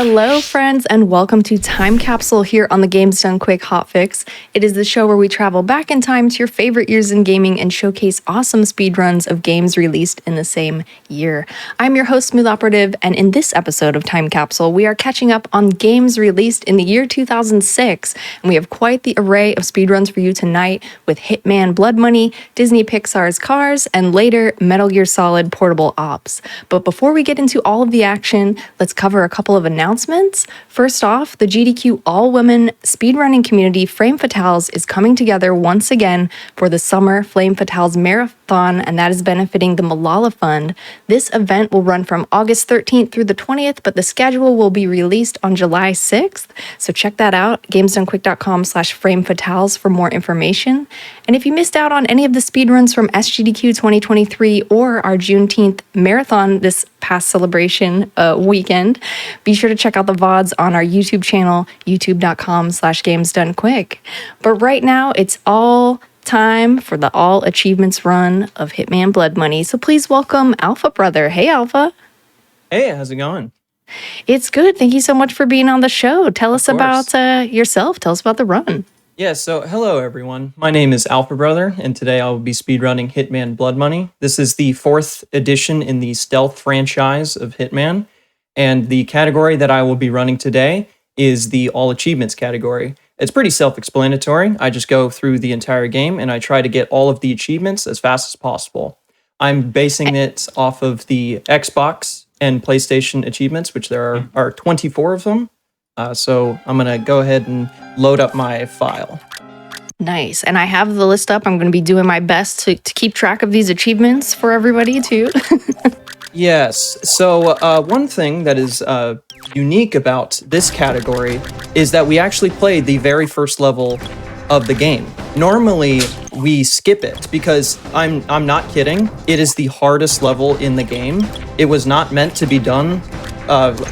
Hello, friends, and welcome to Time Capsule here on the Games Done Quick Hotfix. It is the show where we travel back in time to your favorite years in gaming and showcase awesome speedruns of games released in the same year. I'm your host, Smooth Operative, and in this episode of Time Capsule, we are catching up on games released in the year 2006, and we have quite the array of speedruns for you tonight with Hitman Blood Money, Disney Pixar's Cars, and later Metal Gear Solid Portable Ops. But before we get into all of the action, let's cover a couple of announcements. First off, the GDQ all-women speedrunning community Flame Fatales is coming together once again for the summer Flame Fatales Marathon, and that is benefiting the Malala Fund. This event will run from August 13th through the 20th, but the schedule will be released on July 6th. So check that out, gamesdonequick.com/framefatales for more information. And if you missed out on any of the speedruns from SGDQ 2023 or our Juneteenth marathon this past celebration weekend, be sure to check out the VODs on our YouTube channel, youtube.com/gamesdonequick. But right now, it's all time for the all achievements run of Hitman Blood Money. So please welcome Alpha Brother. Hey, Alpha. Hey, how's it going? It's good. Thank you so much for being on the show. Tell us about yourself. Tell us about the run. Yeah, so hello everyone. My name is Alpha Brother, and today I will be speedrunning Hitman Blood Money. This is the 4th edition in the stealth franchise of Hitman, and the category that I will be running today is the All Achievements category. It's pretty self-explanatory. I just go through the entire game, and I try to get all of the achievements as fast as possible. I'm basing it off of the Xbox and PlayStation achievements, which there are 24 of them. So I'm going to go ahead and load up my file. Nice. And I have the list up. I'm going to be doing my best to keep track of these achievements for everybody, too. Yes. So one thing that is unique about this category is that we actually played the very first level of the game. Normally, we skip it because I'm not kidding. It is the hardest level in the game. It was not meant to be done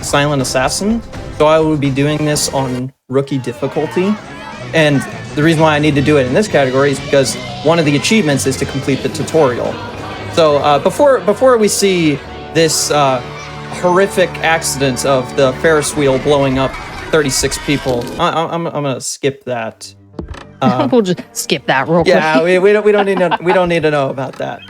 Silent Assassin. So I will be doing this on rookie difficulty. And the reason why I need to do it in this category is because one of the achievements is to complete the tutorial. So before we see this horrific accident of the Ferris wheel blowing up 36 people, I'm gonna skip that. We'll just skip that real quick. Yeah, we don't need to know about that.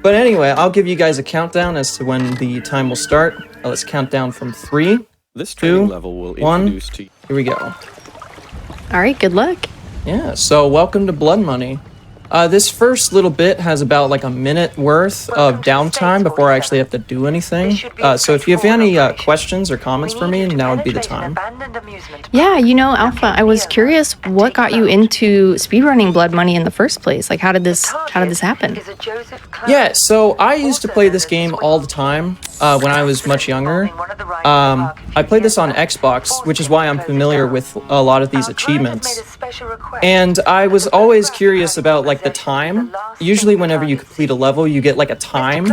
But anyway, I'll give you guys a countdown as to when the time will start. Let's count down from 3. This training level will introduce to you. Here we go. All right, good luck. Yeah, so welcome to Blood Money. This first little bit has about like a minute worth of downtime before I actually have to do anything. So if you have any questions or comments for me, now would be the time. Yeah, you know, Alpha, I was curious what got you into speedrunning Blood Money in the first place? Like, how did this happen? Yeah, so I used to play this game all the time when I was much younger. I played this on Xbox, which is why I'm familiar with a lot of these achievements. And I was always curious about like the time. Usually whenever you complete a level, you get like a time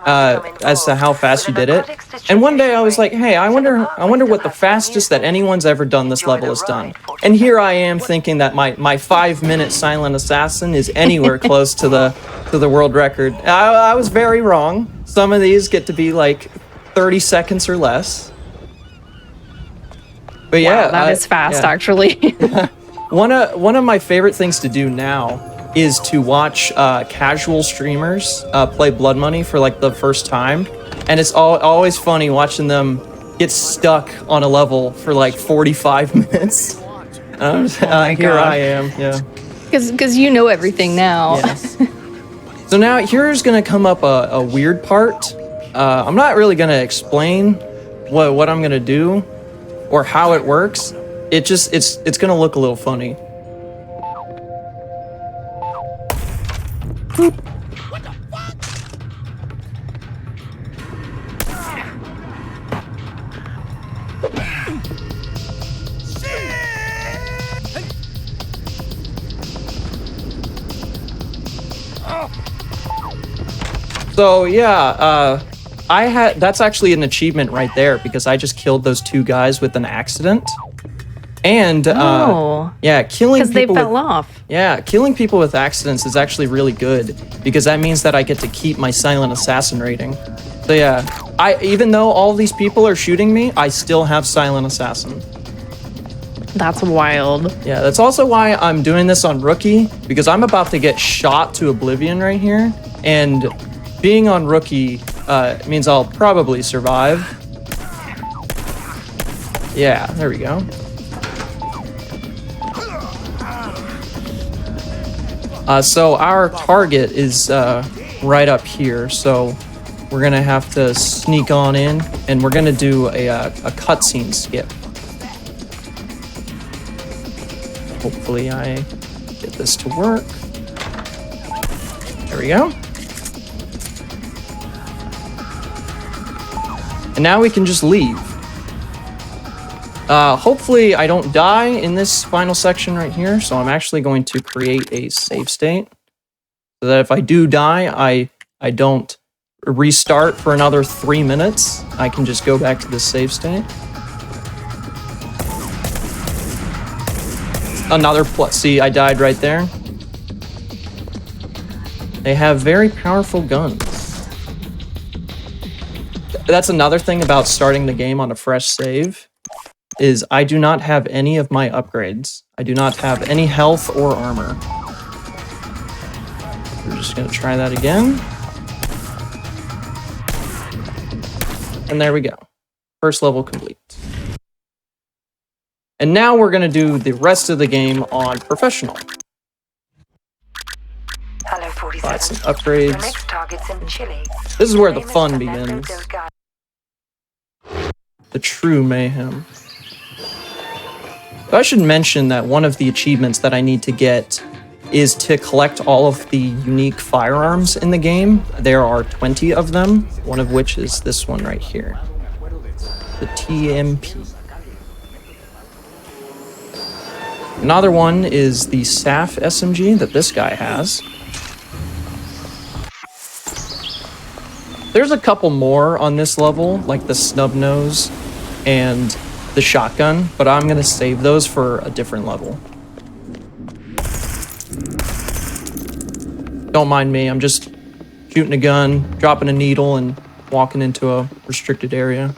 as to how fast you did it. And one day I was like, hey, I wonder what the fastest that anyone's ever done this level is done. And here I am thinking that my 5-minute Silent Assassin is anywhere close to the world record. I was very wrong. Some of these get to be like 30 seconds or less. But yeah, wow, that is fast, actually. One of my favorite things to do now is to watch casual streamers play Blood Money for like the first time, and it's always funny watching them get stuck on a level for like 45 minutes. Here I am, yeah. Because you know everything now. Yes. So now here's gonna come up a weird part. I'm not really gonna explain what I'm gonna do or how it works. It's gonna look a little funny. Boop. So yeah, that's actually an achievement right there because I just killed those 2 guys with an accident. And yeah, killing because they people fell off. Yeah, killing people with accidents is actually really good because that means that I get to keep my silent assassin rating. So yeah, even though all these people are shooting me, I still have silent assassin. That's wild. Yeah, that's also why I'm doing this on rookie, because I'm about to get shot to oblivion right here, and being on rookie means I'll probably survive. Yeah, there we go. So our target is right up here, so we're gonna have to sneak on in, and we're gonna do a cutscene skip. Hopefully I get this to work. There we go. And now we can just leave. Hopefully I don't die in this final section right here, so I'm actually going to create a save state so that if I do die, I don't restart for another 3 minutes. I can just go back to the save state. Another plus. See, I died right there. They have very powerful guns. That's another thing about starting the game on a fresh save, is I do not have any of my upgrades. I do not have any health or armor. We're just gonna try that again. And there we go. First level complete. And now we're gonna do the rest of the game on professional. Hello, 47. Buy some upgrades. Your next target's in Chile. This is where the Name is fun Fernando begins. Delgado. The true mayhem. I should mention that one of the achievements that I need to get is to collect all of the unique firearms in the game. There are 20 of them, one of which is this one right here. The TMP. Another one is the SAF SMG that this guy has. There's a couple more on this level, like the snub nose and the shotgun, but I'm gonna save those for a different level. Don't mind me, I'm just shooting a gun, dropping a needle, and walking into a restricted area.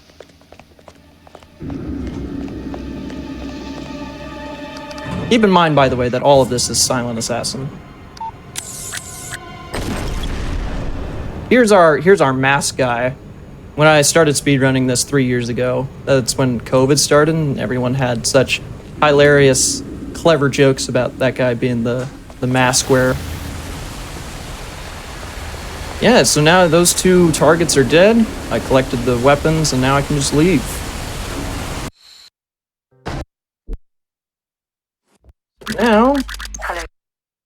Keep in mind, by the way, that all of this is Silent Assassin. Here's our mask guy. When I started speedrunning this 3 years ago, that's when COVID started, and everyone had such hilarious, clever jokes about that guy being the mask wearer. Yeah, so now those two targets are dead. I collected the weapons, and now I can just leave. Now,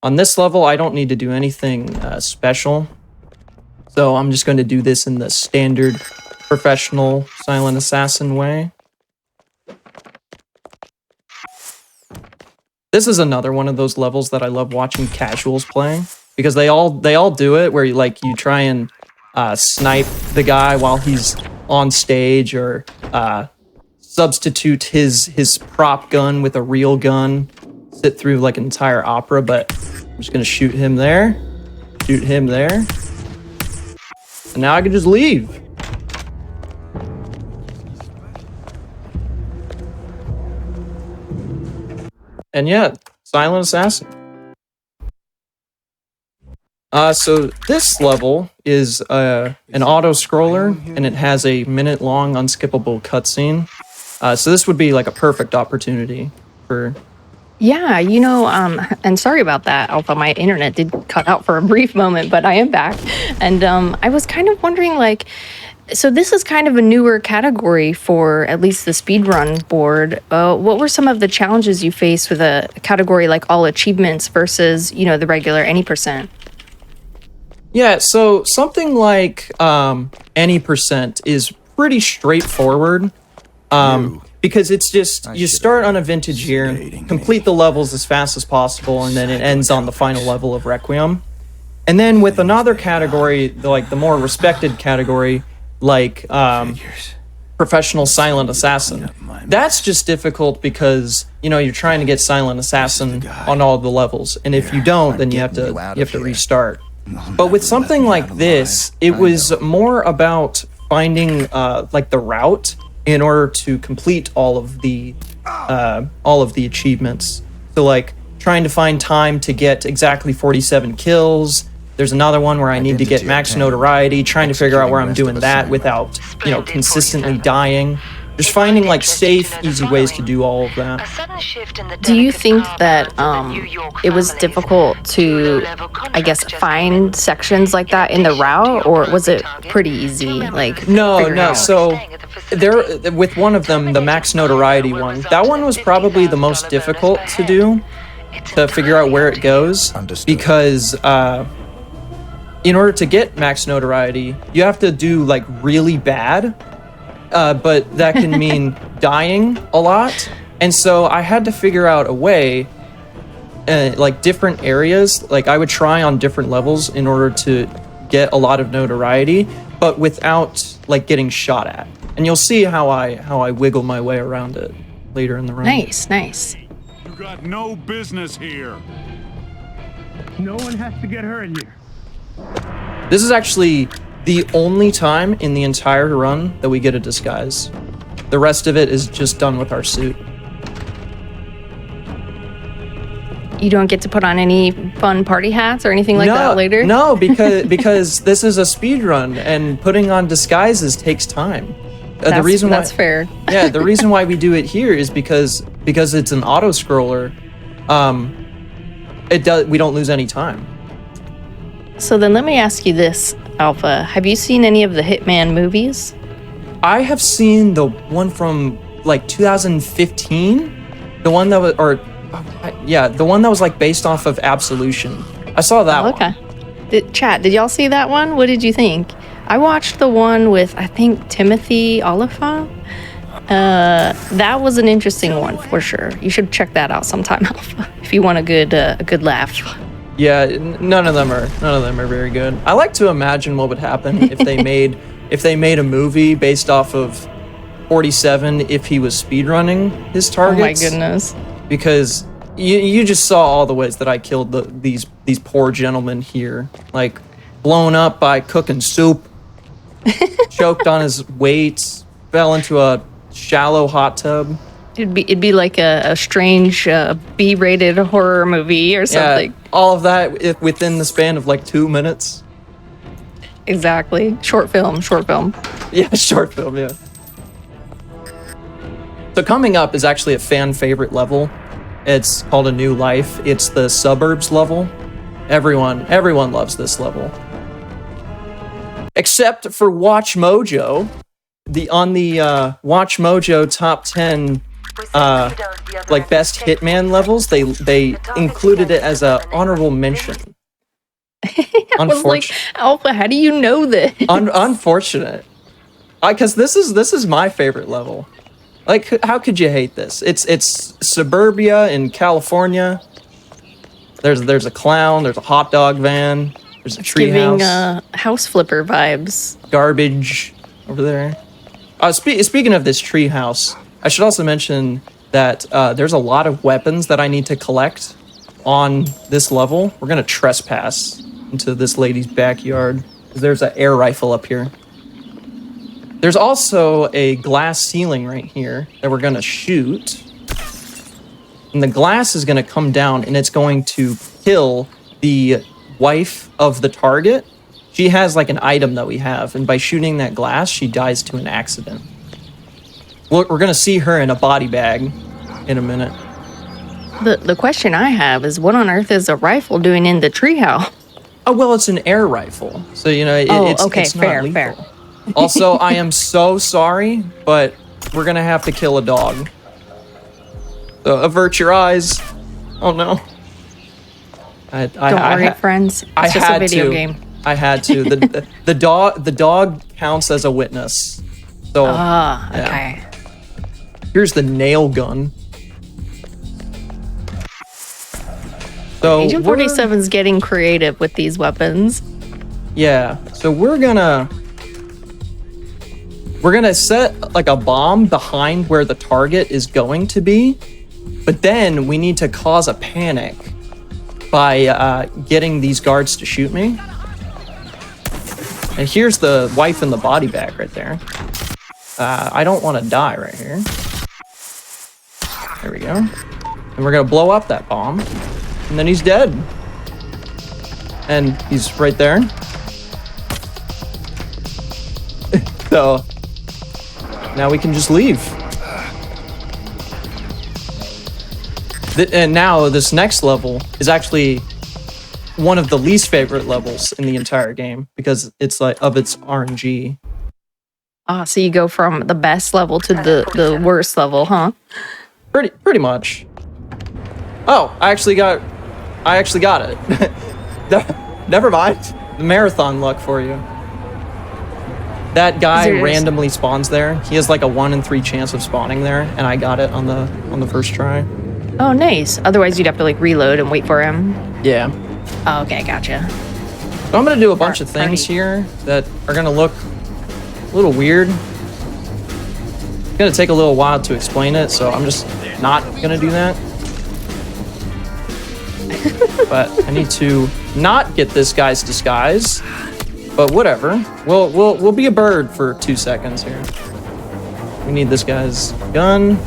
on this level, I don't need to do anything special. So I'm just going to do this in the standard professional Silent Assassin way. This is another one of those levels that I love watching casuals play, because they all do it where you try and snipe the guy while he's on stage, or substitute his prop gun with a real gun, sit through like an entire opera. But I'm just gonna shoot him there, and now I can just leave. And yeah, Silent Assassin. So this level is an auto-scroller, and it has a minute-long unskippable cutscene. So this would be like a perfect opportunity for... Yeah, and sorry about that, Alpha. My internet did cut out for a brief moment, but I am back. And I was kind of wondering, so this is kind of a newer category for at least the speedrun board. What were some of the challenges you faced with a category like all achievements versus, the regular any %? Yeah, so something like any % is pretty straightforward. Because it's just, you start on a vintage year, complete the levels as fast as possible, and then it ends on the final level of Requiem. And then with another category, the more respected category, like professional silent assassin. That's just difficult because you're trying to get silent assassin on all the levels, and if you don't, then you have to restart. But with something like this, it was more about finding like the route in order to complete all of the achievements. So like trying to find time to get exactly 47 kills. There's another one where I need to get max notoriety, trying to figure out where I'm doing that without, consistently dying. Just finding like safe, easy ways to do all of that. Do you think that it was difficult to, I guess, find sections like that in the route, or was it pretty easy? Like no. So there, with one of them, the max notoriety one, that one was probably the most difficult to do, to figure out where it goes, because in order to get max notoriety, you have to do like really bad. But that can mean dying a lot. And so I had to figure out a way, like different areas, like I would try on different levels in order to get a lot of notoriety, but without like getting shot at. And you'll see how I wiggle my way around it later in the run. Nice. You got no business here. No one has to get hurt here. This is actually the only time in the entire run that we get a disguise. The rest of it is just done with our suit. You don't get to put on any fun party hats or anything like that later? No, because this is a speed run and putting on disguises takes time. That's fair. Yeah, the reason why we do it here is because it's an auto scroller. We don't lose any time. So then let me ask you this, Alpha. Have you seen any of the Hitman movies? I have seen the one from like 2015. The one that was, the one that was like based off of Absolution. I saw that one. Okay. Did y'all see that one? What did you think? I watched the one with, I think, Timothy Oliphant. That was an interesting one for sure. You should check that out sometime, Alpha, if you want a good laugh. Yeah, none of them are very good. I like to imagine what would happen if they made a movie based off of 47 if he was speedrunning his targets. Oh my goodness. Because you just saw all the ways that I killed these poor gentlemen here. Like blown up by cooking soup, choked on his weight, fell into a shallow hot tub. It'd be like a strange B-rated horror movie or something. Yeah, all of that within the span of like 2 minutes. Exactly. Short film. Yeah, short film, yeah. So coming up is actually a fan favorite level. It's called A New Life. It's the suburbs level. Everyone loves this level. Except for Watch Mojo. On the Watch Mojo top 10 like best Hitman levels, they included it as a honorable mention. I was like, Alpha, how do you know this? Unfortunate. Because this is my favorite level. Like, how could you hate this? It's suburbia in California. There's a clown. There's a hot dog van. There's a tree giving house. House flipper vibes. Garbage over there. Speaking of this tree house, I should also mention that there's a lot of weapons that I need to collect on this level. We're gonna trespass into this lady's backyard. There's an air rifle up here. There's also a glass ceiling right here that we're gonna shoot. And the glass is gonna come down and it's going to kill the wife of the target. She has like an item that we have, and by shooting that glass, she dies to an accident. We're gonna see her in a body bag in a minute. The question I have is, what on earth is a rifle doing in the treehouse? Oh, well, it's an air rifle, so it's not lethal. Fair. Also, I am so sorry, but we're gonna have to kill a dog. So avert your eyes. Oh no. Don't worry, friends. It's just a video game. I had to. The dog counts as a witness. So okay. Here's the nail gun. So Agent 47's getting creative with these weapons. Yeah. So we're gonna set like a bomb behind where the target is going to be, but then we need to cause a panic by getting these guards to shoot me. And here's the wife in the body bag right there. I don't want to die right here. There we go. And we're gonna blow up that bomb. And then he's dead. And he's right there. So now we can just leave. And now this next level is actually one of the least favorite levels in the entire game because it's like of its RNG. Ah, so you go from the best level to the worst level, huh? Pretty much. Oh, I actually got it. Never mind. The marathon luck for you. That guy randomly spawns there. He has like a 1 in 3 chance of spawning there, and I got it on the first try. Oh, nice. Otherwise, you'd have to like reload and wait for him. Yeah. Oh, okay, gotcha. So I'm gonna do a bunch of things here that are gonna look a little weird. It's gonna take a little while to explain it, so I'm just not gonna do that. But I need to not get this guy's disguise. But whatever. We'll be a bird for 2 seconds here. We need this guy's gun.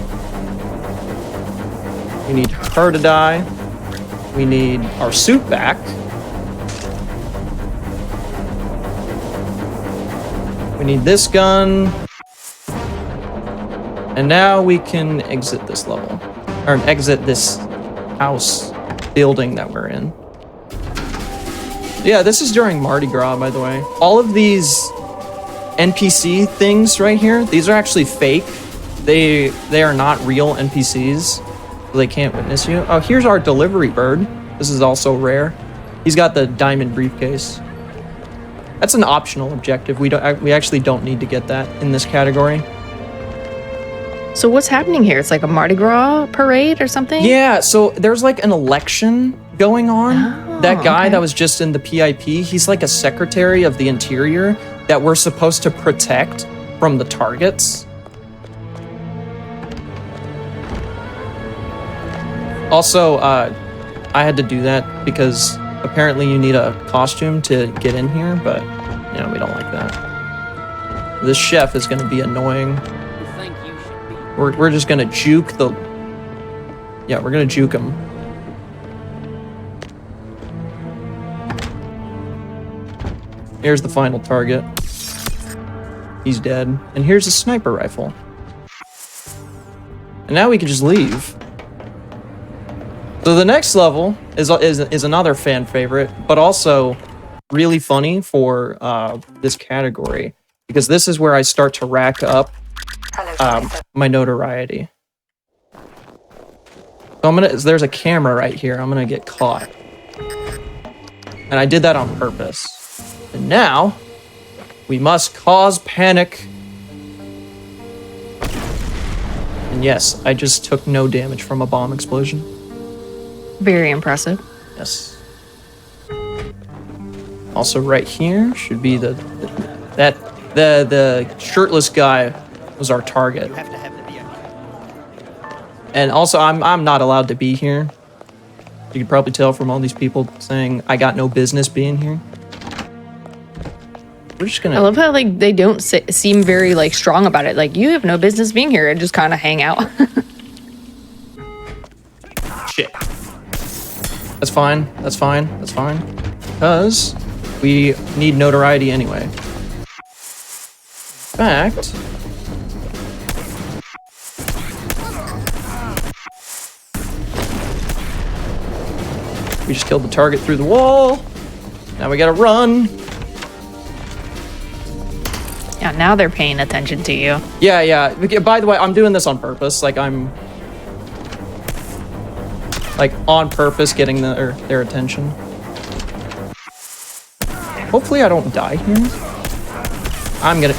We need her to die. We need our suit back. We need this gun. And now we can exit this level. Or exit this house building that we're in. Yeah, this is during Mardi Gras, by the way. All of these NPC things right here, these are actually fake. They are not real NPCs. So they can't witness you. Oh, here's our delivery bird. This is also rare. He's got the diamond briefcase. That's an optional objective. We actually don't need to get that in this category. So what's happening here? It's like a Mardi Gras parade or something? Yeah, so there's like an election going on. Oh, that guy okay. that was just in the PIP, he's like a secretary of the interior that we're supposed to protect from the targets. Also, I had to do that because apparently you need a costume to get in here, but you know, we don't like that. This chef is going to be annoying. We're just gonna juke the... Yeah, we're gonna juke him. Here's the final target. He's dead. And here's a sniper rifle. And now we can just leave. So the next level is another fan favorite, but also really funny for this category. Because this is where I start to rack up my notoriety. So there's a camera right here. I'm gonna get caught. And I did that on purpose. And now, we must cause panic. And yes, I just took no damage from a bomb explosion. Very impressive. Yes. Also right here should be the shirtless guy was our target. And also, I'm not allowed to be here. You could probably tell from all these people saying I got no business being here. We're just gonna... I love how like they don't seem very like strong about it. Like, you have no business being here, and just kind of hang out. Shit. That's fine. That's fine. That's fine. Because we need notoriety anyway. In fact... We just killed the target through the wall. Now we gotta run. Yeah, now they're paying attention to you. Yeah. By the way, I'm doing this on purpose. Like, I'm... like, on purpose getting their attention. Hopefully I don't die here. I'm gonna...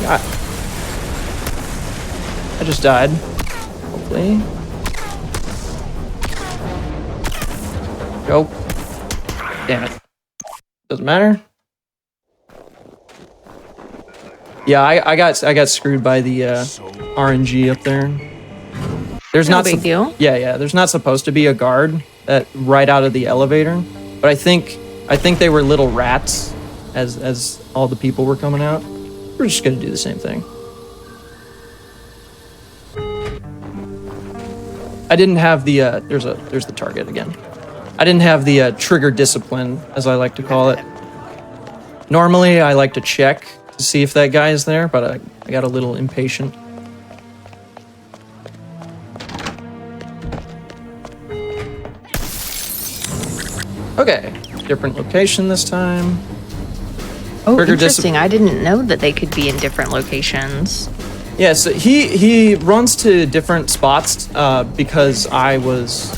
I just died. Hopefully. Go. Damn it. Doesn't matter. Yeah, I got screwed by the RNG up there. There's No not big deal. Yeah. There's not supposed to be a guard right out of the elevator, but I think they were little rats as all the people were coming out. We're just gonna do the same thing. I didn't have the there's the target again. I didn't have the trigger discipline, as I like to call it. Normally, I like to check to see if that guy is there, but I got a little impatient. Okay, different location this time. Oh, Trigger interesting. I didn't know that they could be in different locations. Yeah, so he runs to different spots because I was,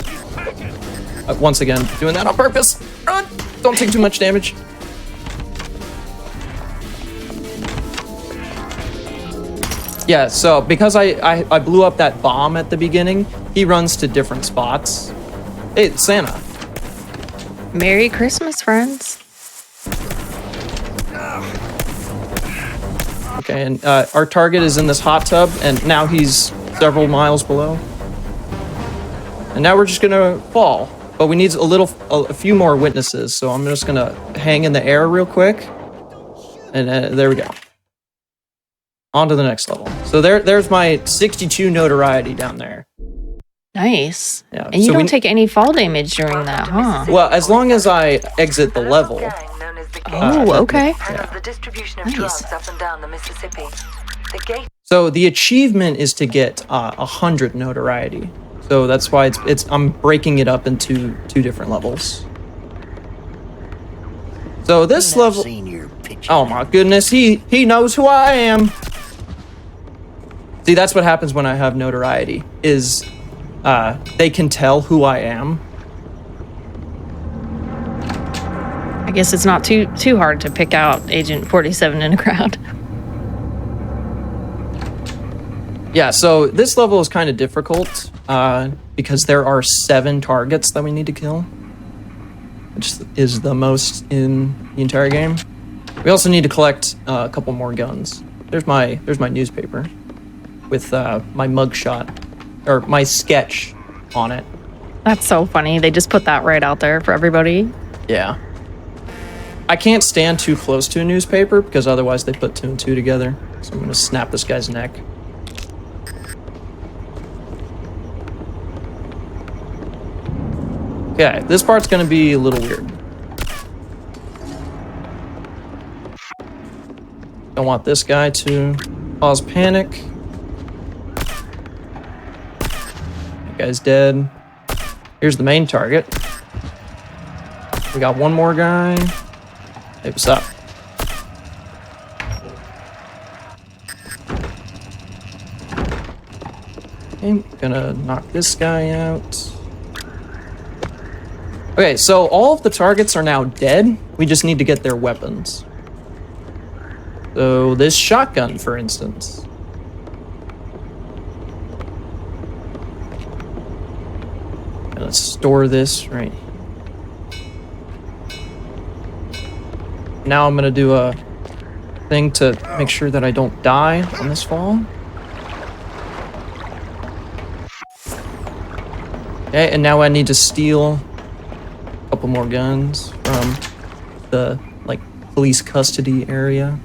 once again, doing that on purpose. Run! Don't take too much damage. Yeah, so because I blew up that bomb at the beginning, he runs to different spots. Hey, it's Santa. Merry Christmas, friends. Okay, and our target is in this hot tub, and now he's several miles below. And now we're just gonna fall, but we need a few more witnesses, so I'm just gonna hang in the air real quick, and there we go. On to the next level. So there's my 62 notoriety down there. Nice. Yeah, And you so don't take any fall damage during that, huh? Well, as long as I exit the level. Oh, okay. Handles the distribution of Nice. drugs up and down the Mississippi. The gate. So the achievement is to get 100 notoriety. So that's why I'm breaking it up into 2 different levels. So this level. Oh my goodness, he knows who I am. See, that's what happens when I have notoriety. Is they can tell who I am. I guess it's not too hard to pick out Agent 47 in a crowd. Yeah, so this level is kind of difficult because there are 7 targets that we need to kill, which is the most in the entire game. We also need to collect a couple more guns. There's my newspaper with my mugshot or my sketch on it. That's so funny. They just put that right out there for everybody. Yeah. I can't stand too close to a newspaper because otherwise they put 2 and 2 together. So I'm gonna snap this guy's neck. Okay, this part's gonna be a little weird. Don't want this guy to cause panic. That guy's dead. Here's the main target. We got one more guy. Hey, what's up? Okay, I'm gonna knock this guy out. Okay, so all of the targets are now dead. We just need to get their weapons. So this shotgun, for instance. Gonna store this right. Now I'm gonna do a thing to make sure that I don't die on this fall. Okay, and now I need to steal a couple more guns from the police custody area.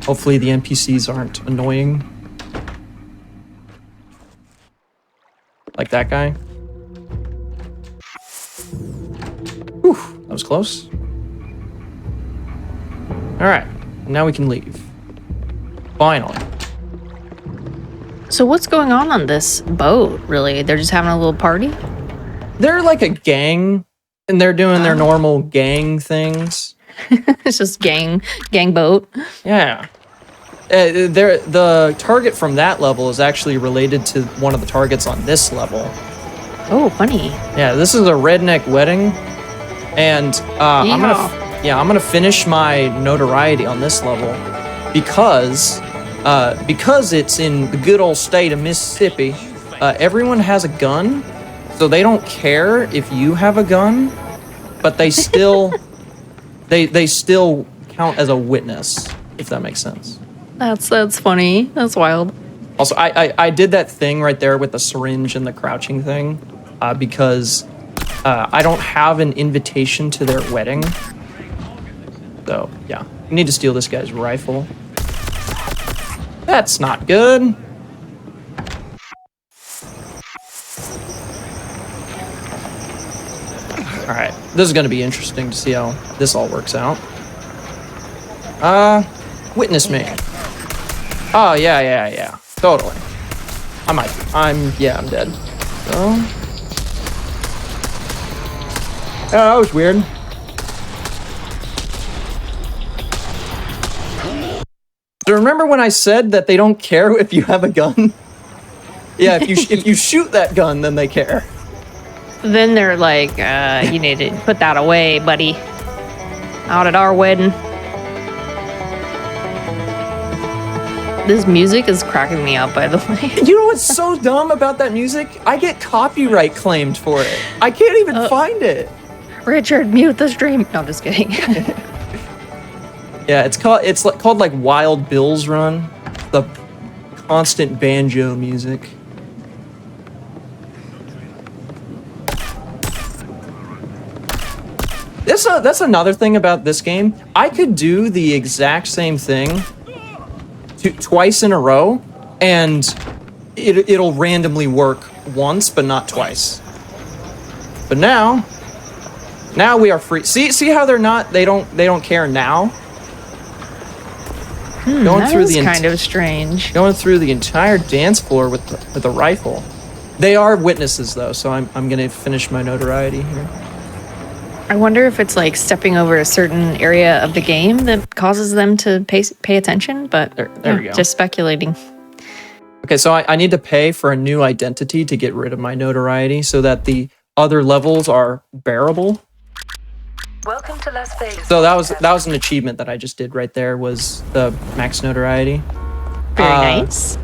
Hopefully the NPCs aren't annoying. Like that guy. Whew, that was close. Alright, now we can leave. Finally. So what's going on this boat, really? They're just having a little party? They're like a gang, and they're doing their normal gang things. It's just gang boat. Yeah. The target from that level is actually related to one of the targets on this level. Oh, funny. Yeah, this is a redneck wedding, and I'm gonna finish my notoriety on this level because it's in the good old state of Mississippi. Everyone has a gun, so they don't care if you have a gun, but they still they still count as a witness, if that makes sense. That's funny. That's wild. Also, I did that thing right there with the syringe and the crouching thing because I don't have an invitation to their wedding. So, yeah. I need to steal this guy's rifle. That's not good. Alright, this is going to be interesting to see how this all works out. Witness me. Oh, yeah. Totally. I'm dead. So. Oh, that was weird. So remember when I said that they don't care if you have a gun? Yeah, if you shoot that gun, then they care. Then they're like, you need to put that away, buddy. Out at our wedding. This music is cracking me up, by the way. You know what's so dumb about that music? I get copyright claimed for it. I can't even find it. Richard, mute the stream. No, I'm just kidding. Yeah, it's called like Wild Bill's Run. The constant banjo music. That's another thing about this game. I could do the exact same thing twice in a row, and it'll randomly work once, but not twice. But now we are free. See how they don't care now. That is kind of strange. Going through the entire dance floor with the rifle. They are witnesses though, so I'm gonna finish my notoriety here. I wonder if it's like stepping over a certain area of the game that causes them to pay attention, but there we go. Just speculating. Okay, so I need to pay for a new identity to get rid of my notoriety so that the other levels are bearable. Welcome to Las Vegas. So that was an achievement that I just did right there, was the max notoriety. Very nice.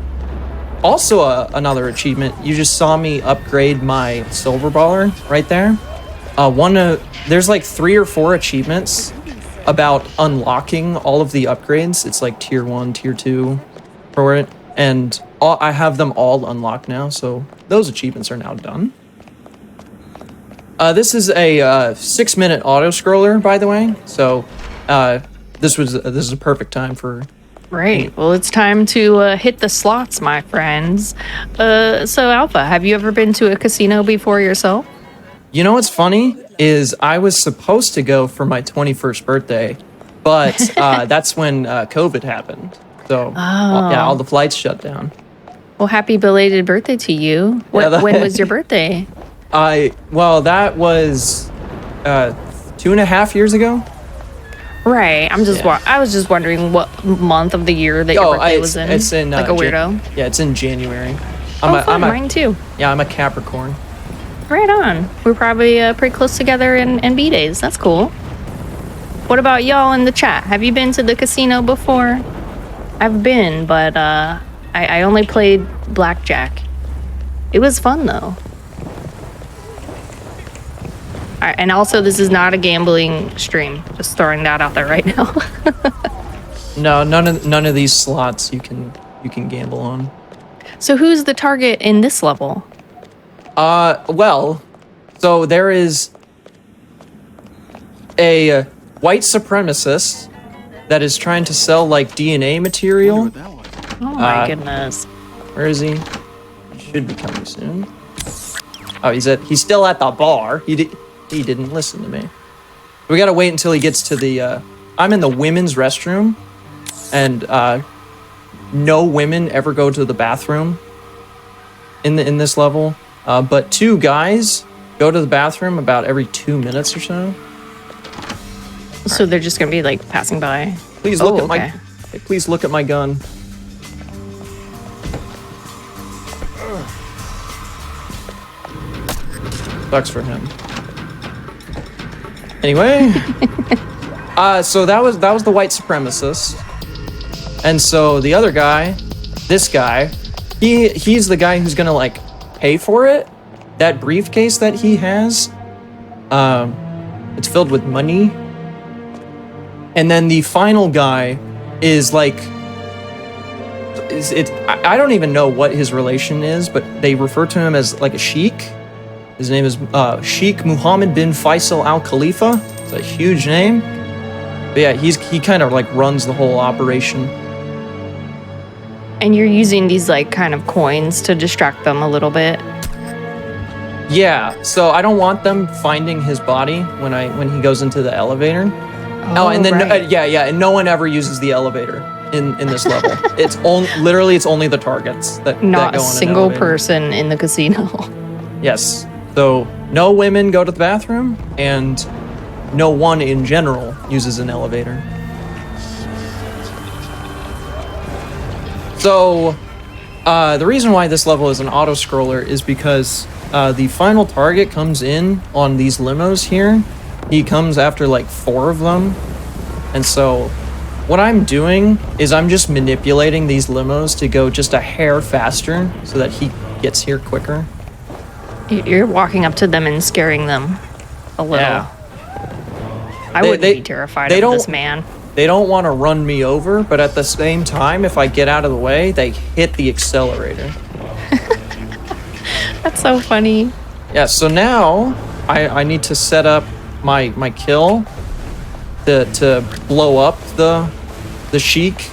Also another achievement, you just saw me upgrade my silver baller right there. There's like 3 or 4 achievements about unlocking all of the upgrades. It's like tier 1, tier 2 for it. And I have them all unlocked now, so those achievements are now done. This is a 6-minute auto-scroller, by the way. So this is a perfect time for... Right. Well, it's time to hit the slots, my friends. So, Alpha, have you ever been to a casino before yourself? You know what's funny is I was supposed to go for my 21st birthday, but that's when COVID happened. So all the flights shut down. Well, happy belated birthday to you. When was your birthday? That was 2.5 years ago. Right. I was just wondering what month of the year that your birthday was in. It's in like a weirdo. Yeah, it's in January. Mine too. Yeah, I'm a Capricorn. Right on. We're probably pretty close together in B-Days. That's cool. What about y'all in the chat? Have you been to the casino before? I've been, but I only played blackjack. It was fun, though. All right, and also, this is not a gambling stream. Just throwing that out there right now. No, none of these slots you can gamble on. So who's the target in this level? Well, so there is a white supremacist that is trying to sell like DNA material. Oh my goodness. Where is he? He should be coming soon. Oh, he's still at the bar. He didn't listen to me. We gotta wait until he gets to the, I'm in the women's restroom, and, no women ever go to the bathroom in this level. But 2 guys go to the bathroom about every 2 minutes or so. So they're just gonna be like passing by. Please look at my. Please look at my gun. Sucks for him. Anyway, so that was the white supremacist, and so the other guy, this guy, he's the guy who's gonna like pay for it. That briefcase that he has, it's filled with money. And then the final guy is like I don't even know what his relation is, but they refer to him as like a sheik. His name is Sheikh Muhammad bin Faisal Al Khalifa. It's a huge name. But yeah, he kind of like runs the whole operation. And you're using these like kind of coins to distract them a little bit. Yeah, so I don't want them finding his body when he goes into the elevator. Oh, and then right. yeah, and no one ever uses the elevator in this level. It's only the targets that Not that go a on an single elevator. person in the casino. Yes. So no women go to the bathroom, and no one in general uses an elevator. So the reason why this level is an auto-scroller is because the final target comes in on these limos here. He comes after like 4 of them. And so what I'm doing is I'm just manipulating these limos to go just a hair faster so that he gets here quicker. You're walking up to them and scaring them a little. Yeah. I wouldn't be terrified of this man. They don't want to run me over, but at the same time, if I get out of the way, they hit the accelerator. That's so funny. Yeah, so now I need to set up my kill to blow up the Sheik.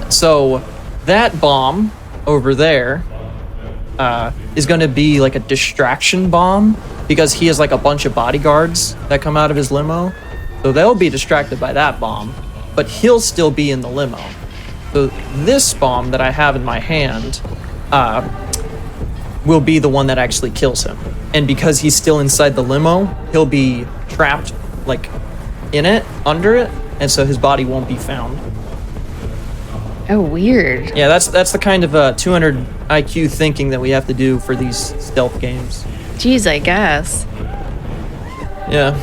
So that bomb over there is going to be like a distraction bomb because he has like a bunch of bodyguards that come out of his limo. So they'll be distracted by that bomb, but he'll still be in the limo. So this bomb that I have in my hand will be the one that actually kills him. And because he's still inside the limo, he'll be trapped like in it, under it, and so his body won't be found. Oh, weird. Yeah, that's the kind of 200 IQ thinking that we have to do for these stealth games. Jeez, I guess. Yeah.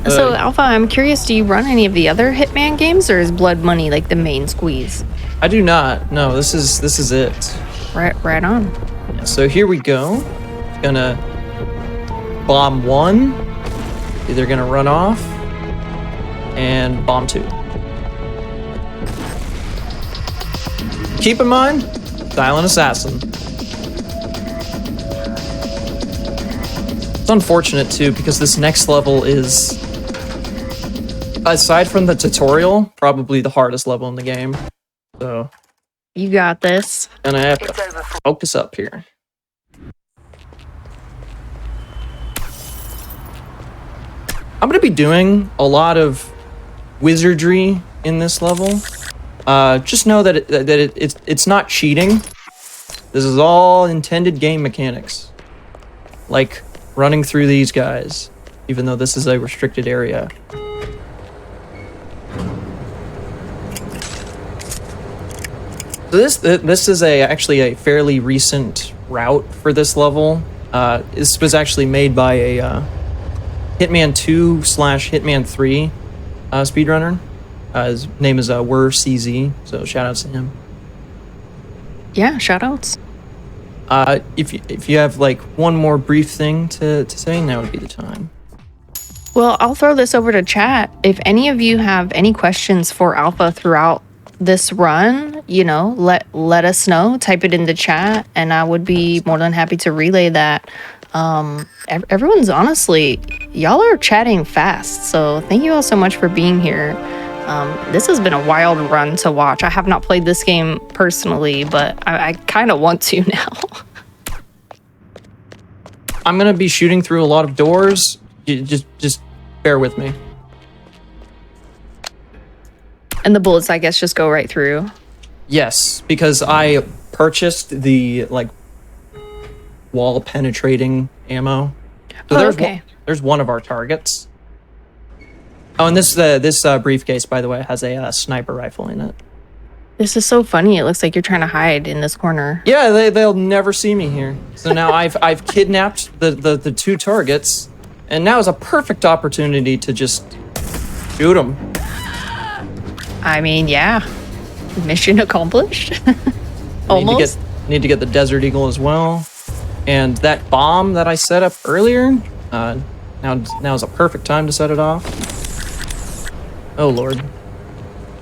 So, Alpha, I'm curious, do you run any of the other Hitman games, or is Blood Money like the main squeeze? I do not. No, this is it. Right on. Yeah, so here we go. Gonna bomb 1. Either gonna run off and bomb 2. Keep in mind, silent assassin. It's unfortunate too because this next level is, aside from the tutorial, probably the hardest level in the game. So You got this. gonna have to focus up here. I'm gonna be doing a lot of wizardry in this level. Just know that it's not cheating. This is all intended game mechanics, like running through these guys, even though this is a restricted area. So this is actually a fairly recent route for this level. This was actually made by a Hitman 2/Hitman 3 speedrunner. His name is WerCZ, so shout outs to him. Yeah, shoutouts. If you have like one more brief thing to say, now would be the time. Well, I'll throw this over to chat. If any of you have any questions for Alpha throughout this run, let us know. Type it in the chat, and I would be more than happy to relay that. Everyone's honestly, y'all are chatting fast, so thank you all so much for being here. This has been a wild run to watch. I have not played this game personally, but I kind of want to now. I'm gonna be shooting through a lot of doors. Just bear with me. And the bullets, I guess, just go right through. Yes, because I purchased the wall penetrating ammo. So there's one of our targets. Oh, and this briefcase, by the way, has a sniper rifle in it. This is so funny. It looks like you're trying to hide in this corner. Yeah, they'll never see me here. So now I've kidnapped the 2 targets, and now is a perfect opportunity to just shoot them. I mean, yeah. Mission accomplished. Almost. Need to get the Desert Eagle as well. And that bomb that I set up earlier, now is a perfect time to set it off. Oh, Lord.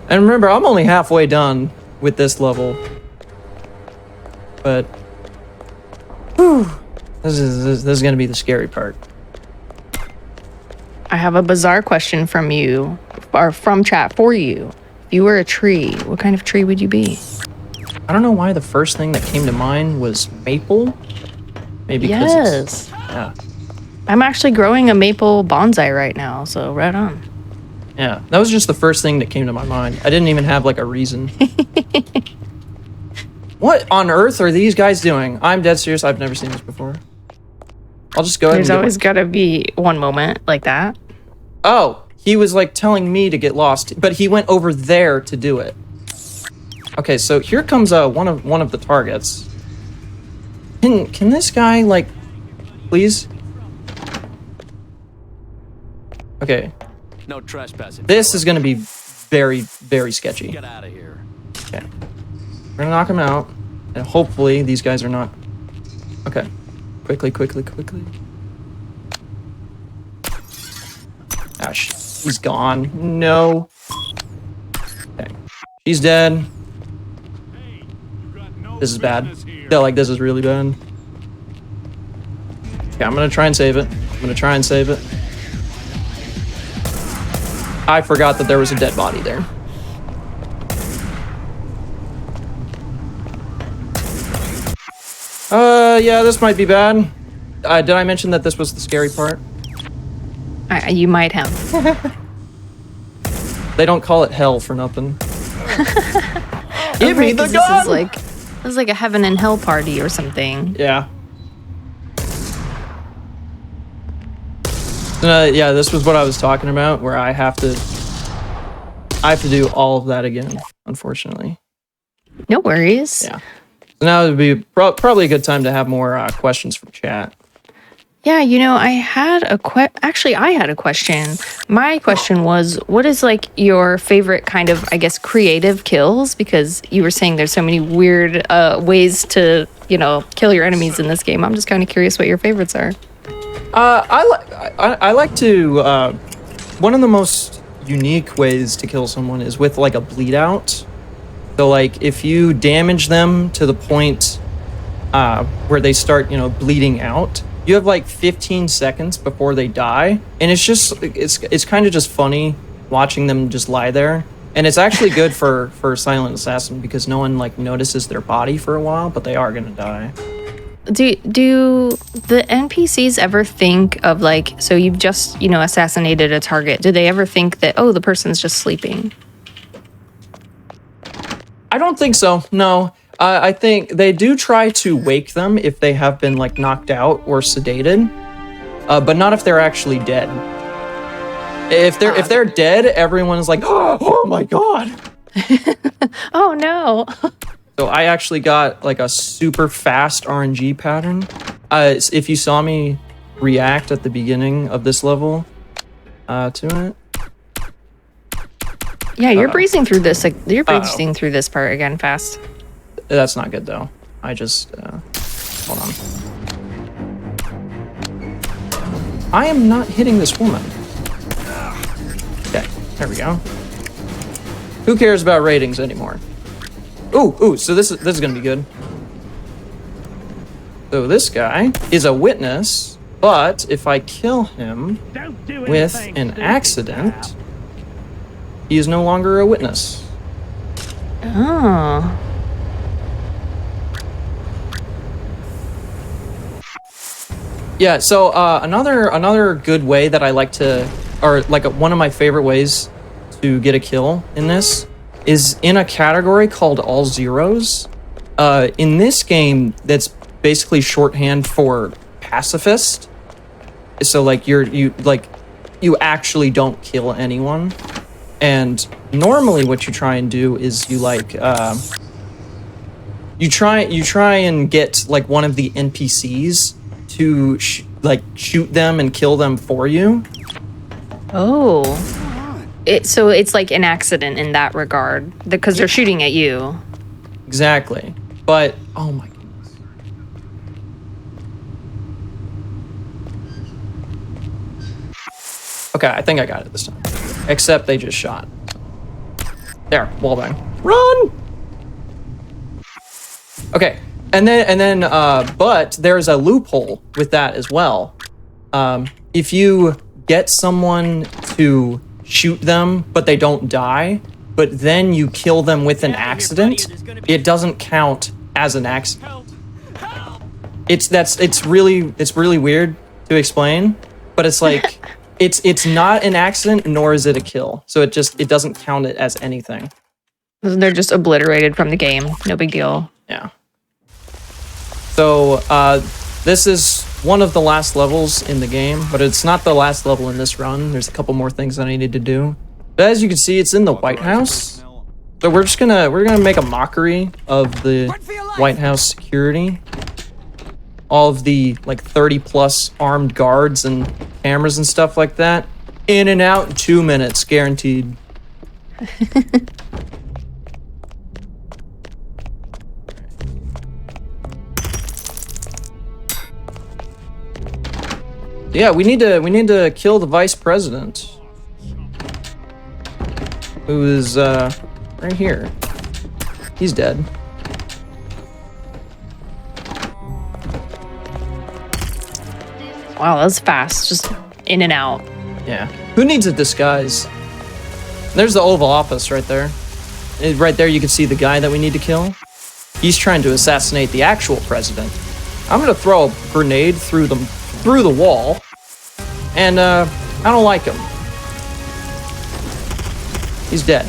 And remember, I'm only halfway done with this level. But, whew, this is gonna be the scary part. I have a bizarre question from you, or from chat for you. If you were a tree, what kind of tree would you be? I don't know why the first thing that came to mind was maple. Maybe because Yes. yeah. I'm actually growing a maple bonsai right now, so right on. Yeah, that was just the first thing that came to my mind. I didn't even have like a reason. What on earth are these guys doing? I'm dead serious. I've never seen this before. I'll just go ahead There's and always gotta be one moment like that. Oh, he was like telling me to get lost, but he went over there to do it. Okay, so here comes one of the targets. Can this guy like please? Okay. No trespassing. This is gonna be very, very sketchy. Get out of here. Okay. We're gonna knock him out. And hopefully these guys are not. Okay. Quickly. Ah, he's gone. No. Okay. She's dead. This is bad. Yeah, like this is really bad. Okay, I'm gonna try and save it. I forgot that there was a dead body there. Yeah, this might be bad. Did I mention that this was the scary part? You might have. They don't call it hell for nothing. Give me the gun! This is like a heaven and hell party or something. Yeah. Yeah, this was what I was talking about, where I have to do all of that again, unfortunately. No worries. Yeah. So now would be probably a good time to have more questions from chat. Yeah, you know, I had a question. My question was, what is like your favorite kind of, I guess, creative kills? Because you were saying there's so many weird ways to, you know, kill your enemies in this game. I'm just kind of curious what your favorites are. I like to, one of the most unique ways to kill someone is with like a bleed out. So like if you damage them to the point where they start, you know, bleeding out, you have like 15 seconds before they die. And it's just, it's kind of just funny watching them just lie there. And it's actually good for Silent Assassin because no one like notices their body for a while, but they are gonna die. Do the NPCs ever think of like, so you've just, you know, assassinated a target. Do they ever think that, oh, the person's just sleeping? I don't think so, no. I think they do try to wake them if they have been like knocked out or sedated, but not if they're actually dead. If they're dead, everyone's like, oh my god. Oh no. So I actually got like a super fast RNG pattern. If you saw me react at the beginning of this level to it. Yeah, you're breezing through this. Like you're breezing through this part again fast. That's not good though. I just hold on. I am not hitting this woman. Okay, there we go. Who cares about ratings anymore? Ooh, so this is gonna be good. So this guy is a witness, but if I kill him with an accident, he is no longer a witness. Oh. Yeah, so another good way that I like to, or like one of my favorite ways to get a kill in this is in a category called all zeros. In this game, that's basically shorthand for pacifist. So like you actually don't kill anyone. And normally what you try and do is you like you try and get like one of the NPCs to shoot them and kill them for you. Oh. So it's like an accident in that regard because they're shooting at you. Exactly. But oh my goodness. Okay, I think I got it this time. Except they just shot. There, wallbang. Run! Okay, and then, but there's a loophole with that as well. If you get someone to shoot them, but they don't die, but then you kill them with an accident, it doesn't count as an accident. It's really weird to explain, but it's like it's not an accident nor is it a kill. So it doesn't count it as anything. They're just obliterated from the game. No big deal. Yeah. So this is one of the last levels in the game, but it's not the last level in this run. There's a couple more things that I needed to do. But as you can see, it's in the White House. So we're gonna make a mockery of the White House security. All of the like 30+ armed guards and cameras and stuff like that. In and out in 2 minutes, guaranteed. Yeah, we need to kill the vice president, who is right here. He's dead. Wow, that's fast. Just in and out. Yeah. Who needs a disguise? There's the Oval Office right there. Right there, you can see the guy that we need to kill. He's trying to assassinate the actual president. I'm gonna throw a grenade through the wall, and I don't like him. He's dead.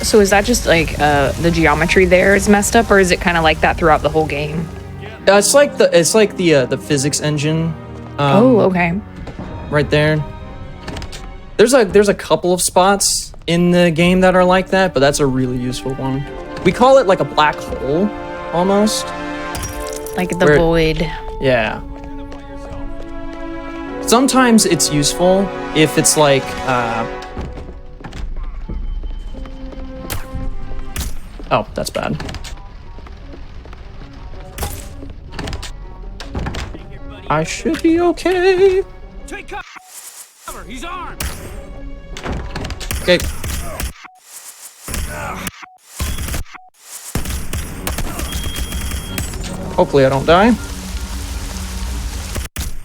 So is that just like the geometry there is messed up, or is it kind of like that throughout the whole game? It's like the physics engine. Oh, okay. Right there. There's a couple of spots in the game that are like that, but that's a really useful one. We call it like a black hole, almost. Like the void. Yeah. Sometimes it's useful if it's like, oh, that's bad. I should be okay. Take cover. He's armed. Okay. Hopefully I don't die.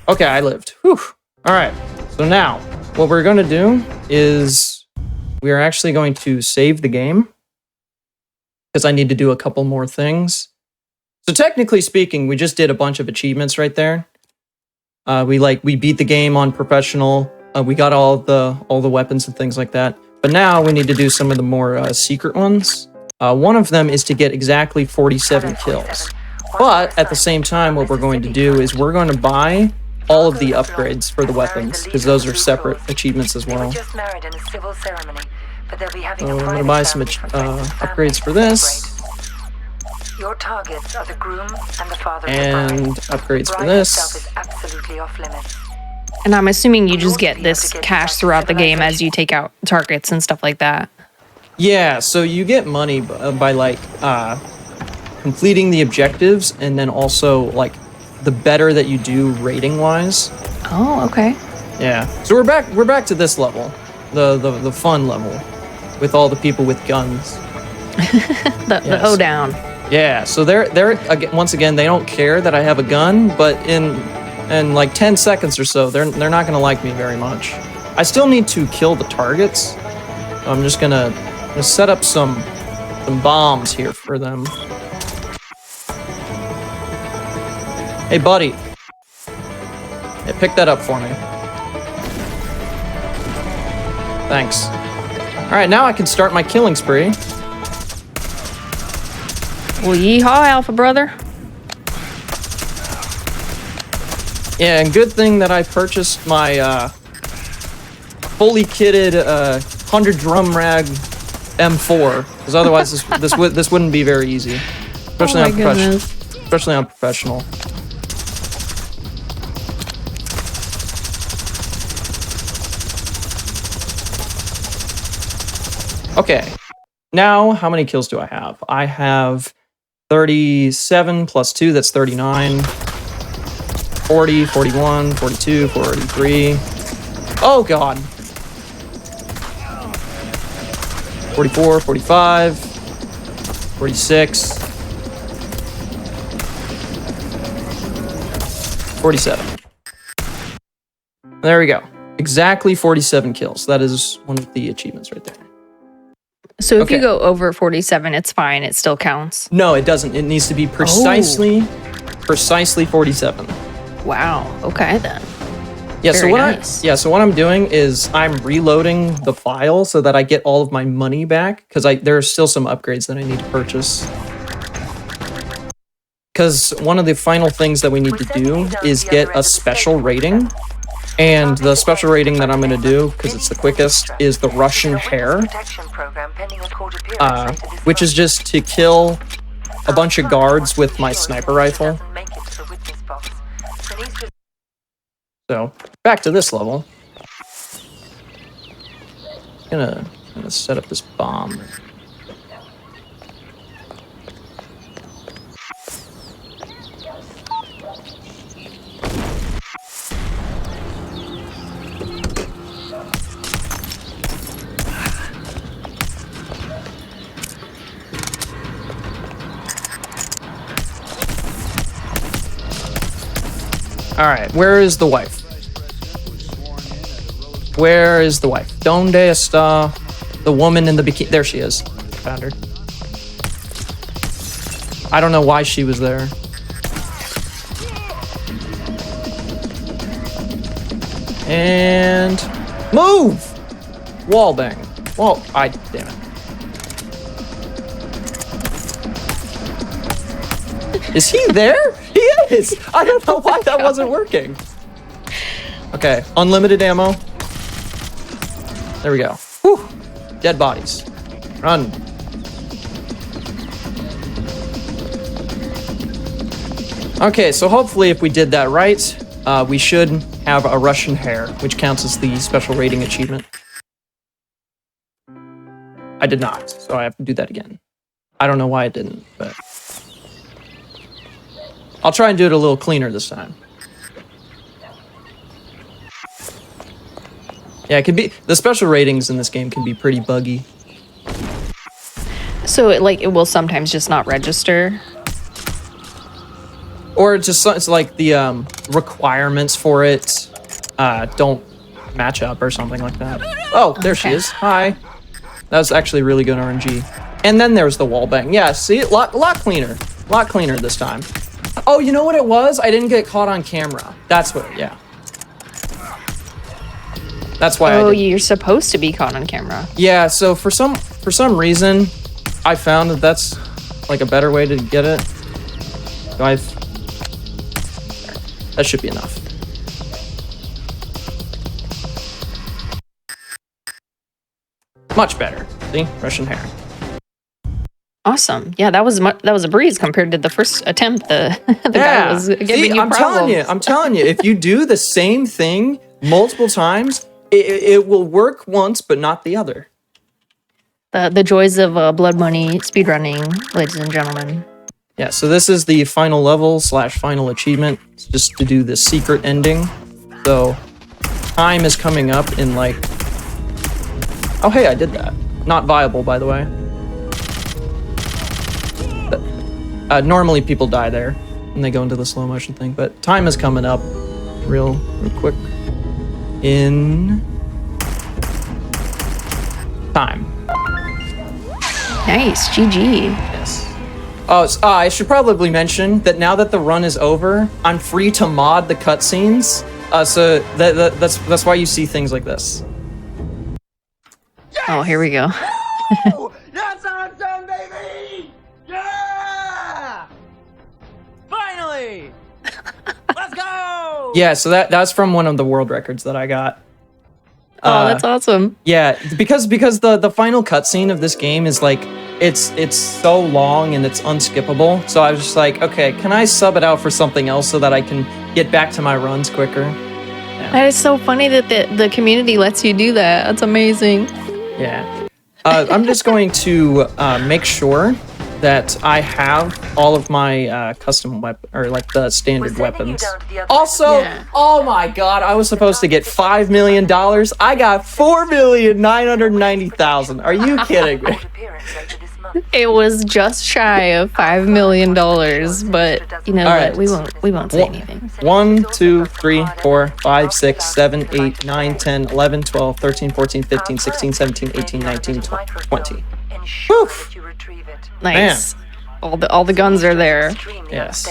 Okay, I lived. Whew. All right. So now, what we're going to do is we are actually going to save the game because I need to do a couple more things. So technically speaking, we just did a bunch of achievements right there. We beat the game on professional. We got all the weapons and things like that. But now we need to do some of the more secret ones. One of them is to get exactly 47 kills. But at the same time, what we're going to do is we're going to buy all of the upgrades for the weapons, because those are separate achievements as well. So I'm going to buy some upgrades for this. Your targets are the groom and the father and upgrades for this. And I'm assuming you just get this cash throughout the game as you take out targets and stuff like that. Yeah, so you get money by like completing the objectives, and then also like the better that you do rating wise. Oh, okay. Yeah. So we're back to this level, the fun level, with all the people with guns. The hoedown. Yeah. So they're once again, they don't care that I have a gun, but in like 10 seconds or so, they're not gonna like me very much. I still need to kill the targets. I'm just gonna set up some bombs here for them. Hey, buddy. Hey, pick that up for me. Thanks. Alright, now I can start my killing spree. Well, yeehaw, Alpha Brother. Yeah, and good thing that I purchased my fully kitted 100 drum rag M4, because otherwise this wouldn't be very easy, especially on professional. Okay, now how many kills do I have? I have 37 plus 2, that's 39. 40, 41, 42, 43. Oh god. 44, 45, 46, 47. There we go. Exactly 47 kills. That is one of the achievements right there. So if Okay. you go over 47, it's fine. It still counts. No, it doesn't. It needs to be precisely 47. Wow. Okay, then. Yeah, so Very what nice. so what I'm doing is I'm reloading the file so that I get all of my money back because there are still some upgrades that I need to purchase. Because one of the final things that we need to do is get a special rating. And the special rating that I'm going to do, because it's the quickest, is the Russian Hare, which is just to kill a bunch of guards with my sniper rifle. So, back to this level. Gonna set up this bomb. Alright, where is the wife? Where is the wife? Donde está the woman in the bikini? There she is. Found her. I don't know why she was there. And move! Wall bang. Wall. Damn it. Is he there? He is! I don't know why that wasn't working. Okay, unlimited ammo. There we go. Whew. Dead bodies. Run. Okay, so hopefully if we did that right, we should have a Russian Hare, which counts as the special rating achievement. I did not, so I have to do that again. I don't know why I didn't, but I'll try and do it a little cleaner this time. Yeah, it could be, the special ratings in this game can be pretty buggy. So it will sometimes just not register. Or it's like the requirements for it don't match up or something like that. Oh, there she is. Hi. That was actually really good RNG. And then there's the wall bang. Yeah, see, a lot cleaner. A lot cleaner this time. Oh, you know what it was? I didn't get caught on camera. That's what, yeah. That's why Oh, I didn't. you're supposed to be caught on camera. Yeah, so for some reason, I found that that's like a better way to get it. So that should be enough. Much better. See? Russian Hare. Awesome. Yeah, that was a breeze compared to the first attempt. The guy was giving See, you problems. I'm telling you, if you do the same thing multiple times, it will work once, but not the other. The joys of blood money speedrunning, ladies and gentlemen. Yeah, so this is the final level / final achievement. It's just to do the secret ending. So time is coming up in like... Oh, hey, I did that. Not viable, by the way. Normally people die there and they go into the slow motion thing, but time is coming up real quick. In time. Nice, GG. Yes. Oh, I should probably mention that now that the run is over, I'm free to mod the cutscenes. So that's why you see things like this. Oh, here we go. That's how it's done, baby! Yeah! Finally! Let's go! Yeah, so that's from one of the world records that I got. Oh, that's awesome. Yeah, because the final cutscene of this game is like it's so long and it's unskippable. So I was just like, okay, can I sub it out for something else so that I can get back to my runs quicker? That is so funny that the community lets you do that. That's amazing. Yeah. I'm just going to make sure that I have all of my custom weapon or like the standard weapons. Also, Yeah. oh my god, I was supposed to get $5 million. I got 4,990,000. Are you kidding me? It was just shy of $5 million, but you know All what? right. We won't say anything. 1, 2, 3, 4, 5, 6, 7, 8, 9, 10, 11, 12, 13, 14, 15, 16, 17, 18, 19, 20. Woof. Nice. All the guns are there. Yes.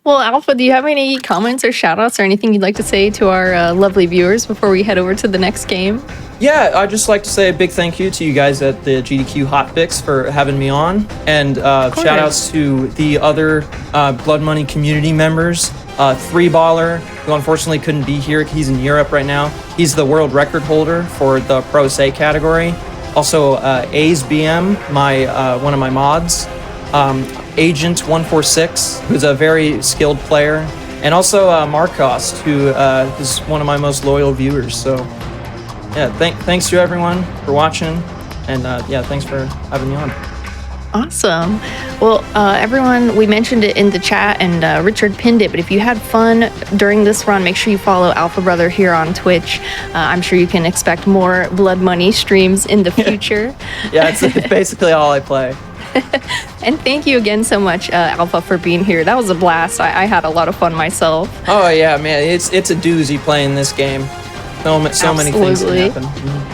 Well, Alpha, do you have any comments or shout-outs or anything you'd like to say to our lovely viewers before we head over to the next game? Yeah, I'd just like to say a big thank you to you guys at the GDQ Hotfix for having me on. And shout outs to the other Blood Money community members. 3Baller, who unfortunately couldn't be here. He's in Europe right now. He's the world record holder for the Pro Se category. Also, A's BM, one of my mods. Agent 146, who's a very skilled player. And also Marcost, who is one of my most loyal viewers. So yeah, thanks to everyone for watching, and yeah, thanks for having me on. Awesome. Well, everyone, we mentioned it in the chat, and Richard pinned it, but if you had fun during this run, make sure you follow Alpha Brother here on Twitch. I'm sure you can expect more Blood Money streams in the future. Yeah, it's basically all I play. And thank you again so much, Alpha, for being here. That was a blast. I had a lot of fun myself. Oh yeah, man, it's a doozy playing this game. So many things can happen.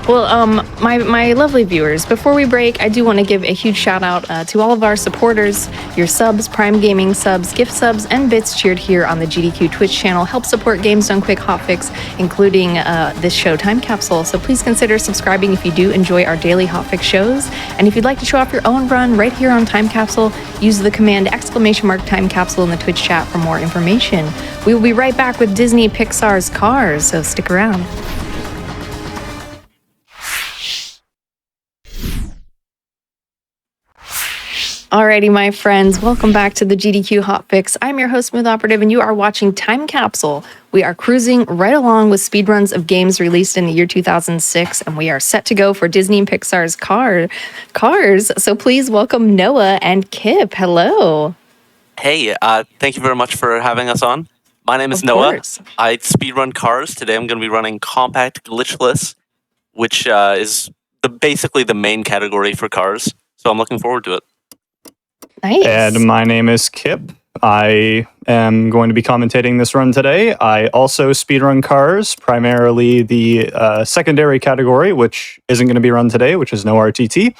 Well, my lovely viewers, before we break, I do want to give a huge shout out to all of our supporters. Your subs, Prime Gaming subs, gift subs, and bits cheered here on the GDQ Twitch channel help support Games Done Quick Hotfix, including this show, Time Capsule. So please consider subscribing if you do enjoy our daily Hotfix shows. And if you'd like to show off your own run right here on Time Capsule, use the command !Time Capsule in the Twitch chat for more information. We will be right back with Disney Pixar's Cars, so stick around. Alrighty, my friends, welcome back to the GDQ Hotfix. I'm your host, Smooth Operative, and you are watching Time Capsule. We are cruising right along with speedruns of games released in the year 2006, and we are set to go for Disney and Pixar's Cars. So please welcome Noah and Kip. Hello. Hey, thank you very much for having us on. My name is Of Noah. course. I speedrun Cars. Today I'm going to be running Compact Glitchless, which is basically the main category for Cars. So I'm looking forward to it. Nice. And my name is Kip. I am going to be commentating this run today. I also speedrun Cars, primarily the secondary category, which isn't going to be run today, which is no RTT.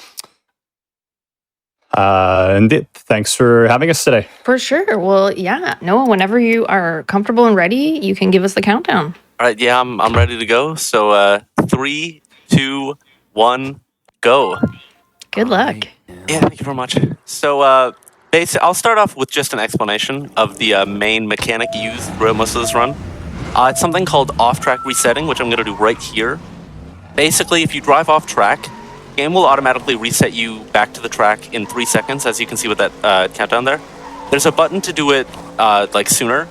And thanks for having us today. For sure. Well, yeah. Noah, whenever you are comfortable and ready, you can give us the countdown. All right, yeah, I'm ready to go. So 3, 2, 1, go. Good luck. Yeah, thank you very much. So I'll start off with just an explanation of the main mechanic used throughout most of this run. It's something called off-track resetting, which I'm going to do right here. Basically, if you drive off track, the game will automatically reset you back to the track in 3 seconds, as you can see with that countdown there. There's a button to do it like sooner.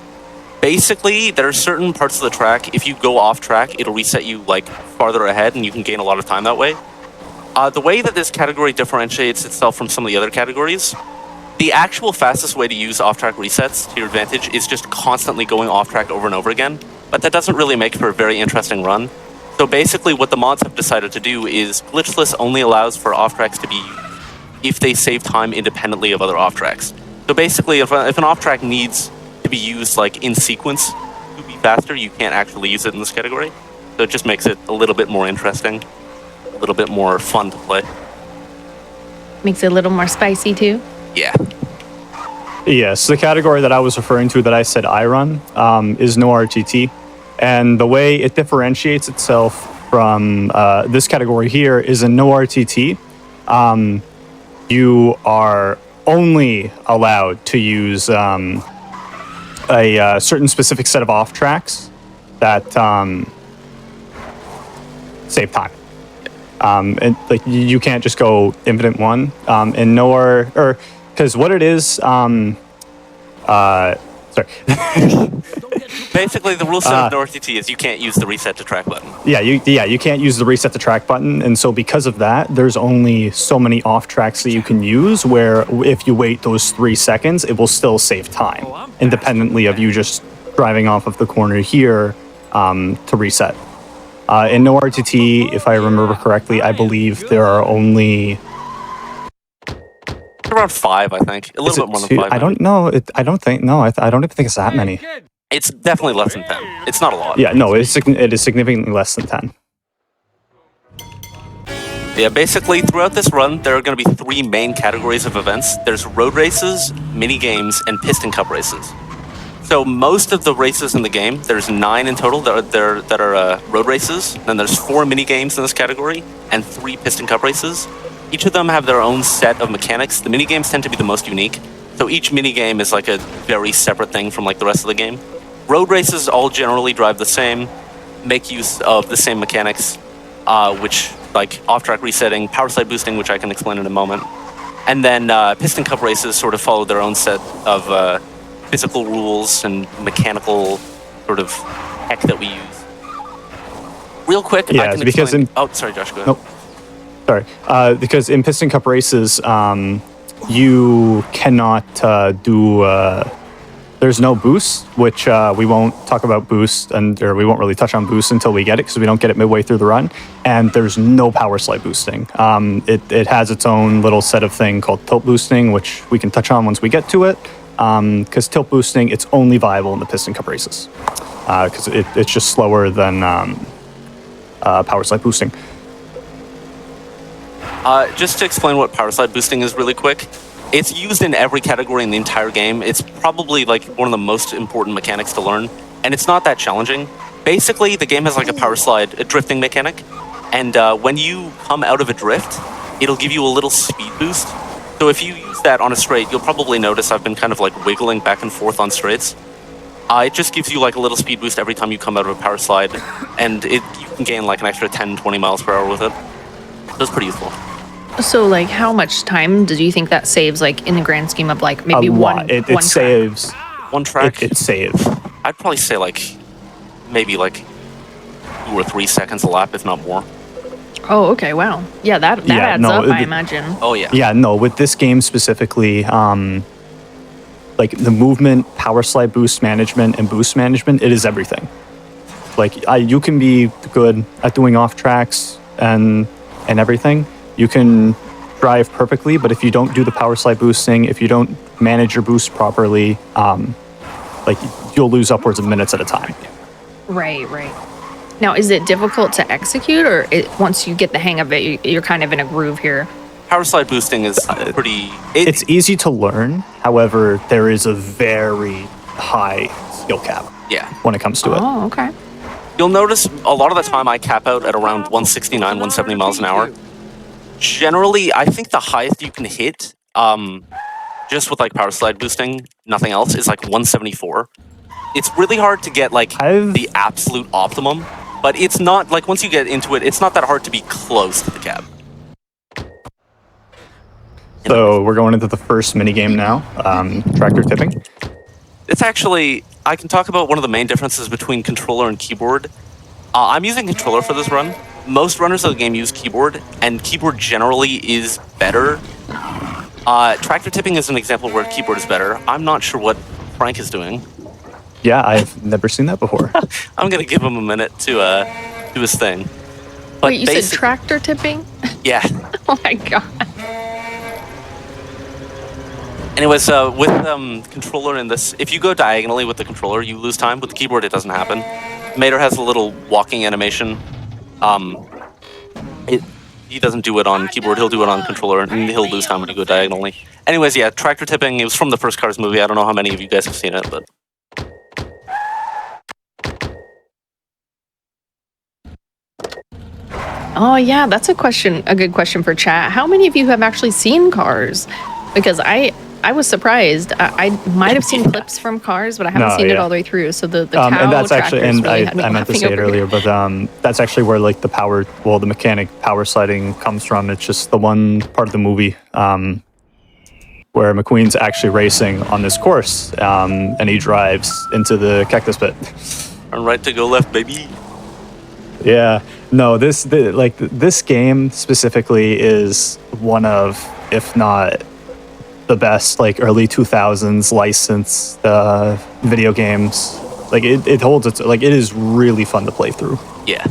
Basically, there are certain parts of the track, if you go off track, it'll reset you like farther ahead, and you can gain a lot of time that way. The way that this category differentiates itself from some of the other categories, the actual fastest way to use off-track resets to your advantage is just constantly going off-track over and over again, but that doesn't really make for a very interesting run. So basically what the mods have decided to do is Glitchless only allows for off-tracks to be used if they save time independently of other off-tracks. So basically if an off-track needs to be used like in sequence to be faster, you can't actually use it in this category. So it just makes it a little bit more interesting, a little bit more fun to play. Makes it a little more spicy, too. Yeah. Yes, the category that I was referring to that I said I run is no RTT. And the way it differentiates itself from this category here is in no RTT. You are only allowed to use a certain specific set of off tracks that save time. And like you can't just go infinite one. And nowhere, or because what it is, it's Sorry. Basically, the rule set of no RTT is you can't use the reset to track button. You can't use the reset to track button, and so because of that, there's only so many off tracks that you can use. Where if you wait those 3 seconds, it will still save time, independently of you just driving off of the corner here to reset. In no RTT, if I remember correctly, I believe there are only around 5, I think. A little bit more than 5. I don't know. I don't even think it's that many. It's definitely less than 10. It's not a lot. Yeah, no, it is significantly less than 10. Yeah, basically, throughout this run, there are going to be 3 main categories of events. There's road races, mini games, and piston cup races. So most of the races in the game, there's 9 in total that are road races. Then there's 4 mini games in this category, and 3 piston cup races. Each of them have their own set of mechanics. The mini games tend to be the most unique. So each mini game is like a very separate thing from like the rest of the game. Road races all generally drive the same, make use of the same mechanics, which like off-track resetting, power slide boosting, which I can explain in a moment. And then piston cup races sort of follow their own set of physical rules and mechanical sort of tech that we use. Real quick, I can because explain... Oh, sorry, Josh, go ahead. Nope. Sorry. Because in piston cup races, you cannot do... there's no boost, which we won't talk about boost, or we won't really touch on boost until we get it, because we don't get it midway through the run. And there's no power slide boosting. It has its own little set of thing called tilt boosting, which we can touch on once we get to it. Because tilt boosting, it's only viable in the piston cup races. Because it's just slower than power slide boosting. Just to explain what power slide boosting is really quick, it's used in every category in the entire game. It's probably like one of the most important mechanics to learn, and it's not that challenging. Basically, the game has like a power slide, a drifting mechanic, and when you come out of a drift, it'll give you a little speed boost. So if you use that on a straight, you'll probably notice I've been kind of like wiggling back and forth on straights. It just gives you like a little speed boost every time you come out of a power slide, and you can gain like an extra 10-20 miles per hour with it. So it's pretty useful. So, like, how much time do you think that saves, like, in the grand scheme of, like, maybe one it saves. One track? It saves. I'd probably say, like, maybe, like, 2 or 3 seconds a lap, if not more. Oh, okay, wow. Yeah, that adds up, I imagine. Oh, yeah. Yeah, no, with this game specifically, like, the movement, power slide boost management, and boost management, it is everything. Like, you can be good at doing off tracks and everything. You can drive perfectly, but if you don't do the power slide boosting, if you don't manage your boost properly, like you'll lose upwards of minutes at a time. Right. Now, is it difficult to execute, or once you get the hang of it, you're kind of in a groove here? Power slide boosting is pretty... It's easy to learn. However, there is a very high skill cap when it comes to it. Oh, okay. You'll notice a lot of the time I cap out at around 169, 170 miles an hour. Generally, I think the highest you can hit, just with like power slide boosting, nothing else, is like 174. It's really hard to get like the absolute optimum, but it's not like once you get into it, it's not that hard to be close to the cap. So we're going into the first minigame now, tractor tipping. It's actually, I can talk about one of the main differences between controller and keyboard. I'm using controller for this run. Most runners of the game use keyboard, and keyboard generally is better. Tractor tipping is an example where keyboard is better. I'm not sure what Frank is doing. Yeah, I've never seen that before. I'm going to give him a minute to do his thing. But wait, you said tractor tipping? Yeah. Oh my god. Anyways, with controller in this, if you go diagonally with the controller, you lose time. With the keyboard, it doesn't happen. Mater has a little walking animation. He doesn't do it on keyboard, he'll do it on controller, and he'll lose time when you go diagonally. Anyways, yeah, tractor tipping, it was from the first Cars movie. I don't know how many of you guys have seen it, but... Oh yeah, that's a good question for chat. How many of you have actually seen Cars? Because I was surprised. I might have seen clips from Cars, but I haven't seen it all the way through. So the cow and that's actually, and really I meant to say it earlier, but that's actually where like the mechanic power sliding comes from. It's just the one part of the movie where McQueen's actually racing on this course, and he drives into the cactus pit. Turn right to go left, baby. Yeah, no, this game specifically is one of, if not the best, like early 2000s licensed video games. Like it holds its, like it is really fun to play through. Yeah.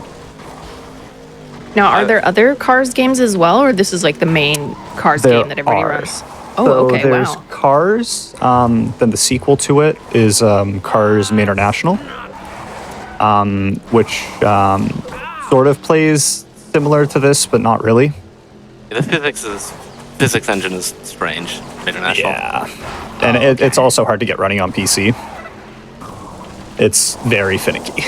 Now, are there other Cars games as well, or this is like the main Cars game that everybody runs? Oh, So okay, there's wow. Cars, then the sequel to it is Cars International, which sort of plays similar to this, but not really. The physics engine is strange. International. Yeah, and it's also hard to get running on PC. It's very finicky.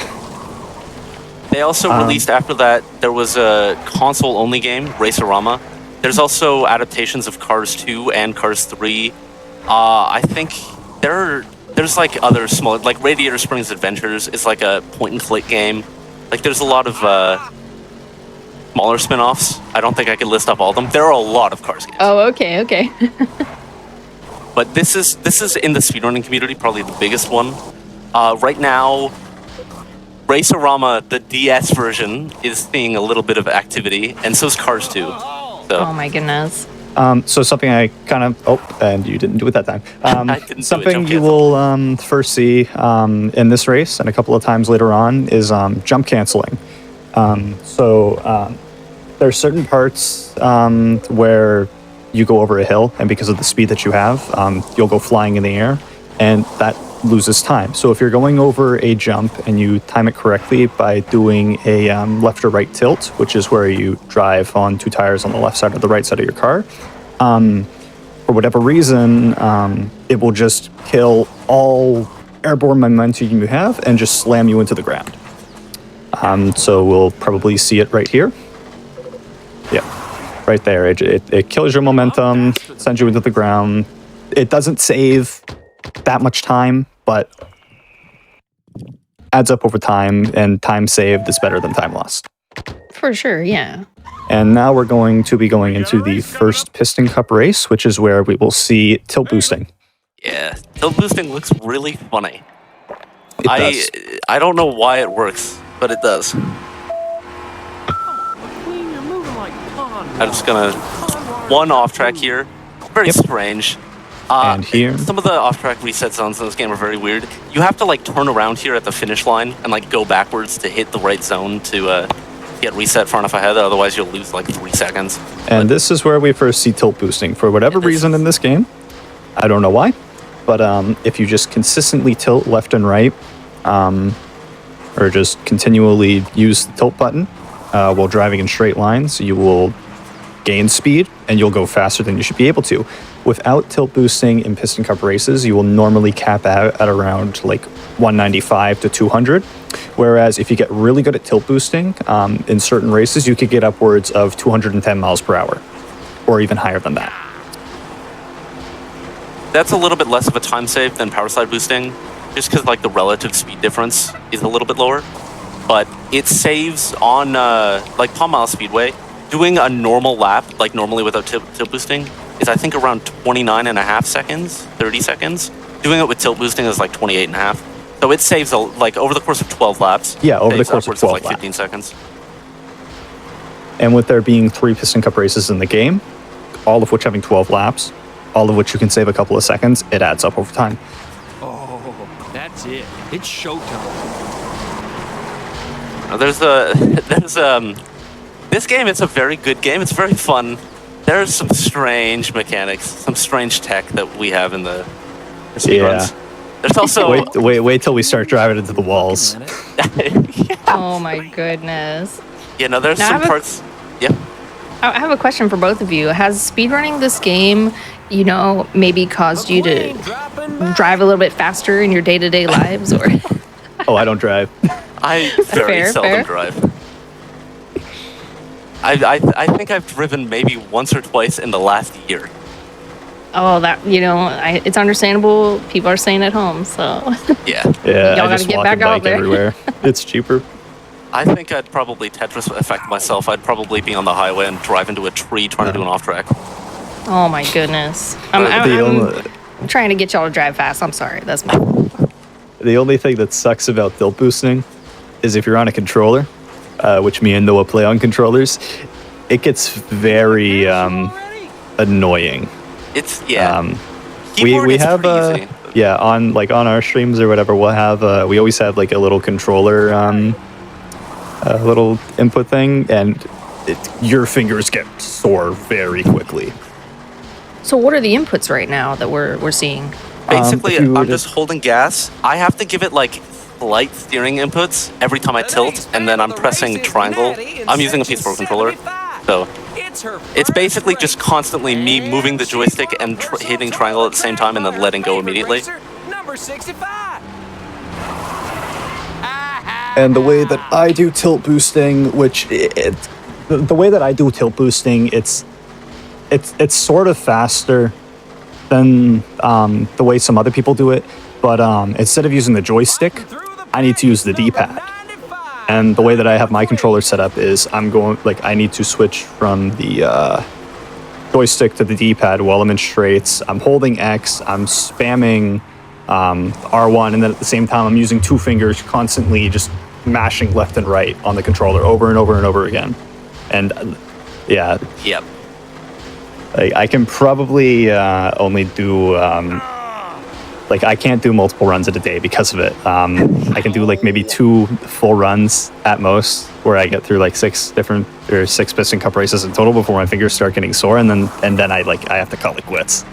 They also released after that, there was a console-only game, Racerama. There's also adaptations of Cars 2 and Cars 3. I think there's like other small, like Radiator Springs Adventures is like a point-and-click game. Like there's a lot of smaller spin-offs. I don't think I could list off all of them. There are a lot of Cars games. Oh, okay. But this is in the speedrunning community probably the biggest one. Right now, Racerama, the DS version, is seeing a little bit of activity, and so is Cars 2. So. Oh my goodness. So something I kind of and you didn't do it that time. I didn't Something do it, you will first see in this race and a couple of times later on is jump canceling. There are certain parts where you go over a hill, and because of the speed that you have, you'll go flying in the air, and that loses time. So if you're going over a jump and you time it correctly by doing a left or right tilt, which is where you drive on two tires on the left side or the right side of your car, for whatever reason, it will just kill all airborne momentum you have and just slam you into the ground. So we'll probably see it right here. Yeah, right there. It kills your momentum, sends you into the ground. It doesn't save that much time, but adds up over time, and time saved is better than time lost. For sure, yeah. And now we're going to be going into the first Piston Cup race, which is where we will see tilt boosting. Yeah, tilt boosting looks really funny. It does. I don't know why it works, but it does. I'm just gonna one off track here. Very strange. And here. Some of the off-track reset zones in this game are very weird. You have to like turn around here at the finish line and like go backwards to hit the right zone to get reset far enough ahead. Otherwise, you'll lose like 3 seconds. And this is where we first see tilt boosting. For whatever reason in this game, I don't know why, but if you just consistently tilt left and right, or just continually use the tilt button while driving in straight lines, you will gain speed and you'll go faster than you should be able to. Without tilt boosting in Piston Cup races, you will normally cap out at around like 195 to 200. Whereas if you get really good at tilt boosting, in certain races, you could get upwards of 210 miles per hour, or even higher than that. That's a little bit less of a time save than power slide boosting, just because like the relative speed difference is a little bit lower. But it saves on like Palm Mile Speedway. Doing a normal lap, like normally without tilt boosting, is I think around 29.5 seconds, 30 seconds. Doing it with tilt boosting is like 28.5. So it saves like over the course of 12 laps. Yeah, over the course of 12 like laps. 15 seconds. And with there being 3 Piston Cup races in the game, all of which having 12 laps, all of which you can save a couple of seconds, it adds up over time. Oh, that's it. It's showtime. This game is a very good game. It's very fun. There's some strange mechanics, some strange tech that we have in the speedruns. Yeah. There's also wait till we start driving into the walls. Oh my goodness. Yeah, no, there's Now, some parts. Yeah. I have a question for both of you. Has speedrunning this game, maybe caused you to drive a little bit faster in your day-to-day lives, or? Oh, I don't drive. I very seldom drive. I think I've driven maybe once or twice in the last year. Oh, that it's understandable. People are staying at home, so Yeah. Yeah, Y'all I gotta just get walk back and out bike there. everywhere. It's cheaper. I think I'd probably Tetris effect myself. I'd probably be on the highway and drive into a tree trying to do an off track. Oh my goodness. I'm trying to get y'all to drive fast. I'm sorry. That's my fault. The only thing that sucks about tilt boosting is if you're on a controller, which me and Noah play on controllers, it gets very annoying. It's yeah. We is have pretty easy. yeah, on our streams or whatever, we'll have we always have like a little controller a little input thing, and your fingers get sore very quickly. So what are the inputs right now that we're seeing? Basically, if you were I'm to- just holding gas. I have to give it like slight steering inputs every time I tilt, and then I'm pressing triangle. I'm using a PS4 controller, so it's basically just constantly me moving the joystick and hitting triangle at the same time, and then letting go immediately. Number 65. And the way that I do tilt boosting, the way that I do tilt boosting, it's sort of faster than the way some other people do it, but instead of using the joystick, I need to use the D-pad. And the way that I have my controller set up is I need to switch from the joystick to the D-pad while I'm in straights. I'm holding X, I'm spamming R1, and then at the same time I'm using two fingers constantly just mashing left and right on the controller over and over and over again. And yeah. Yep. I can probably only do I can't do multiple runs at a day because of it. I can do like maybe 2 full runs at most, where I get through like 6 piston cup races in total before my fingers start getting sore, and then I have to call it quits.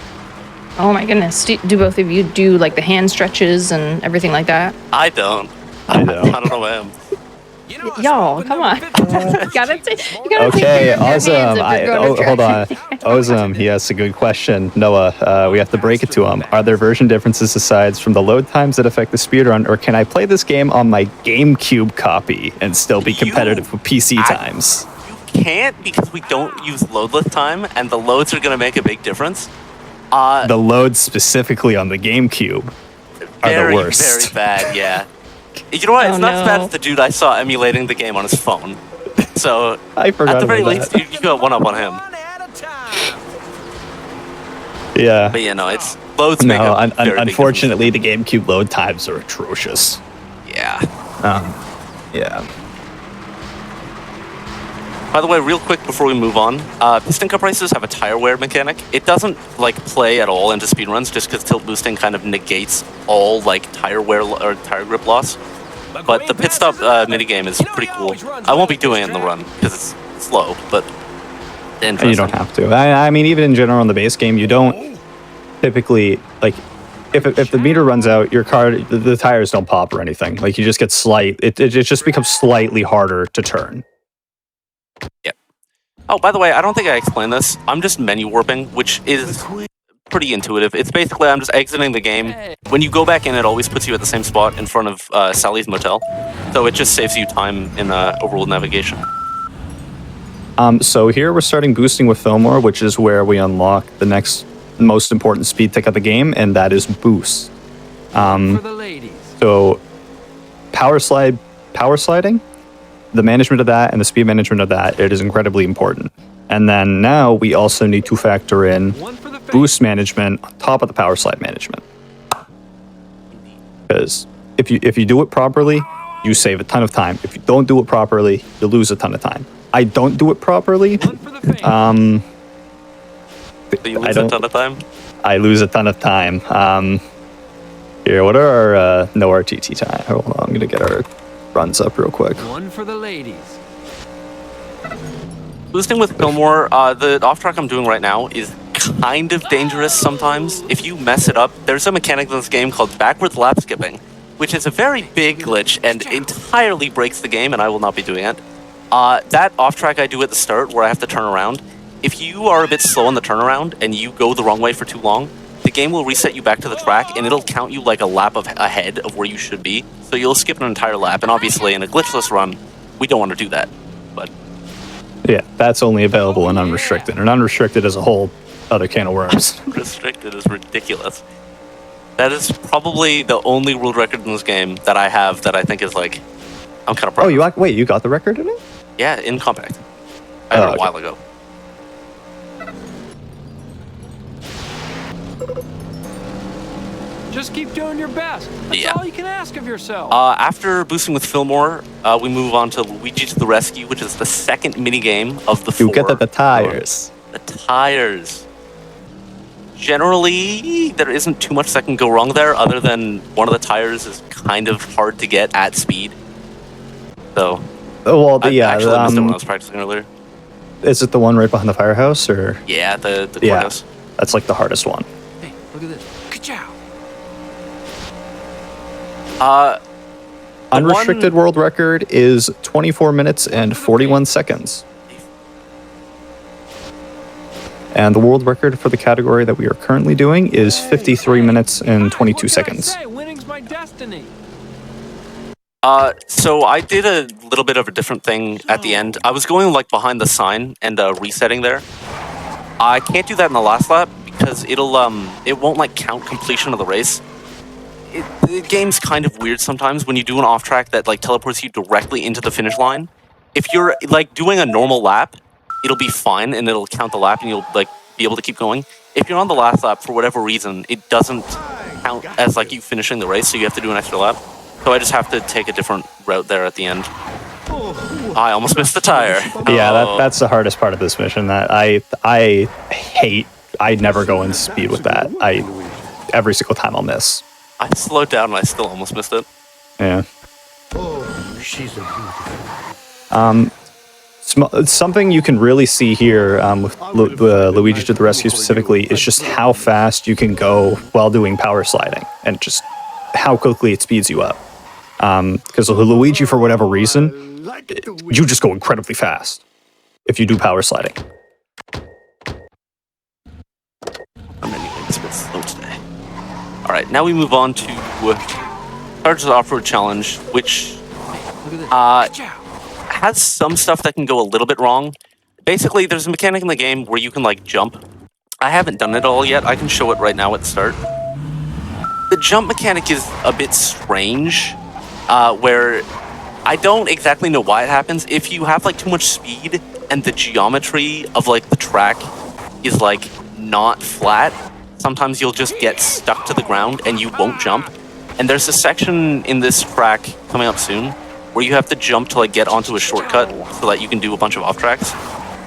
Oh my goodness. Do both of you do like the hand stretches and everything like that? I don't. I know. I don't know why I'm. Y'all, come on. you gotta take Okay, care of your hands awesome. if you're going to Hold try. on. Awesome. He asked a good question. Noah, we have to break it to him. Are there version differences aside from the load times that affect the speedrun, or can I play this game on my GameCube copy and still be competitive with PC times? You can't, because we don't use loadless time, and the loads are going to make a big difference. The loads specifically on the GameCube are the worst. Very bad, yeah. You know what? It's Oh, not as bad no. as the dude I saw emulating the game on his phone. So, I forgot at the very about least, that. you got one up on him. Yeah. But yeah, no, it's loads make No, a very big unfortunately, the GameCube load times are atrocious. difference. Yeah. Yeah. By the way, real quick before we move on, piston cup races have a tire wear mechanic. It doesn't like play at all into speedruns, just because tilt boosting kind of negates all like tire wear or tire grip loss. But the pit stop minigame is pretty cool. I won't be doing it in the run because it's slow, but interesting. You don't have to. I mean, even in general in the base game, you don't typically like if the meter runs out, your car the tires don't pop or anything. Like you just get it just becomes slightly harder to turn. Yep. Oh, by the way, I don't think I explained this. I'm just menu warping, which is pretty intuitive. It's basically I'm just exiting the game. When you go back in, it always puts you at the same spot in front of Sally's motel. So it just saves you time in overworld navigation. So here we're starting boosting with Fillmore, which is where we unlock the next most important speed tick of the game, and that is boost. For the ladies. So power sliding, the management of that and the speed management of that, it is incredibly important. And then now we also need to factor in One for the face. boost management on top of the power slide management. Because if you do it properly, you save a ton of time. If you don't do it properly, you lose a ton of time. I don't do it properly. One for the face. So you I lose a don't- ton of time. I lose a ton of time. Here, what are our no RTT time? Hold on, I'm gonna get our runs up real quick. One for the ladies. Boosting with Fillmore, the off track I'm doing right now is kind of dangerous sometimes. If you mess it up, there's a mechanic in this game called backwards lap skipping, which is a very big glitch and entirely breaks the game, and I will not be doing it. That off track I do at the start where I have to turn around, if you are a bit slow on the turnaround and you go the wrong way for too long, the game will reset you back to the track and it'll count you like a lap ahead of where you should be. So you'll skip an entire lap, and obviously in a glitchless run, we don't want to do that. But Yeah, that's only available in unrestricted, and unrestricted is a whole other can of worms. restricted is ridiculous. That is probably the only world record in this game that I have that I think is like, I'm kind of proud. Oh, you got the record in it? Yeah, in compact. I had it a okay. while ago. Just keep doing your best. That's Yeah. all you can ask of yourself. After boosting with Fillmore, we move on to Luigi to the Rescue, which is the second minigame of the four. You get the tires. The tires. Generally, there isn't too much that can go wrong there, other than one of the tires is kind of hard to get at speed. So, Oh, well, I actually missed it when I the, was practicing earlier. is it the one right behind the firehouse, or Yeah, the yeah, courthouse. that's like the hardest one. Hey, look at this. Ka-chow. The Unrestricted world record is 24 minutes and 41 seconds. And the world record for the category that we are currently doing is 53 minutes and 22 seconds. Say, winning's my destiny. So I did a little bit of a different thing at the end. I was going like behind the sign and resetting there. I can't do that in the last lap because it won't like count completion of the race. The game's kind of weird sometimes when you do an off track that like teleports you directly into the finish line. If you're like doing a normal lap, it'll be fine and it'll count the lap and you'll like be able to keep going. If you're on the last lap for whatever reason, it doesn't count as like you finishing the race, so you have to do an extra lap. So I just have to take a different route there at the end. I almost missed the tire. Yeah, Oh. that's the hardest part of this mission. That I hate. I never go in speed with that. Every single time I'll miss. I slowed down and I still almost missed it. Yeah. She's a Something you can really see here with Luigi to the Rescue specifically is just how fast you can go while doing power sliding and just how quickly it speeds you up. Because Luigi, for whatever reason, you just go incredibly fast if you do power sliding. I'm anyways a bit slow today. Alright, now we move on to Charges Off-Road Challenge, which has some stuff that can go a little bit wrong. Basically, there's a mechanic in the game where you can like jump. I haven't done it all yet. I can show it right now at the start. The jump mechanic is a bit strange, where I don't exactly know why it happens. If you have like too much speed and the geometry of like the track is like not flat, sometimes you'll just get stuck to the ground and you won't jump. And there's a section in this track coming up soon where you have to jump to like get onto a shortcut so that you can do a bunch of off tracks.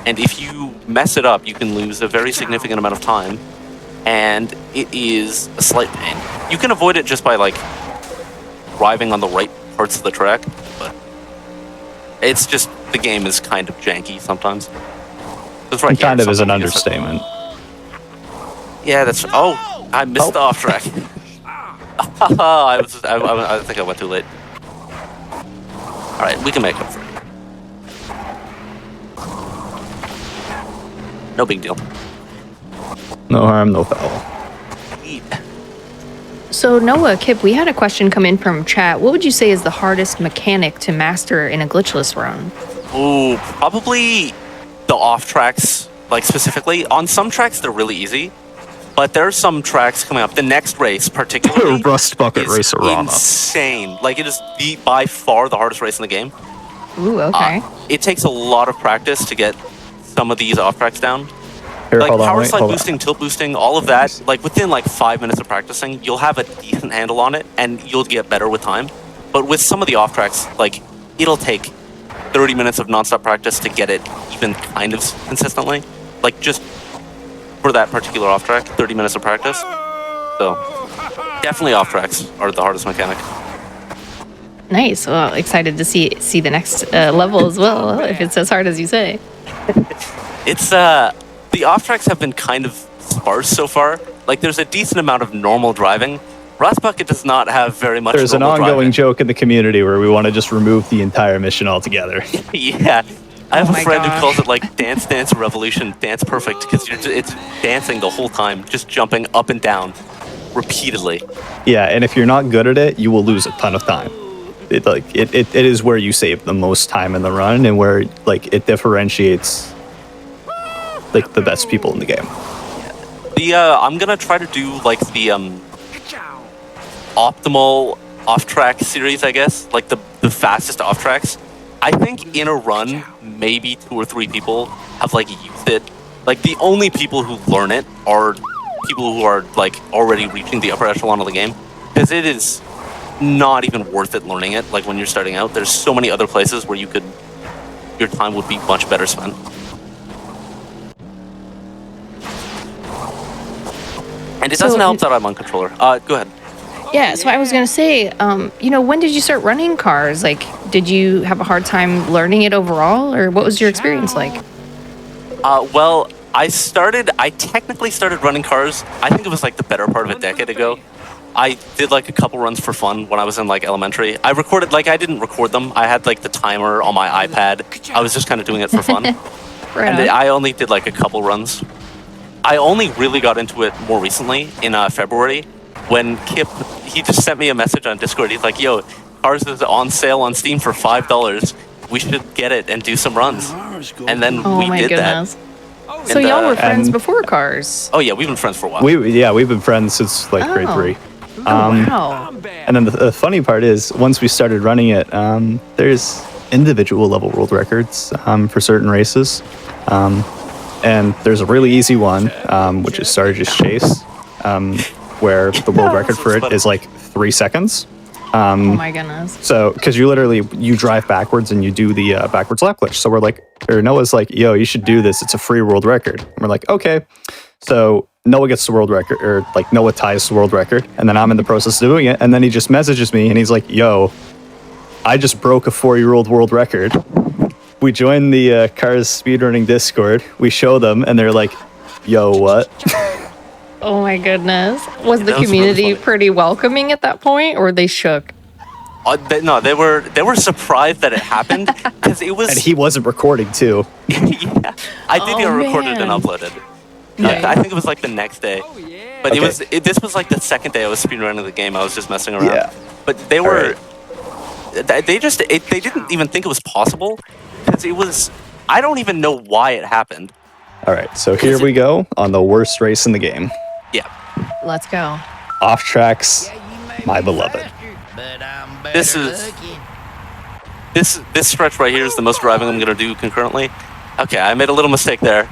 And if you mess it up, you can lose a very significant amount of time. And it is a slight pain. You can avoid it just by like driving on the right parts of the track, but it's just the game is kind of janky sometimes. That's right. Kind of is an something you just- understatement. Yeah, that's. Oh, I missed the off track. I think I went too late. All right, we can make up for it. No big deal. No harm, no foul. So Noah, Kip, we had a question come in from chat. What would you say is the hardest mechanic to master in a glitchless run? Ooh, probably the off tracks, like specifically. On some tracks, they're really easy, but there are some tracks coming up. The next race, particularly, Rust Bucket is Racerama. insane. Like, it is by far the hardest race in the game. Ooh, okay. It takes a lot of practice to get some of these off tracks down. Here, Like hold on, power wait, slide hold on. boosting, tilt boosting, all of that, like within like 5 minutes of practicing, you'll have a decent handle on it and you'll get better with time. But with some of the off tracks, like it'll take 30 minutes of nonstop practice to get it even kind of consistently. Like just for that particular off track, 30 minutes of practice. So definitely off tracks are the hardest mechanic. Nice. Well, excited to see the next level as well, if it's as hard as you say. It's the off tracks have been kind of sparse so far. Like there's a decent amount of normal driving. Rust Bucket does not have very much. There's an normal ongoing driving. joke in the community where we want to just remove the entire mission altogether. Yeah, I have Oh a my friend who gosh. calls it like Dance Dance Revolution, Dance Perfect, because it's dancing the whole time, just jumping up and down repeatedly. Yeah, and if you're not good at it, you will lose a ton of time. It is where you save the most time in the run and where like it differentiates like the best people in the game. I'm gonna try to do like the optimal off-track series, I guess, like the fastest off-tracks. I think in a run, maybe 2 or 3 people have like used it. Like the only people who learn it are people who are like already reaching the upper echelon of the game, because it is not even worth it learning it. Like when you're starting out, there's so many other places where your time would be much better spent. And it doesn't help that I'm on controller. Go ahead. Yeah, so I was gonna say, when did you start running cars? Like, did you have a hard time learning it overall, or what was your experience like? Well, I technically started running cars, I think it was like the better part of a decade ago. I did like a couple runs for fun when I was in like elementary. I recorded, like I didn't record them. I had like the timer on my iPad. I was just kind of doing it for fun. And I only did like a couple runs. I only really got into it more recently in February when Kip, he just sent me a message on Discord. He's like, yo, Cars is on sale on Steam for $5. We should get it and do some runs. And then we did that. So y'all were friends before Cars? Oh yeah, we've been friends for a while. We've been friends since like grade 3. Wow. And then the funny part is, once we started running it, there's individual level world records for certain races. And there's a really easy one, which is Sarge's Chase, where the world record for it is like 3 seconds. Oh my goodness. So, because you drive backwards and you do the backwards lap glitch. So Noah's like, yo, you should do this. It's a free world record. And we're like, okay. So Noah gets the world record, or like Noah ties the world record. And then I'm in the process of doing it. And then he just messages me and he's like, yo, I just broke a 4-year-old world record. We join the Cars speedrunning Discord. We show them and they're like, yo, what? Oh my goodness. Was the community pretty welcoming at that point, or they shook? No, they were surprised that it happened because it was. And he wasn't recording too. Yeah, I did get recorded and uploaded. Nice. I think it was like the next day, but this was like the second day I was speedrunning the game. I was just messing around. Yeah. But they were. They didn't even think it was possible because it was. I don't even know why it happened. All right, so here we go on the worst race in the game. Yeah. Let's go. Off tracks, my beloved. This stretch right here is the most driving I'm gonna do concurrently. Okay, I made a little mistake there.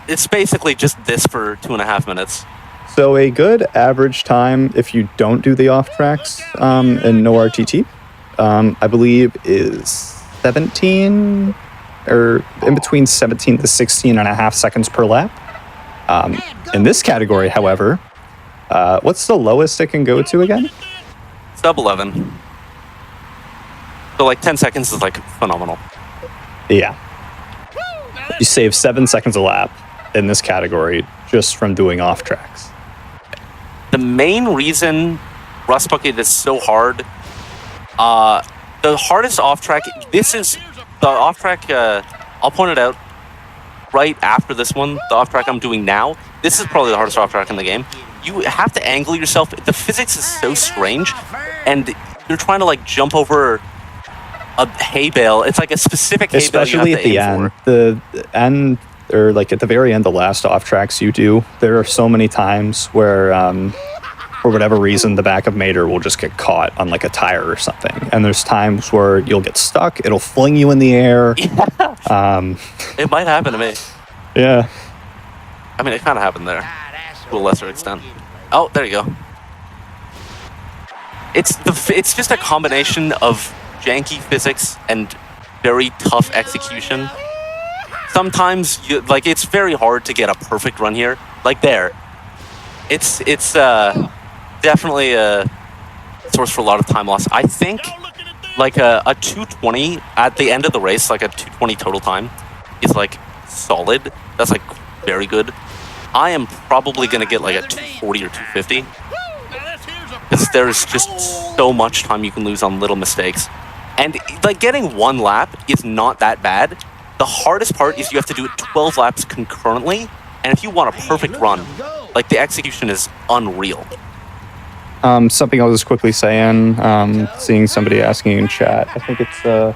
It's basically just this for 2.5 minutes. So a good average time if you don't do the off tracks in no RTT, I believe is 17 or in between 17 to 16 and a half seconds per lap. In this category, however, what's the lowest it can go to again? Sub 11. So like 10 seconds is like phenomenal. Yeah. You save 7 seconds a lap in this category just from doing off tracks. The main reason Rust Bucket is so hard, the hardest off track, this is the off track, I'll point it out right after this one, the off track I'm doing now. This is probably the hardest off track in the game. You have to angle yourself. The physics is so strange, and you're trying to like jump over a hay bale. It's like a specific hay bale you have to Especially at the aim end. for. The end, or like at the very end, the last off tracks you do, there are so many times where, for whatever reason, the back of Mater will just get caught on like a tire or something. And there's times where you'll get stuck. It'll fling you in the air. It might happen to me. Yeah. I mean, it kind of happened there to a lesser extent. Oh, there you go. It's just a combination of janky physics and very tough execution. Sometimes it's very hard to get a perfect run here. Like there, it's definitely a source for a lot of time loss. I think like a 220 at the end of the race, like a 220 total time, is like solid. That's like very good. I am probably gonna get like a 240 or 250 because there's just so much time you can lose on little mistakes. And like getting 1 lap is not that bad. The hardest part is you have to do it 12 laps concurrently, and if you want a perfect run, like the execution is unreal. Something I'll just quickly say seeing somebody asking in chat, I think it's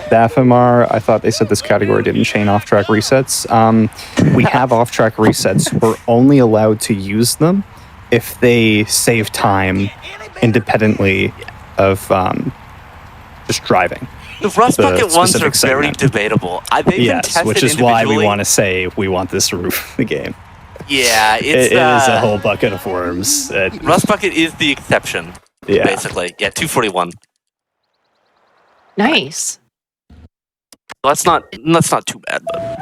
Daphimar, I thought they said this category didn't chain off-track resets. We have off-track resets. We're only allowed to use them if they save time independently of just driving. The Rust Bucket ones are very segment. debatable. They've been tested which is why we individually. want to say we want this to roof the game. Yeah, It is a whole bucket of worms. Rust Bucket is the exception. Yeah. Basically. Yeah, 241. Nice. Well, that's not too bad, but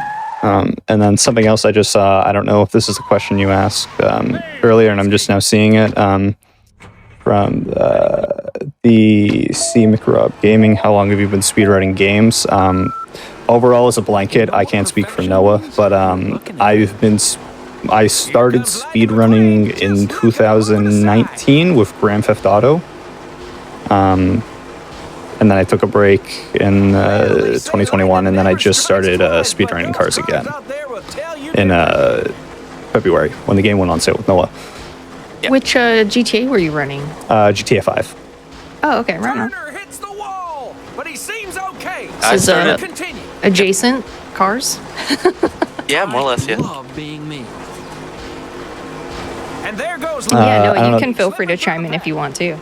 And then something else I just saw, I don't know if this is a question you asked earlier, and I'm just now seeing it from the C. McRob Gaming. How long have you been speedrunning games? Overall, as a blanket, I can't speak for Noah, but I started speedrunning in 2019 with Grand Theft Auto. And then I took a break in 2021, and then I just started speedrunning Cars again in February when the game went on sale with Noah. Yeah. Which GTA were you running? GTA 5. Oh, okay, right on. hits the wall, but he seems okay. I This is started- Continue. adjacent cars. yeah, more or less, yeah. Love being me. And there goes. Yeah, I no, don't you know. can feel free to chime in if you want to.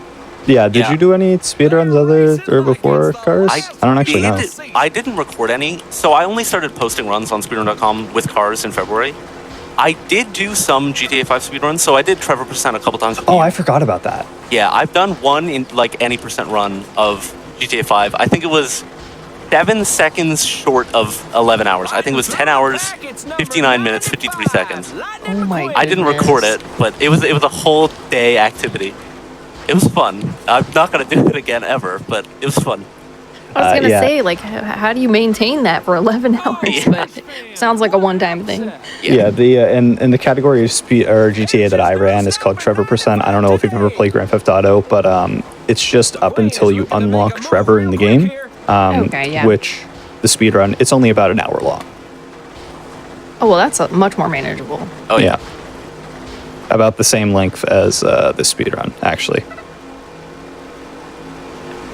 Yeah, did Yeah. you do any speedruns before Cars? I don't actually know. I didn't record any, so I only started posting runs on speedrun.com with Cars in February. I did do some GTA 5 speedruns, so I did Trevor Percent a couple times. Oh, I forgot about that. Yeah, I've done one in like any percent run of GTA 5. I think it was 7 seconds short of 11 hours. I think it was 10 hours, 59 minutes, 53 seconds. Oh my I didn't record it, but it was a whole day activity. It was fun. I'm not gonna do it again ever, but it was fun. I was gonna yeah. say, like, how do you maintain that for 11 hours? Yeah. But it sounds like a one-time thing. Yeah, the in the category of speed or GTA that I ran is called Trevor Percent. I don't know if you've ever played Grand Theft Auto, but it's just up until you unlock Trevor in the game. Okay, yeah. Which the speed run, it's only about an hour long. Oh, well, that's much more manageable. Oh yeah. About the same length as the speed run, actually.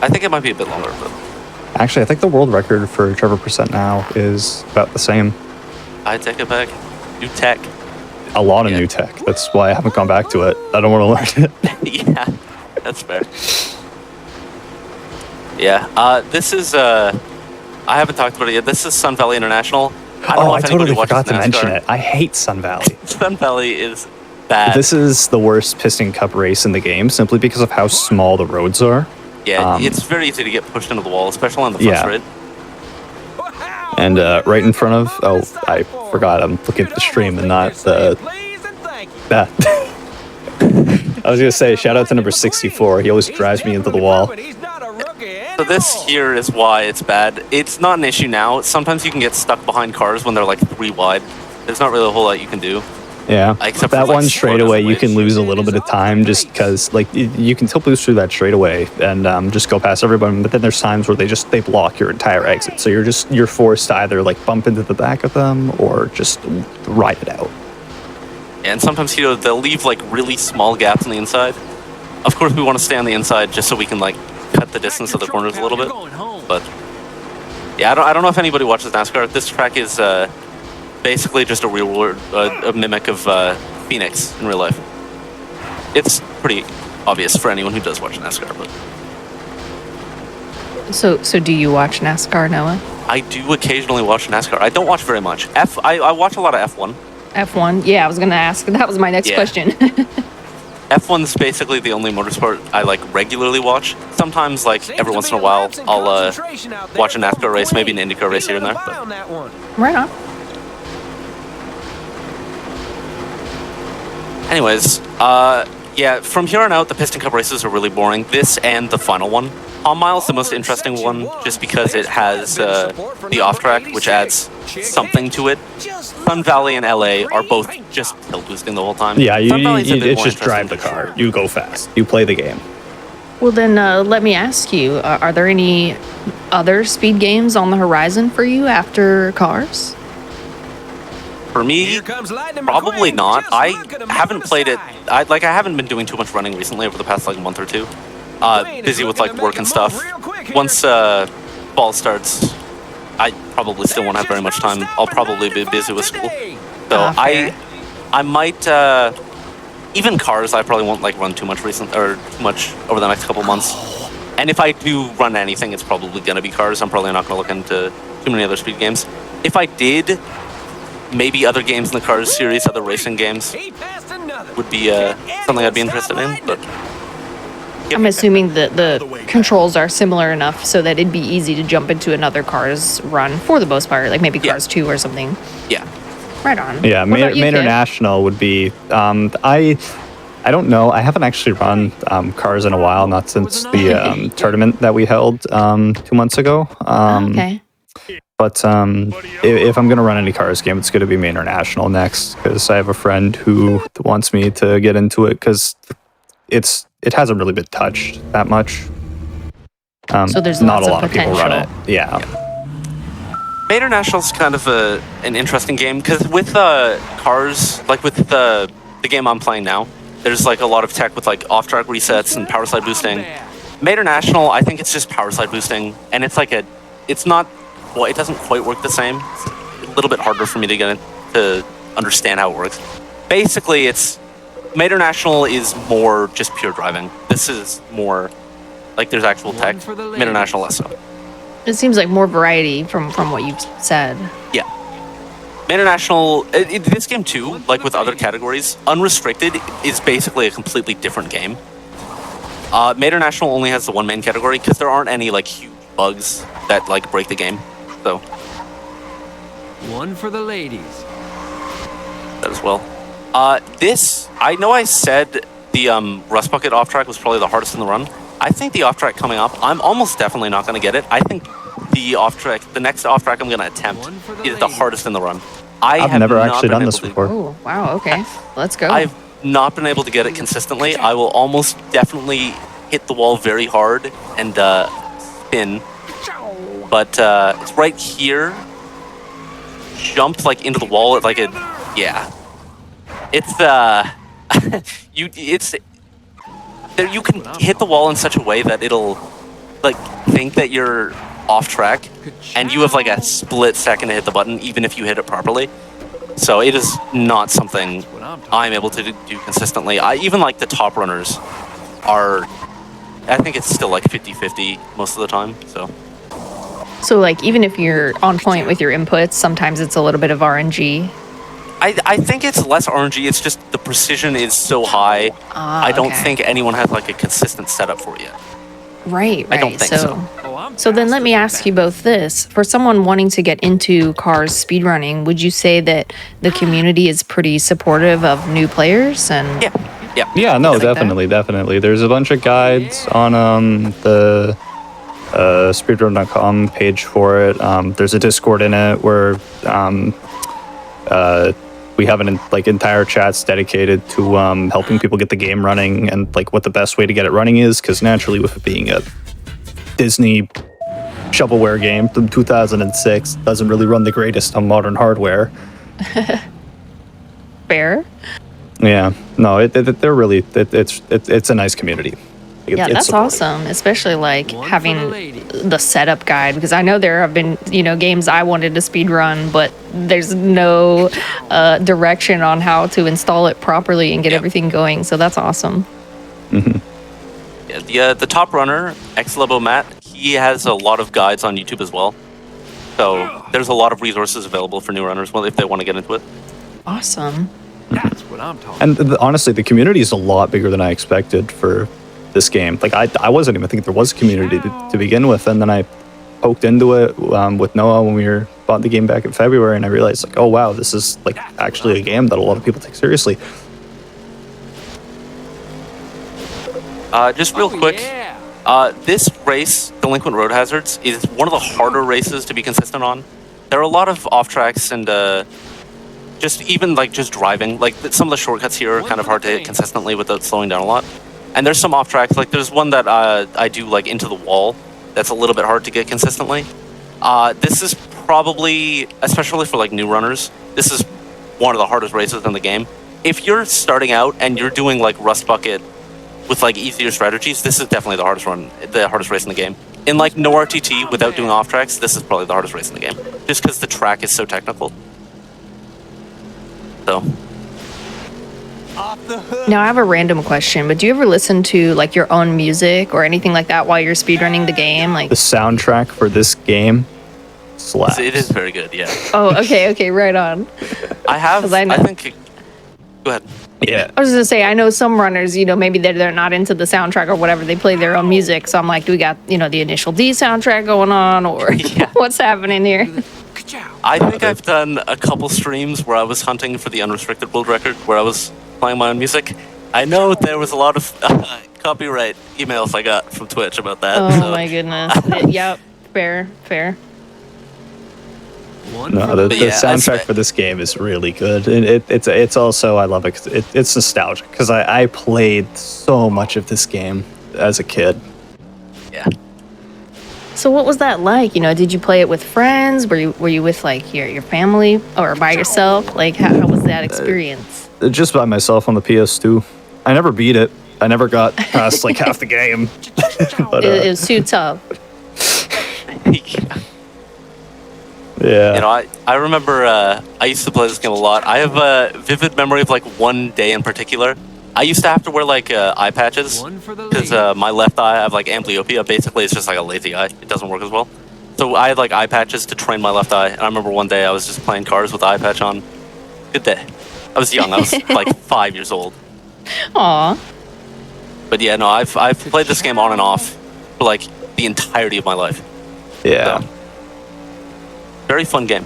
I think it might be a bit longer, but Actually, I think the world record for Trevor Percent now is about the same. I take it back. New tech. A lot of Yeah. new tech. That's why I haven't gone back to it. I don't want to learn it. Yeah, that's fair. Yeah, this is I haven't talked about it yet. This is Sun Valley International. I don't know I if anybody totally watches forgot to mention NASCAR. it. I hate Sun Valley. Sun Valley is bad. This is the worst Piston Cup race in the game simply because of how small the roads are. Yeah, it's very easy to get pushed into the wall, especially on the first Yeah. straight. And right in front of... Oh, I forgot. I'm looking at the stream and not the... Please and thank you. That. I was going to say, shout out to number 64. He always drives me into the wall. He's not a rookie So this anymore. here is why it's bad. It's not an issue now. Sometimes you can get stuck behind cars when they're like 3 wide. There's not really a whole lot you can do. Yeah. Except for, That like, one straightaway, you can ways. lose a little bit of time just because, like, you can still boost through that straightaway and just go past everyone. But then there's times where they block your entire exit. So you're forced to either, like, bump into the back of them or just ride it out. And sometimes they'll leave like really small gaps on the inside. Of course, we want to stay on the inside just so we can like cut the distance of the corners a little bit. But yeah, I don't know if anybody watches NASCAR. This track is basically just a real world a mimic of Phoenix in real life. It's pretty obvious for anyone who does watch NASCAR. But So do you watch NASCAR, Noah? I do occasionally watch NASCAR. I don't watch very much. I watch a lot of F1. F1? Yeah, I was gonna ask. That was my next Yeah. question. F1's basically the only motorsport I like regularly watch. Sometimes, like every once in a while, I'll watch a NASCAR race, maybe an IndyCar race here and there. But Right on. anyways, yeah, from here on out, the Piston Cup races are really boring. This and the final one. Palm Mile's the most interesting one, just because it has the off-track, which adds something to it. Sun Valley and LA are both just hill boosting the whole time. Yeah, Sun Valley's a bit it's more just drive the interesting. car. You go fast. You play the game. Well, then let me ask you: are there any other speed games on the horizon for you after Cars? For me, probably not. I haven't played it. I haven't been doing too much running recently over the past like month or two. Busy with like work and stuff. Once fall starts, I probably still won't have very much time. I'll probably be busy with school. So Fair. I might even Cars. I probably won't like run too much too much over the next couple months. And if I do run anything, it's probably gonna be Cars. I'm probably not gonna look into too many other speed games. If I did maybe other games in the Cars series, other racing games, would be something I'd be interested in. But I'm assuming that the controls are similar enough so that it'd be easy to jump into another Cars run for the most part, like maybe Cars 2 or something. yeah, Right on. Yeah, What about you, Manor Kip? National would be. I don't know. I haven't actually run Cars in a while, not since the tournament that we held 2 months ago. Okay. But if I'm going to run any Cars game, it's going to be Manor National next, because I have a friend who wants me to get into it because it hasn't really been touched that much. So there's not lots a of lot of people run it. potential. Yeah. Mater National's kind of an interesting game because with Cars, like with the game I'm playing now, there's like a lot of tech with like off-track resets and power slide boosting. Mater National, I think it's just power slide boosting, and it's like it's not, well, it doesn't quite work the same. It's a little bit harder for me to get to understand how it works. Basically, Mater National is more just pure driving. This is more like there's actual tech. Mater National less so. It seems like more variety from what you've said. Yeah. Mater National, this game too, like with other categories, Unrestricted is basically a completely different game. Mater National only has the one main category because there aren't any like huge bugs that like break the game. So One for the ladies. that as well. I know I said the Rust Bucket off track was probably the hardest in the run. I think the off track coming up, I'm almost definitely not going to get it. I think the next off track I'm going to attempt is the hardest in the run. I've never actually done this before. Oh, wow. Okay. Let's go. I've not been able to get it consistently. I will almost definitely hit the wall very hard and spin. But it's right here. Jump like into the wall at like yeah. It's you can hit the wall in such a way that it'll like think that you're off track, and you have like a split second to hit the button even if you hit it properly. So it is not something I'm able to do consistently. Even like the top runners are, I think it's still like 50-50 most of the time. So like even if you're on point with your inputs, sometimes it's a little bit of RNG. I think it's less RNG. It's just the precision is so high. I don't Okay. think anyone has like a consistent setup for it yet. Right. I don't think so. So then let me ask you both this. For someone wanting to get into Cars speedrunning, would you say that the community is pretty supportive of new players? And Yeah, no, like that? definitely. There's a bunch of guides on the speedrun.com page for it. There's a Discord in it where we have an entire chats dedicated to helping people get the game running and like what the best way to get it running is, because naturally with it being a Disney shovelware game from 2006, doesn't really run the greatest on modern hardware. fair. Yeah, no, they're really it's a nice community. Yeah, It's that's supportive. awesome. Especially like One for having the ladies. the setup guide, because I know there have been, games I wanted to speed run, but there's no direction on how to install it properly and get everything going. So that's awesome. Yeah, the top runner, Xlebo Matt, he has a lot of guides on YouTube as well. So there's a lot of resources available for new runners if they want to get into it. Awesome. That's what I'm talking And honestly, the community is a lot bigger than I expected for this game. Like I wasn't even thinking there was a community to begin with, and then I poked into it with Noah when we bought the game back in February, and I realized like, oh wow, this is like actually a game that a lot of people take seriously. Just real quick, this race, Delinquent Road Hazards, is one of the harder races to be consistent on. There are a lot of off tracks and just driving. Like some of the shortcuts here are kind of hard to hit consistently without slowing down a lot. And there's some off tracks. Like there's one that I do like into the wall. That's a little bit hard to get consistently. This is probably, especially for like new runners, this is one of the hardest races in the game. If you're starting out and you're doing like Rust Bucket with like easier strategies, this is definitely the hardest race in the game. In like no RTT without doing off tracks, this is probably the hardest race in the game, just because the track is so technical. So Now I have a random question, but do you ever listen to like your own music or anything like that while you're speedrunning the game? Like, The soundtrack for this game slaps. It is very good, yeah. Oh, okay, right on. I think... Go ahead. Yeah. I was just gonna say, I know some runners, maybe they're not into the soundtrack or whatever. They play their own music. So I'm like, do we got, the Initial D soundtrack going on, or what's happening here? I think I've done a couple streams where I was hunting for the unrestricted world record, where I was playing my own music. I know there was a lot of copyright emails I got from Twitch about that. Oh my goodness. Yep, fair. No, the soundtrack for this game is really good, and it's also, I love it 'cause it's nostalgic because I played so much of this game as a kid. Yeah. So what was that like? Did you play it with friends? Were you with like your family or by yourself? Like how was that experience? Just by myself on the PS2. I never beat it. I never got past like half the game. But, It was too tough. yeah. I remember I used to play this game a lot. I have a vivid memory of like one day in particular. I used to have to wear like eye patches because my left eye, I have like amblyopia. Basically, it's just like a lazy eye. It doesn't work as well. So I had like eye patches to train my left eye. And I remember one day I was just playing Cars with the eye patch on. Good day. I was young. I was like 5 years old. Aw. But yeah, no, I've played this game on and off for like the entirety of my life. Yeah. So, very fun game.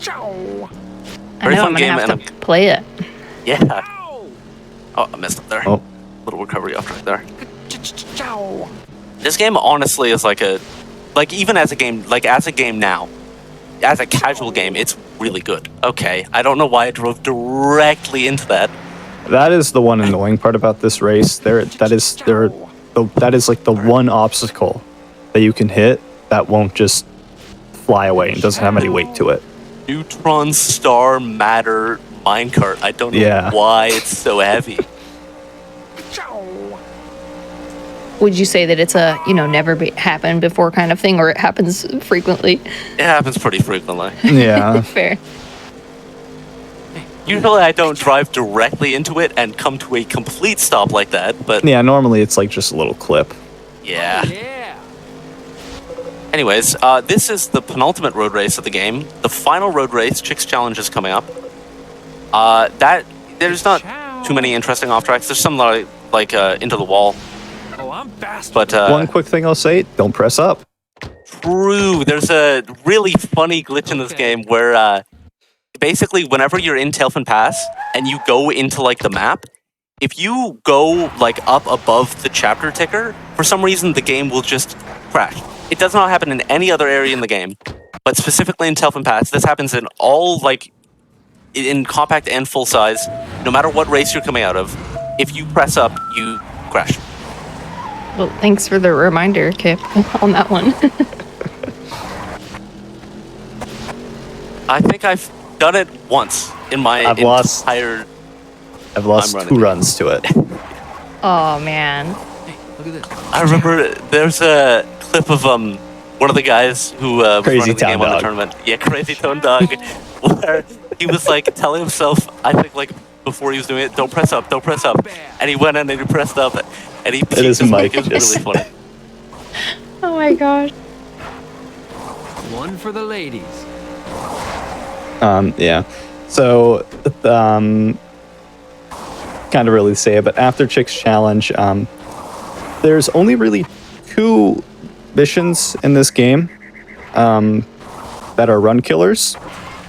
I know I'm gonna have to play it. Yeah. Oh, I messed up there. Oh. Little recovery off track there. This game honestly is even as a game now, as a casual game, it's really good. Okay, I don't know why I drove directly into that. That is the one annoying part about this race. That is like the one obstacle that you can hit that won't just fly away and doesn't have any weight to it. Neutron star matter minecart. I don't know why it's so heavy. Would you say that it's a never happened before kind of thing, or it happens frequently? It happens pretty frequently. Yeah. Fair. Usually I don't drive directly into it and come to a complete stop like that, but Yeah, normally it's like just a little clip. yeah. Anyways, this is the penultimate road race of the game. The final road race, Chicks Challenge, is coming up. There's not too many interesting off tracks. There's some like into the wall. Oh, I'm fast. But One quick thing I'll say, don't press up. true. There's a really funny glitch in this game where basically whenever you're in Tailfin Pass and you go into like the map, if you go like up above the chapter ticker, for some reason the game will just crash. It does not happen in any other area in the game, but specifically in Tailfin Pass, this happens in all like in compact and full size. No matter what race you're coming out of, if you press up, you crash. Well, thanks for the reminder, Kip, on that one. I think I've done it once in my entire... I've lost 2 runs to it. Oh man. Look at this. I remember there's a clip of one of the guys who was Crazy running the game Town on the Dog. tournament. Yeah, Crazy Tone Dog, where he was like telling himself, I think like before he was doing it, don't press up, and he went in and he pressed up, and he peeked It is his Mike. mic. It was really funny. Oh my gosh. One for the ladies. Yeah. So, kind of really say it, but after Chicks Challenge, there's only really 2 missions in this game that are run killers,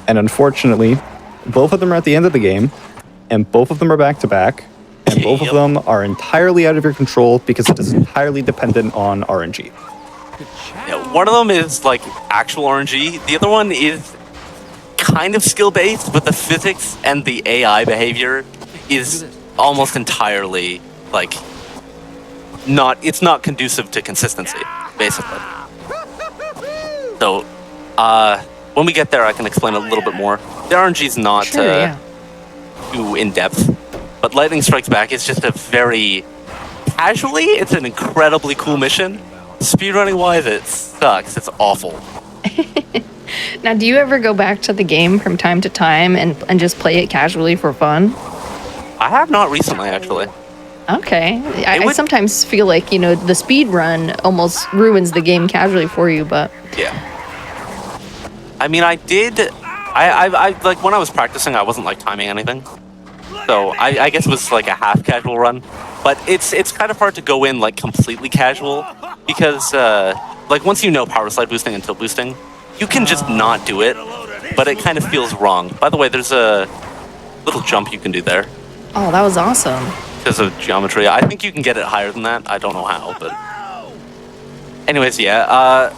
and unfortunately, both of them are at the end of the game, and both of them are back to back, and both of them are entirely out of your control because it is entirely dependent on RNG. Yeah, one of them is like actual RNG. The other one is kind of skill based, but the physics and the AI behavior is almost entirely like it's not conducive to consistency, basically. So when we get there I can explain a little bit more. The RNG is not too in depth, but Lightning Strikes Back is just a very casually, it's an incredibly cool mission. Speedrunning wise, it sucks. It's awful. Now, do you ever go back to the game from time to time and just play it casually for fun? I have not recently, actually. Okay. I sometimes feel like, the speed run almost ruins the game casually for you, but... Yeah. I mean, I did. I like when I was practicing, I wasn't like timing anything, so I guess it was like a half casual run. But it's kind of hard to go in like completely casual because like once you know power slide boosting and tilt boosting, you can just not do it, but it kind of feels wrong. By the way, there's a little jump you can do there Oh, that was awesome. because of geometry. I think you can get it higher than that. I don't know how, but anyways, yeah.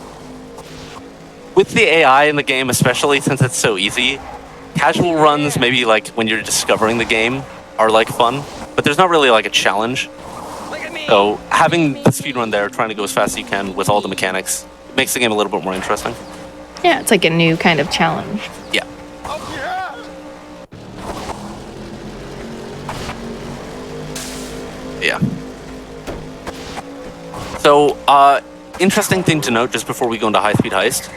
With the AI in the game, especially since it's so easy, casual runs, maybe like when you're discovering the game, are like fun, but there's not really like a challenge. So having the speedrun there, trying to go as fast as you can with all the mechanics, makes the game a little bit more interesting. Yeah, it's like a new kind of challenge. Yeah. Yeah. So, interesting thing to note just before we go into High Speed Heist.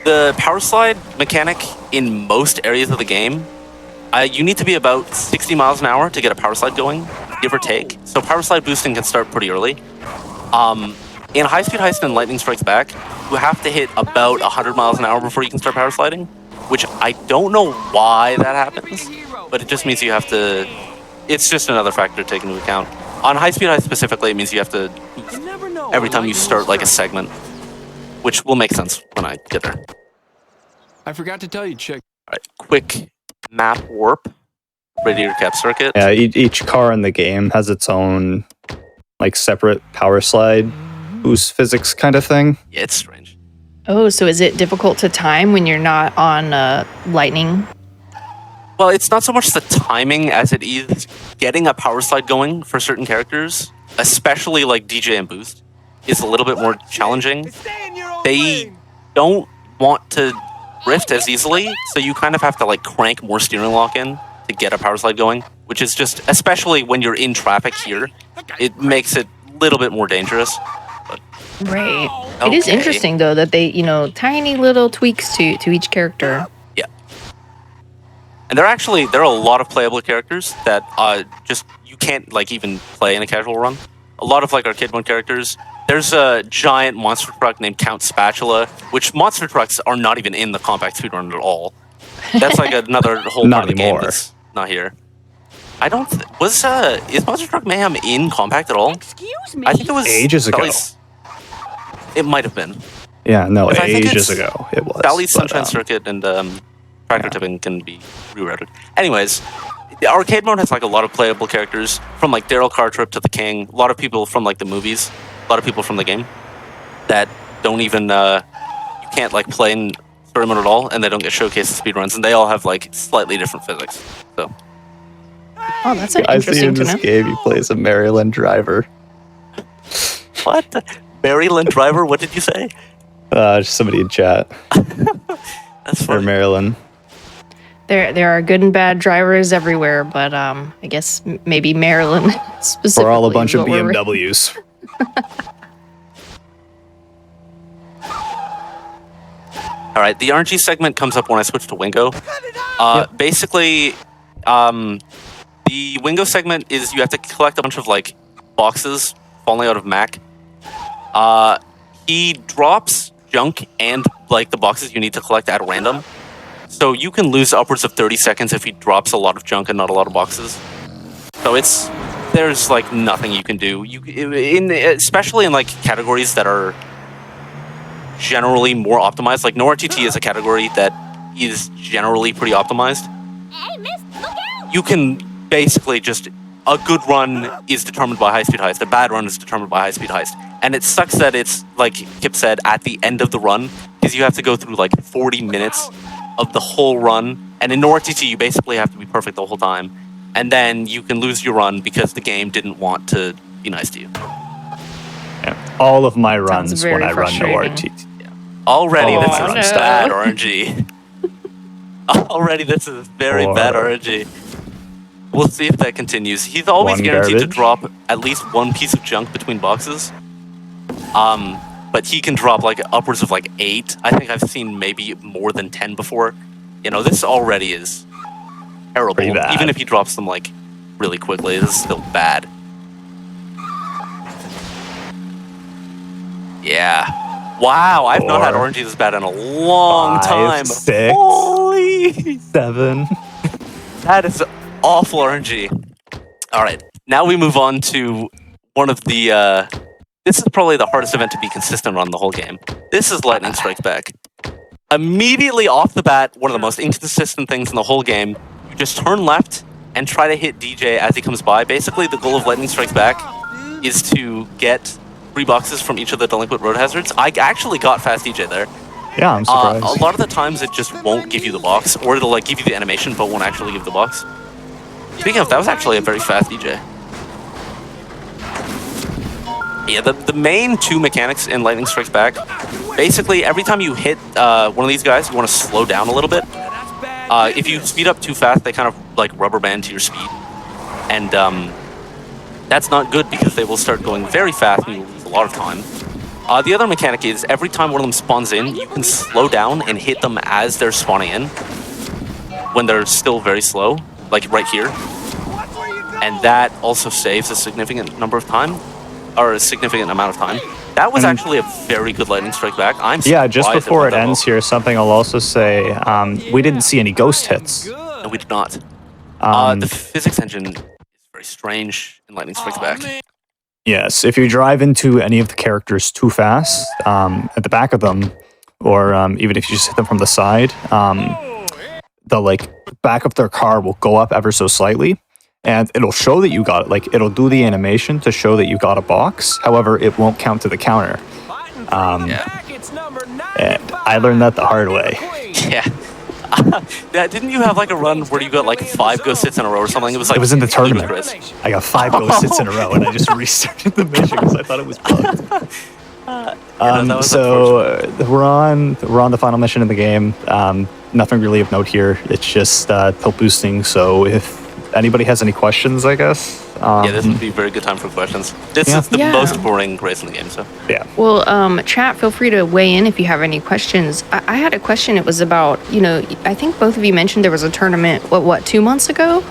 The power slide mechanic in most areas of the game, you need to be about 60 miles an hour to get a power slide going, give or take. So power slide boosting can start pretty early. In High Speed Heist and Lightning Strikes Back, you have to hit about 100 miles an hour before you can start power sliding, which I don't know why that happens, but it just means you have to... It's just another factor to take into account. On High Speed Heist specifically, it means you have to boost every time you start like a segment, which will make sense when I get there. I forgot to tell you, chick. All right, quick map warp. Radiator cap circuit. Yeah, each car in the game has its own like separate power slide boost physics kind of thing. Yeah, it's strange. Oh, so is it difficult to time when you're not on lightning? Well, it's not so much the timing as it is getting a power slide going for certain characters, especially like DJ and Boost, is a little bit more challenging. They don't want to drift as easily, so you kind of have to like crank more steering lock in to get a power slide going, which is just, especially when you're in traffic here, it makes it a little bit more dangerous. But, Right. It is okay. interesting though that they, tiny little tweaks to each character. Yeah. And there are a lot of playable characters that just you can't like even play in a casual run. A lot of like arcade mode characters. There's a giant monster truck named Count Spatula, which monster trucks are not even in the compact speedrun at all. That's like another whole Not part of the game anymore. that's not here. I don't is Monster Truck Mayhem in compact at all? Excuse me. I think it was Ages ago. It might have been. Yeah, no, Because I think ages it's ago it was. Valley's but, Sunshine Circuit and Tractor Tipping can be rerouted. Anyways, the arcade mode has like a lot of playable characters from like Daryl Car Trip to the King. A lot of people from like the movies. A lot of people from the game that don't even you can't like play in story mode at all, and they don't get showcased in speedruns, and they all have like slightly different physics. So Oh, that's an I see interesting in to this know. game he plays a Maryland driver. what? Maryland driver? What did you say? Just somebody in chat. That's For funny. Maryland. There are good and bad drivers everywhere, but I guess maybe Maryland specifically. Or all a bunch is of what we're- BMWs. All right, the RNG segment comes up when I switch to Wingo. Basically, the Wingo segment is you have to collect a bunch of like boxes falling out of Mac. He drops junk and like the boxes you need to collect at random. So you can lose upwards of 30 seconds if he drops a lot of junk and not a lot of boxes. So there's like nothing you can do. Especially in like categories that are generally more optimized. Like no RTT is a category that is generally pretty optimized. Hey, miss, look out! You can basically just a good run is determined by High Speed Heist. A bad run is determined by High Speed Heist. And it sucks that it's like Kip said at the end of the run because you have to go through like 40 minutes of the whole run. And in no RTT, you basically have to be perfect the whole time. And then you can lose your run because the game didn't want to be nice to you. Yeah. All of my runs very when I run no frustrating. RT. Already, Oh, this no. is bad RNG. Already, this is very bad RNG. We'll see if that continues. He's always One guaranteed to garbage. drop at least one piece of junk between boxes. But he can drop like upwards of like 8. I think I've seen maybe more than 10 before. This already is terrible. Pretty bad. Even if he drops them like really quickly, this is still bad. Yeah. Wow, I've not had 4, RNG this bad in a long 5, time. 6, Holy! 7. That is awful RNG. All right, now we move on to one of the. This is probably the hardest event to be consistent on the whole game. This is Lightning Strikes Back. Immediately off the bat, one of the most inconsistent things in the whole game. You just turn left and try to hit DJ as he comes by. Basically, the goal of Lightning Strikes Back is to get 3 boxes from each of the delinquent road hazards. I actually got fast DJ there. Yeah, I'm surprised. A lot of the times it just won't give you the box, or it'll like give you the animation but won't actually give the box. Speaking of, that was actually a very fast DJ. Yeah, the main 2 mechanics in Lightning Strikes Back, basically every time you hit one of these guys, you want to slow down a little bit. If you speed up too fast, they kind of like rubber band to your speed. And that's not good because they will start going very fast and you lose a lot of time. The other mechanic is every time one of them spawns in, you can slow down and hit them as they're spawning in when they're still very slow, like right here. And that also saves a significant number of time, or a significant amount of time. That was actually a very good Lightning Strike Back. Yeah, just before it ends here, something I'll also say, we didn't see any ghost hits. No, we did not. The physics engine is very strange in Lightning Strikes Back. Yes, if you drive into any of the characters too fast, at the back of them, or even if you just hit them from the side, the like back of their car will go up ever so slightly, and it'll show that you got it. Like it'll do the animation to show that you got a box. However, it won't count to the counter. And I learned that the hard way. Yeah. Didn't you have like a run where you got like 5 ghost hits in a row or something? It was like It was in the tournament. ludicrous. I got 5 ghost hits in a row, and I just restarted the mission because I thought it was bugged. We're on the final mission in the game. Nothing really of note here. It's just tilt boosting. So if anybody has any questions, I guess. Yeah, this would be a very good time for questions. This is the most boring race in the game, so. Yeah. Well, chat, feel free to weigh in if you have any questions. I had a question. It was about, I think both of you mentioned there was a tournament, what 2 months ago?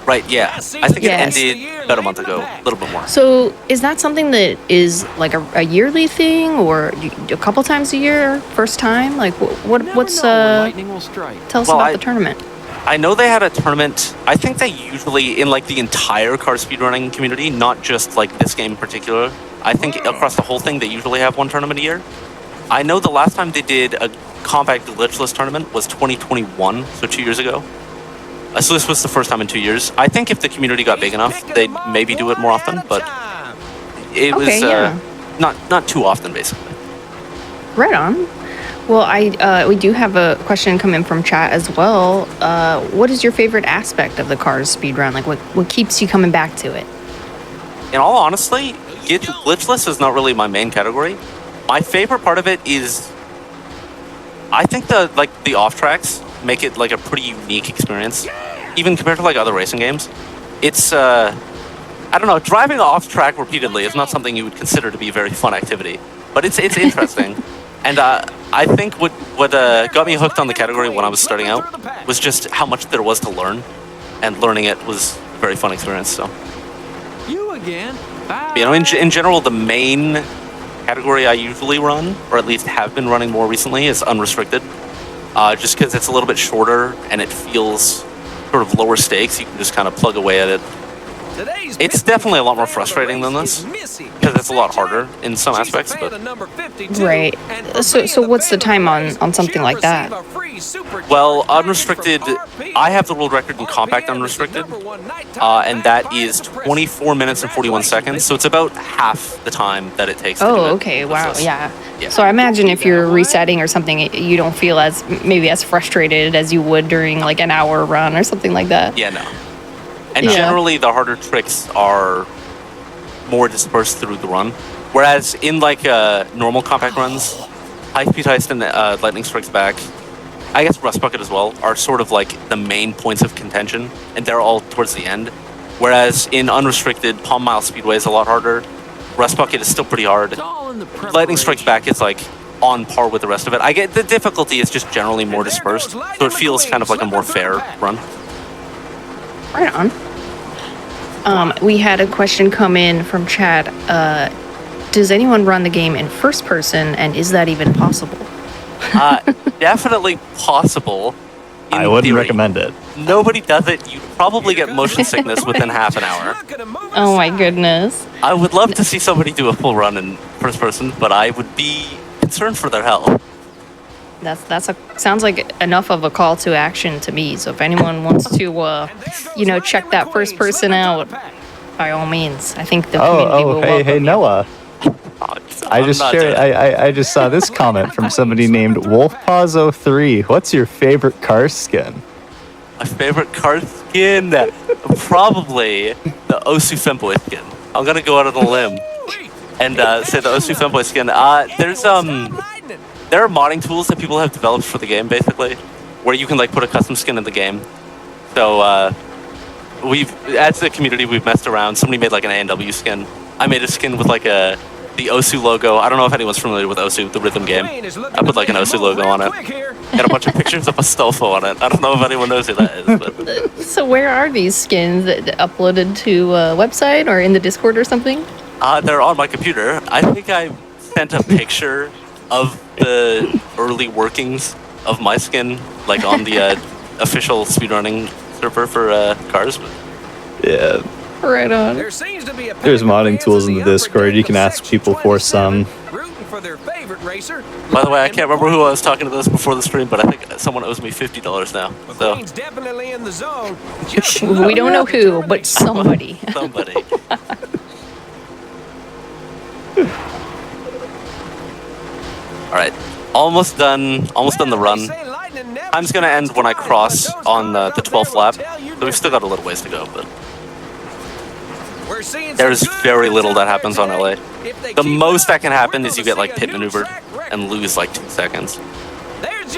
Right, yeah. I think it ended about a month ago, a little bit more. So is that something that is like a yearly thing, or a couple times a year, first time? Like what's tell us about the tournament. I know they had a tournament. I think they usually, in like the entire car speedrunning community, not just like this game in particular, I think across the whole thing, they usually have one tournament a year. I know the last time they did a compact glitchless tournament was 2021, so 2 years ago. So this was the first time in 2 years. I think if the community got big enough, they'd maybe do it more often, but it was not too often, basically. Right on. Well, we do have a question come in from chat as well. What is your favorite aspect of the Cars speedrun? Like, what keeps you coming back to it? In all honesty, glitchless is not really my main category. My favorite part of it is, I think the off tracks make it like a pretty unique experience, even compared to like other racing games. It's I don't know, driving off track repeatedly is not something you would consider to be a very fun activity, but it's interesting. And I think what got me hooked on the category when I was starting out was just how much there was to learn, and learning it was a very fun experience. So, in general, the main category I usually run, or at least have been running more recently, is unrestricted. Just because it's a little bit shorter and it feels sort of lower stakes, you can just kind of plug away at it. It's definitely a lot more frustrating than this, because it's a lot harder in some aspects. But right. So what's the time on something like that? Well, unrestricted, I have the world record in compact unrestricted, and that is 24 minutes and 41 seconds. So it's about half the time that it takes. Oh, okay. Wow. Yeah. So I imagine if you're resetting or something, you don't feel as frustrated as you would during like an hour run or something like that. Yeah, no. And generally, the harder tricks are more dispersed through the run. Whereas in like normal compact runs, High Speed Heist and Lightning Strikes Back, I guess Rust Bucket as well, are sort of like the main points of contention, and they're all towards the end. Whereas in unrestricted, Palm Mile Speedway is a lot harder. Rust Bucket is still pretty hard. Lightning Strikes Back is like on par with the rest of it. I get the difficulty is just generally more dispersed, so it feels kind of like a more fair run. Right on. We had a question come in from chat. does anyone run the game in first person, and is that even possible? Definitely possible. I wouldn't recommend it. Nobody does it. You'd probably get motion sickness within half an hour. Oh my goodness. I would love to see somebody do a full run in first person, but I would be concerned for their health. Sounds like enough of a call to action to me. So if anyone wants to, check that first person out, by all means. I think the community will welcome hey, you. Noah. I just saw this comment from somebody named Wolfpaws03. What's your favorite car skin? My favorite car skin? Probably the Osu Femboy skin. I'm gonna go out on a limb and say the Osu Femboy skin. There are modding tools that people have developed for the game, basically, where you can like put a custom skin in the game. So as a community, we've messed around. Somebody made like an A&W skin. I made a skin with like the Osu logo. I don't know if anyone's familiar with Osu, the rhythm game. I put like an Osu logo on it. Got a bunch of pictures of Astolfo on it. I don't know if anyone knows who that is. But. So where are these skins uploaded to a website or in the Discord or something? They're on my computer. I think I sent a picture of the early workings of my skin, like on the official speedrunning server for Cars. Yeah. Right on. There's modding tools in the Discord. You can ask people for some. By the way, I can't remember who I was talking to this before the stream, but I think someone owes me $50 now. So. We don't know who, but somebody. Somebody. All right, almost done the run. Time's gonna end when I cross on the 12th lap, so we've still got a little ways to go, but there's very little that happens on LA. The most that can happen is you get like pit maneuvered and lose like 2 seconds.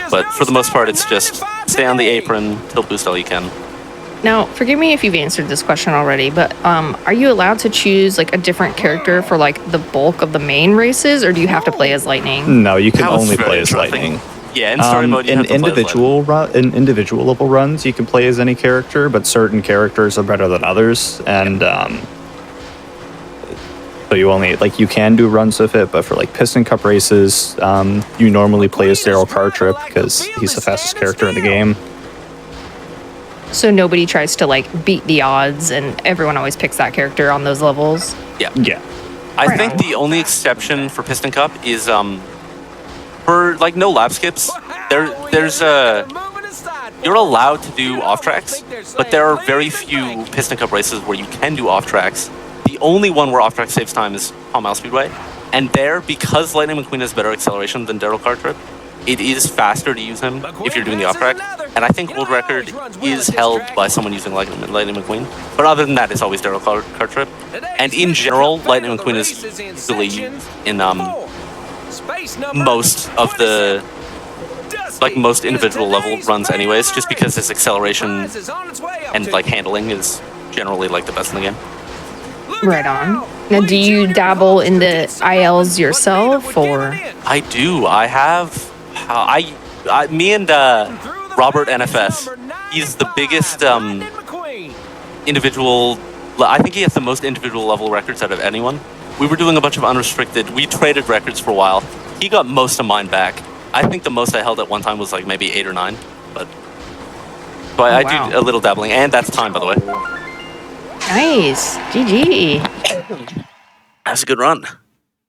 But for the most part, it's just stay on the apron, tilt boost all you can. Now, forgive me if you've answered this question already, but are you allowed to choose like a different character for like the bulk of the main races, or do you have to play as Lightning? No, you can only play as Lightning. Yeah, in story mode, you have to play in individual level runs, you can play as any character, but certain characters are better than others, and so you only you can do runs with it. But for like Piston Cup races, you normally play as Daryl Cartrip because he's the fastest character in the game. So nobody tries to like beat the odds, and everyone always picks that character on those levels. Yeah. I think the only exception for Piston Cup is for like no lap skips. There's you're allowed to do off tracks, but there are very few Piston Cup races where you can do off tracks. The only one where off track saves time is Palm Mile Speedway, and there, because Lightning McQueen has better acceleration than Daryl Cartrip, it is faster to use him if you're doing the off track. And I think world record is held by someone using Lightning McQueen. But other than that, it's always Daryl Cartrip. And in general, Lightning McQueen is usually used in most of the most individual level runs anyways, just because his acceleration and like handling is generally like the best in the game. Right on. Now, do you dabble in the ILs yourself, or? I do. I have. Me and Robert NFS. He's the biggest individual. I think he has the most individual level records out of anyone. We were doing a bunch of unrestricted. We traded records for a while. He got most of mine back. I think the most I held at one time was like maybe 8 or 9. But so I do a little dabbling, and that's time, by the way. Nice. GG. That's a good run.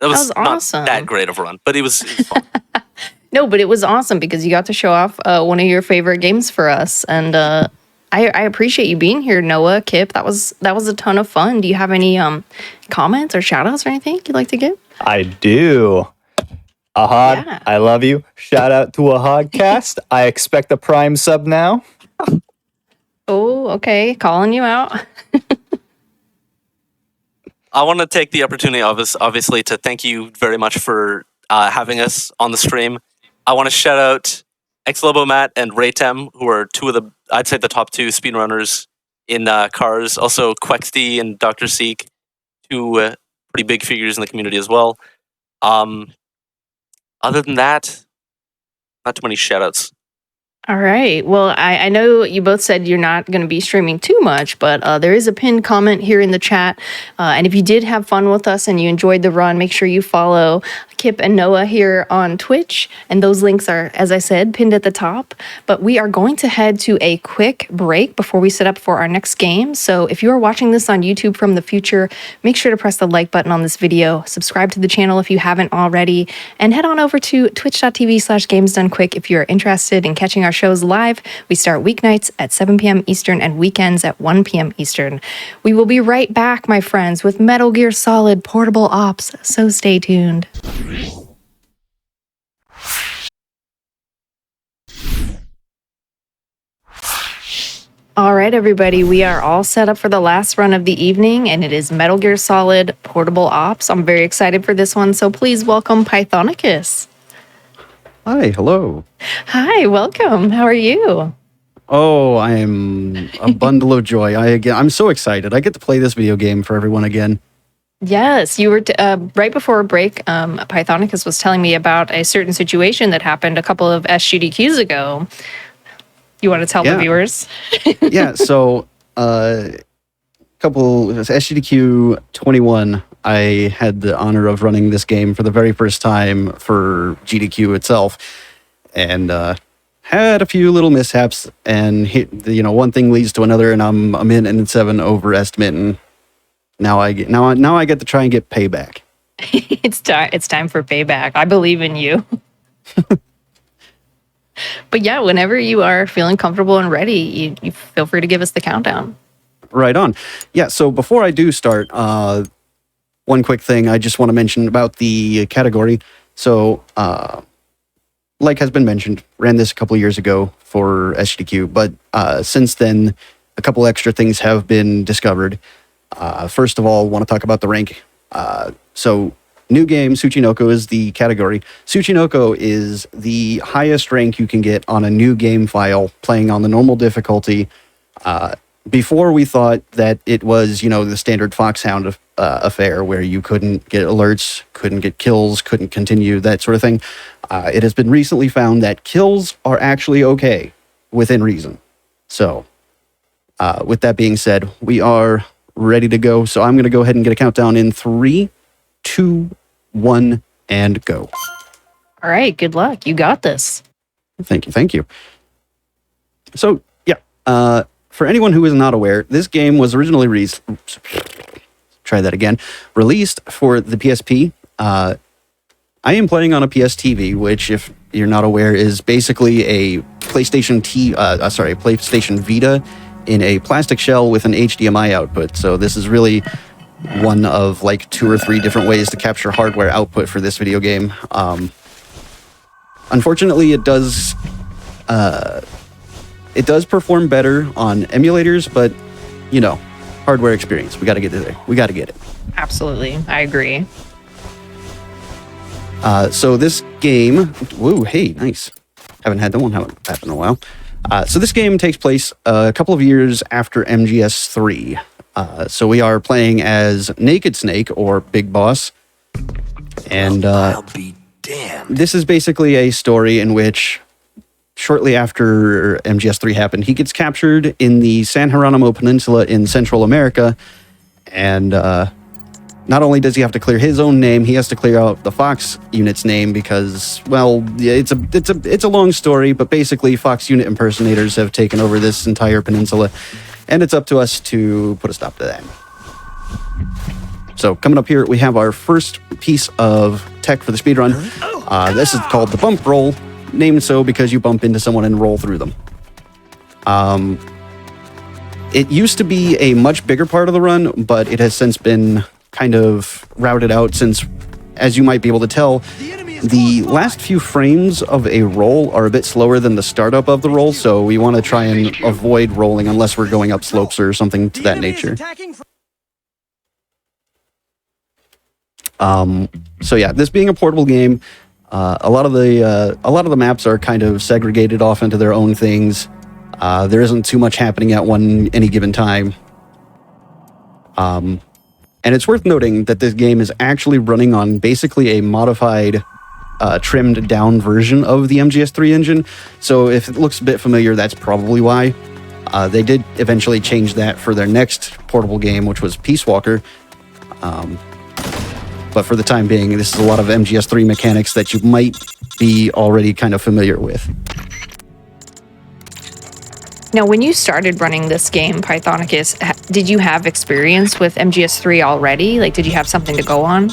That was awesome. Not that great of a run, but it was fun. No, but it was awesome because you got to show off one of your favorite games for us, and I appreciate you being here, Noah, Kip. That was a ton of fun. Do you have any comments or shout outs or anything you'd like to give? I do. Ahad, yeah. I love you. Shout out to Ahadcast. I expect a Prime sub now. Oh, okay. Calling you out. I want to take the opportunity, obviously, to thank you very much for having us on the stream. I want to shout out Xlobo Matt and Raytem, who are two of the, I'd say the top 2 speedrunners in Cars. Also, Quexty and Dr. Seek, 2 pretty big figures in the community as well. Other than that, not too many shout outs. All right. Well, I know you both said you're not going to be streaming too much, but there is a pinned comment here in the chat. And if you did have fun with us and you enjoyed the run, make sure you follow Kip and Noah here on Twitch. And those links are, as I said, pinned at the top. But we are going to head to a quick break before we set up for our next game. So if you are watching this on YouTube from the future, make sure to press the like button on this video, subscribe to the channel if you haven't already, and head on over to twitch.tv/gamesdonequick if you're interested in catching our shows live. We start weeknights at 7 p.m. Eastern and weekends at 1 p.m. Eastern. We will be right back, my friends, with Metal Gear Solid Portable Ops, so stay tuned. All right, everybody, we are all set up for the last run of the evening, and it is Metal Gear Solid Portable Ops. I'm very excited for this one, so please welcome Pythonicus. Hi, hello. Hi, welcome. How are you? Oh, I am a bundle of joy. I'm so excited. I get to play this video game for everyone again. Yes, you were right before break. Pythonicus was telling me about a certain situation that happened a couple of SGDQs ago. You want to tell the viewers? Yeah, so SGDQ 21, I had the honor of running this game for the very first time for GDQ itself, and had a few little mishaps, and one thing leads to another, and I'm a minute and 7 overestimate, and now I get to try and get payback. It's time for payback. I believe in you. But yeah, whenever you are feeling comfortable and ready, you feel free to give us the countdown. Right on. Yeah, so before I do start, one quick thing I just want to mention about the category. So, like has been mentioned, ran this a couple of years ago for SGDQ, but since then, a couple extra things have been discovered. First of all, want to talk about the rank. So, new game, Tsuchinoko is the category. Tsuchinoko is the highest rank you can get on a new game file playing on the normal difficulty. Before we thought that it was, the standard Foxhound affair where you couldn't get alerts, couldn't get kills, couldn't continue, that sort of thing. It has been recently found that kills are actually okay within reason. So, with that being said, we are ready to go. So I'm going to go ahead and get a countdown in 3, 2, 1, and go. All right, good luck. You got this. Thank you. So, yeah, for anyone who is not aware, this game was originally released for the PSP. I am playing on a PS TV, which, if you're not aware, is basically a PlayStation Vita in a plastic shell with an HDMI output. So this is really one of like 2 or 3 different ways to capture hardware output for this video game. Unfortunately, it does perform better on emulators, but hardware experience. We got to get it there. We got to get it. Absolutely, I agree. So this game, hey, nice. Haven't had that one happen in a while. So this game takes place a couple of years after MGS3. So we are playing as Naked Snake, or Big Boss. And I'll be damned. This is basically a story in which, shortly after MGS3 happened, he gets captured in the San Jeronimo Peninsula in Central America. And not only does he have to clear his own name, he has to clear out the Fox unit's name because, well, it's a long story, but basically Fox unit impersonators have taken over this entire peninsula, and it's up to us to put a stop to that. So coming up here, we have our first piece of tech for the speedrun. This is called the bump roll, named so because you bump into someone and roll through them. It used to be a much bigger part of the run, but it has since been kind of routed out since, as you might be able to tell, the last few frames of a roll are a bit slower than the startup of the roll, so we want to try and avoid rolling unless we're going up slopes or something to that nature. So yeah, this being a portable game, a lot of the maps are kind of segregated off into their own things. There isn't too much happening at any given time. And it's worth noting that this game is actually running on basically a modified trimmed down version of the MGS3 engine. So if it looks a bit familiar, that's probably why. They did eventually change that for their next portable game, which was Peace Walker. But for the time being, this is a lot of MGS3 mechanics that you might be already kind of familiar with. Now, when you started running this game, Pythonicus, did you have experience with MGS3 already? Like, did you have something to go on?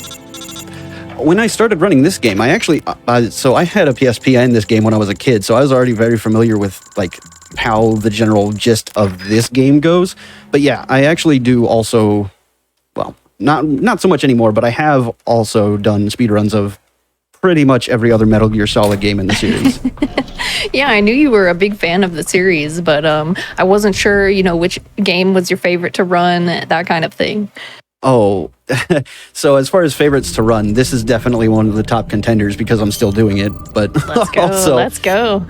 When I started running this game, I actually, so I had a PSP and this game when I was a kid, so I was already very familiar with, like, how the general gist of this game goes. But yeah, I actually do also, well, not so much anymore, but I have also done speedruns of pretty much every other Metal Gear Solid game in the series. Yeah, I knew you were a big fan of the series, but I wasn't sure, which game was your favorite to run, that kind of thing. Oh, so as far as favorites to run, this is definitely one of the top contenders because I'm still doing it. But let's go.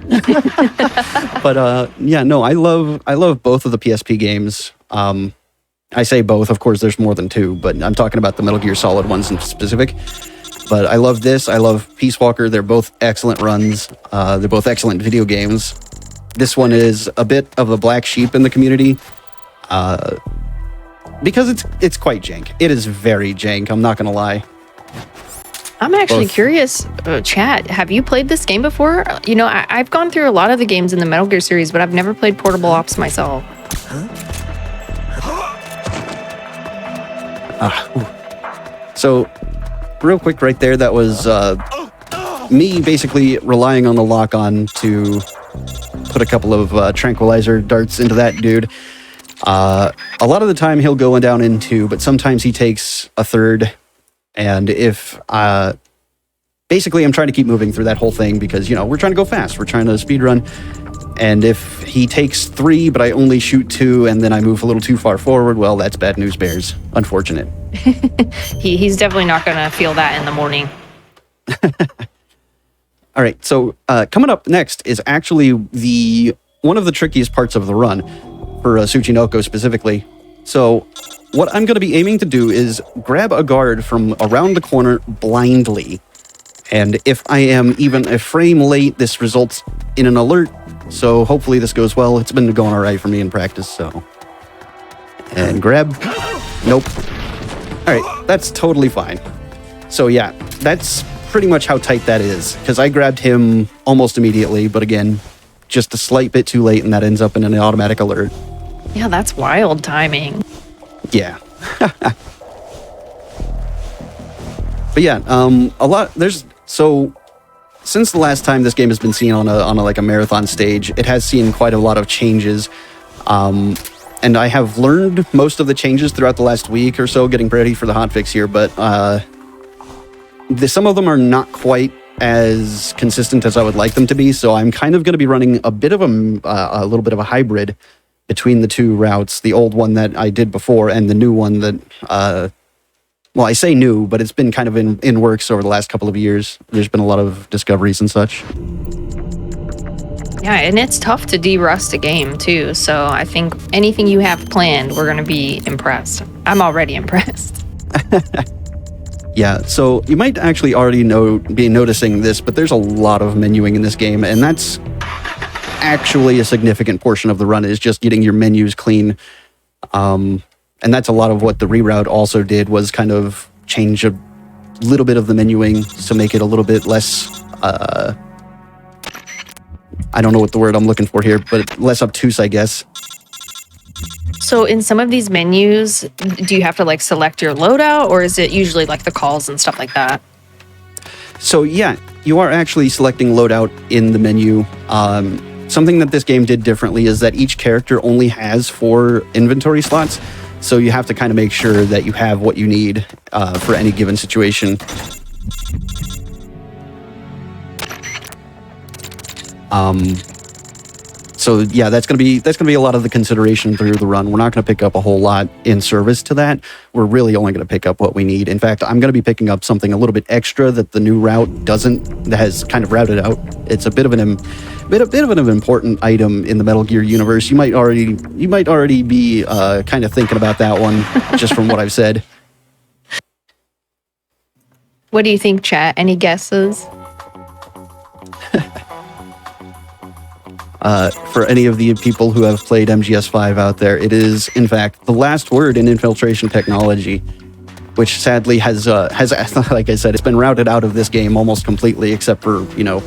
But yeah, no, I love both of the PSP games. I say both, of course. There's more than two, but I'm talking about the Metal Gear Solid ones in specific. But I love this. I love Peace Walker. They're both excellent runs. They're both excellent video games. This one is a bit of a black sheep in the community. Because it's quite jank. It is very jank, I'm not going to lie. I'm actually curious, chat, have you played this game before? I've gone through a lot of the games in the Metal Gear series, but I've never played Portable Ops myself. So, real quick right there, that was me basically relying on the lock-on to put a couple of tranquilizer darts into that dude. A lot of the time he'll go down in two, but sometimes he takes a third. And if basically I'm trying to keep moving through that whole thing because, we're trying to go fast. We're trying to speed run. And if he takes three, but I only shoot two, and then I move a little too far forward, well, that's bad news bears. Unfortunate. He's definitely not going to feel that in the morning. All right. So coming up next is actually one of the trickiest parts of the run for Tsuchinoko specifically. So what I'm going to be aiming to do is grab a guard from around the corner blindly. And if I am even a frame late, this results in an alert. So hopefully this goes well. It's been going all right for me in practice, so. And grab. Nope. All right, that's totally fine. So yeah, that's pretty much how tight that is. Because I grabbed him almost immediately, but again, just a slight bit too late, and that ends up in an automatic alert. Yeah, that's wild timing. Yeah. But yeah, since the last time this game has been seen on a marathon stage, it has seen quite a lot of changes. And I have learned most of the changes throughout the last week or so, getting ready for the hotfix here, but some of them are not quite as consistent as I would like them to be, so I'm kind of going to be running a bit of a little bit of a hybrid between the two routes, the old one that I did before and the new one that, well, I say new, but it's been kind of in works over the last couple of years. There's been a lot of discoveries and such. Yeah, and it's tough to de-rust a game, too. So I think anything you have planned, we're going to be impressed. I'm already impressed. Yeah, so you might actually already be noticing this, but there's a lot of menuing in this game, and that's actually a significant portion of the run is just getting your menus clean. And that's a lot of what the reroute also did, was kind of change a little bit of the menuing to make it a little bit less, I don't know what the word I'm looking for here, but less obtuse, I guess. So in some of these menus, do you have to select your loadout, or is it usually the calls and stuff like that? So yeah, you are actually selecting loadout in the menu. Something that this game did differently is that each character only has 4 inventory slots. So you have to kind of make sure that you have what you need for any given situation. So yeah, that's gonna be a lot of the consideration through the run. We're not gonna pick up a whole lot in service to that. We're really only gonna pick up what we need. In fact, I'm gonna be picking up something a little bit extra that the new route that has kind of routed out. It's a bit of an important item in the Metal Gear universe. You might already be kind of thinking about that one just from what I've said. What do you think, chat? Any guesses? For any of the people who have played MGS5 out there, it is, in fact, the last word in infiltration technology, which sadly has, like I said, it's been routed out of this game almost completely, except for, you know,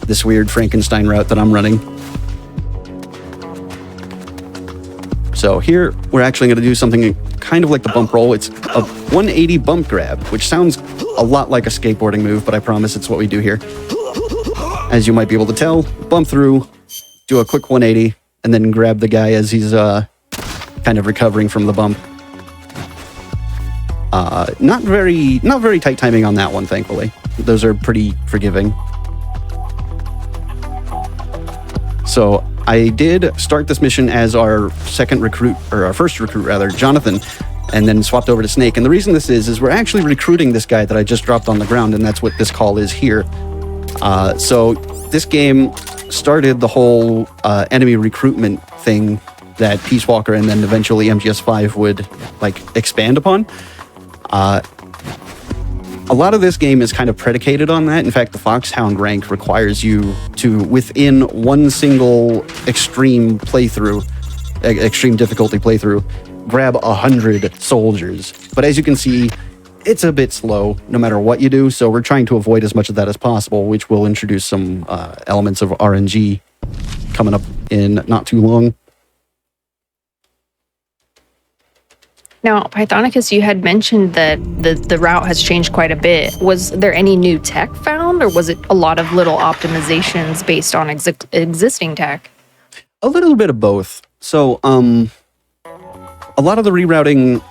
this weird Frankenstein route that I'm running. So here, we're actually going to do something kind of like the bump roll. It's a 180 bump grab, which sounds a lot like a skateboarding move, but I promise it's what we do here. As you might be able to tell, bump through, do a quick 180, and then grab the guy as he's kind of recovering from the bump. Not very tight timing on that one, thankfully. Those are pretty forgiving. So I did start this mission as our first recruit rather, Jonathan, and then swapped over to Snake. And the reason this is we're actually recruiting this guy that I just dropped on the ground, and that's what this call is here. So this game started the whole enemy recruitment thing that Peace Walker and then eventually MGS5 would like expand upon. A lot of this game is kind of predicated on that. In fact, the Foxhound rank requires you to, within one single extreme difficulty playthrough, grab 100 soldiers. But as you can see, it's a bit slow no matter what you do, so we're trying to avoid as much of that as possible, which will introduce some elements of RNG coming up in not too long. Now, Pythonicus, you had mentioned that the route has changed quite a bit. Was there any new tech found, or was it a lot of little optimizations based on existing tech? A little bit of both. So, a lot of the rerouting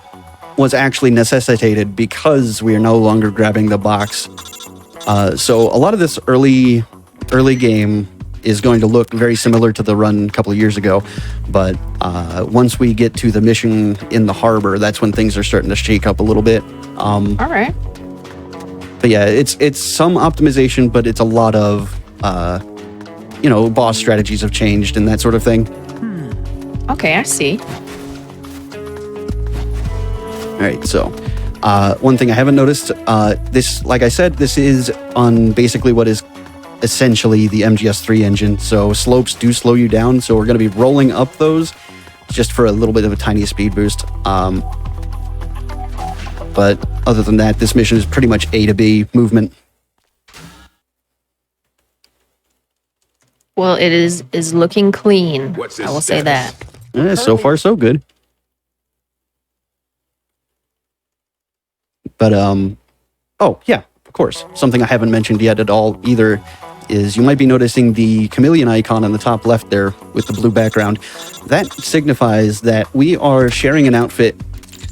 was actually necessitated because we are no longer grabbing the box. So a lot of this early game is going to look very similar to the run a couple of years ago, but once we get to the mission in the harbor, that's when things are starting to shake up a little bit. All right. But yeah, it's some optimization, but it's a lot of boss strategies have changed and that sort of thing. Okay, I see. All right, so one thing I haven't noticed, this, like I said, this is on basically what is essentially the MGS3 engine, so slopes do slow you down, so we're going to be rolling up those just for a little bit of a tiny speed boost. But other than that, this mission is pretty much A to B movement. Well, it is looking clean. I will say that. So far, so good. But, oh, yeah, of course. Something I haven't mentioned yet at all either is you might be noticing the chameleon icon on the top left there with the blue background. That signifies that we are sharing an outfit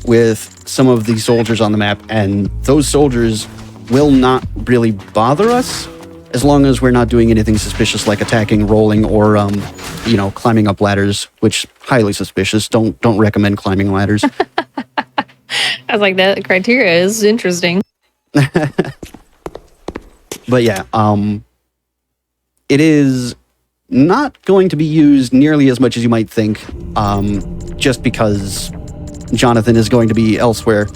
with some of the soldiers on the map, and those soldiers will not really bother us as long as we're not doing anything suspicious like attacking, rolling, or, climbing up ladders, which highly suspicious. Don't recommend climbing ladders. I was like, that criteria is interesting. But yeah, it is not going to be used nearly as much as you might think, just because Jonathan is going to be elsewhere,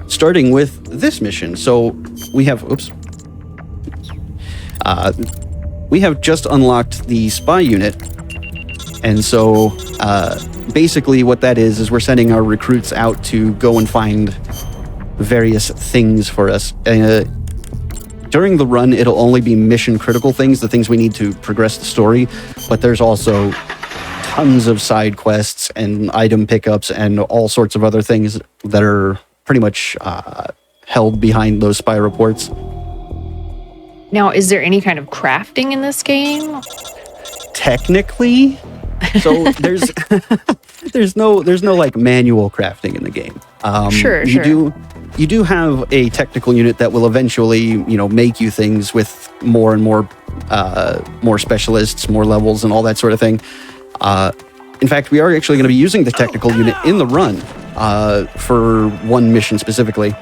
starting with this mission. So we have, we have just unlocked the spy unit, and so basically what that is we're sending our recruits out to go and find various things for us. During the run, it'll only be mission critical things, the things we need to progress the story, but there's also tons of side quests and item pickups and all sorts of other things that are pretty much held behind those spy reports. Now, is there any kind of crafting in this game? Technically, so there's no like manual crafting in the game. Sure. You do have a technical unit that will eventually, make you things with more and more specialists, more levels, and all that sort of thing. In fact, we are actually going to be using the technical unit in the run for one mission specifically.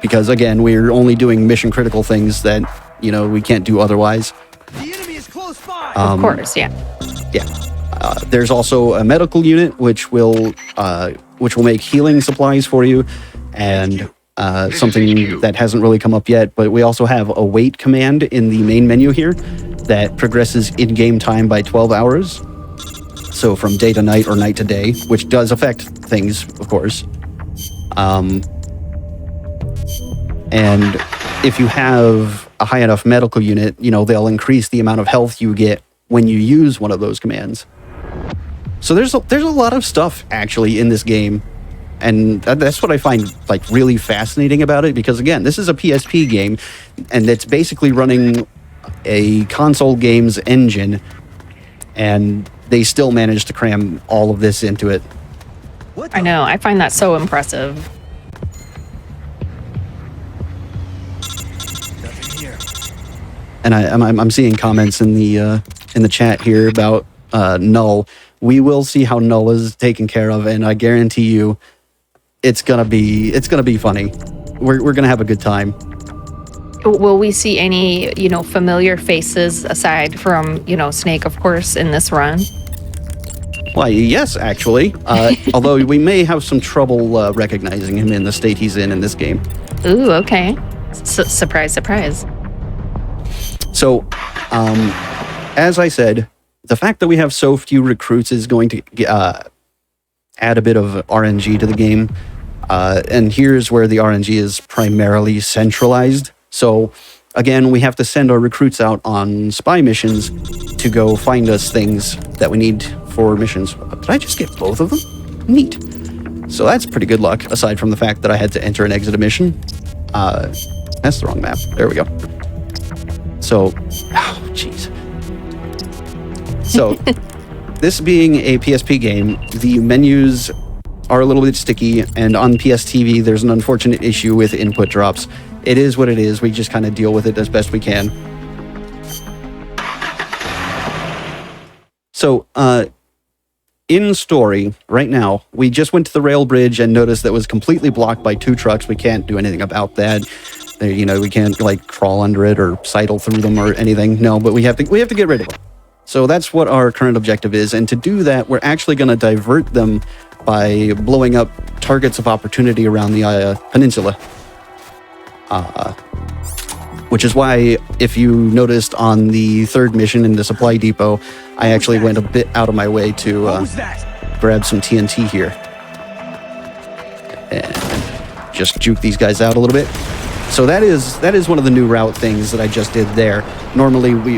Because again, we're only doing mission critical things that, we can't do otherwise. The enemy is close by. Of course, yeah. Yeah. There's also a medical unit which will make healing supplies for you, and something that hasn't really come up yet, but we also have a wait command in the main menu here. that progresses in-game time by 12 hours. So from day to night or night to day, which does affect things, of course. And if you have a high enough medical unit, they'll increase the amount of health you get when you use one of those commands. So there's a lot of stuff actually in this game. And that's what I find like really fascinating about it, because again, this is a PSP game and it's basically running a console games engine, and they still managed to cram all of this into it. I know. I find that so impressive. And I'm seeing comments in the chat here about Null. We will see how Null is taken care of, and I guarantee you, it's gonna be funny. We're gonna have a good time. Will we see any, familiar faces aside from, Snake, of course, in this run? Why, yes, actually. Although we may have some trouble recognizing him in the state he's in this game. Ooh, okay. Surprise, surprise. So, as I said, the fact that we have so few recruits is going to add a bit of RNG to the game. And here's where the RNG is primarily centralized. So, again, we have to send our recruits out on spy missions to go find us things that we need for missions. Did I just get both of them? Neat. So that's pretty good luck, aside from the fact that I had to enter and exit a mission. That's the wrong map. There we go. So, jeez. So, this being a PSP game, the menus are a little bit sticky, and on PS TV, there's an unfortunate issue with input drops. It is what it is. We just kind of deal with it as best we can. So, in story, right now, we just went to the rail bridge and noticed that it was completely blocked by 2 trucks. We can't do anything about that. We can't, crawl under it or sidle through them or anything. No, but we have to get rid of them. So that's what our current objective is. And to do that, we're actually going to divert them by blowing up targets of opportunity around the peninsula. Which is why, if you noticed on the 3rd mission in the supply depot, I actually went a bit out of my way to grab some TNT here. And just juke these guys out a little bit. So that is one of the new route things that I just did there. Normally, we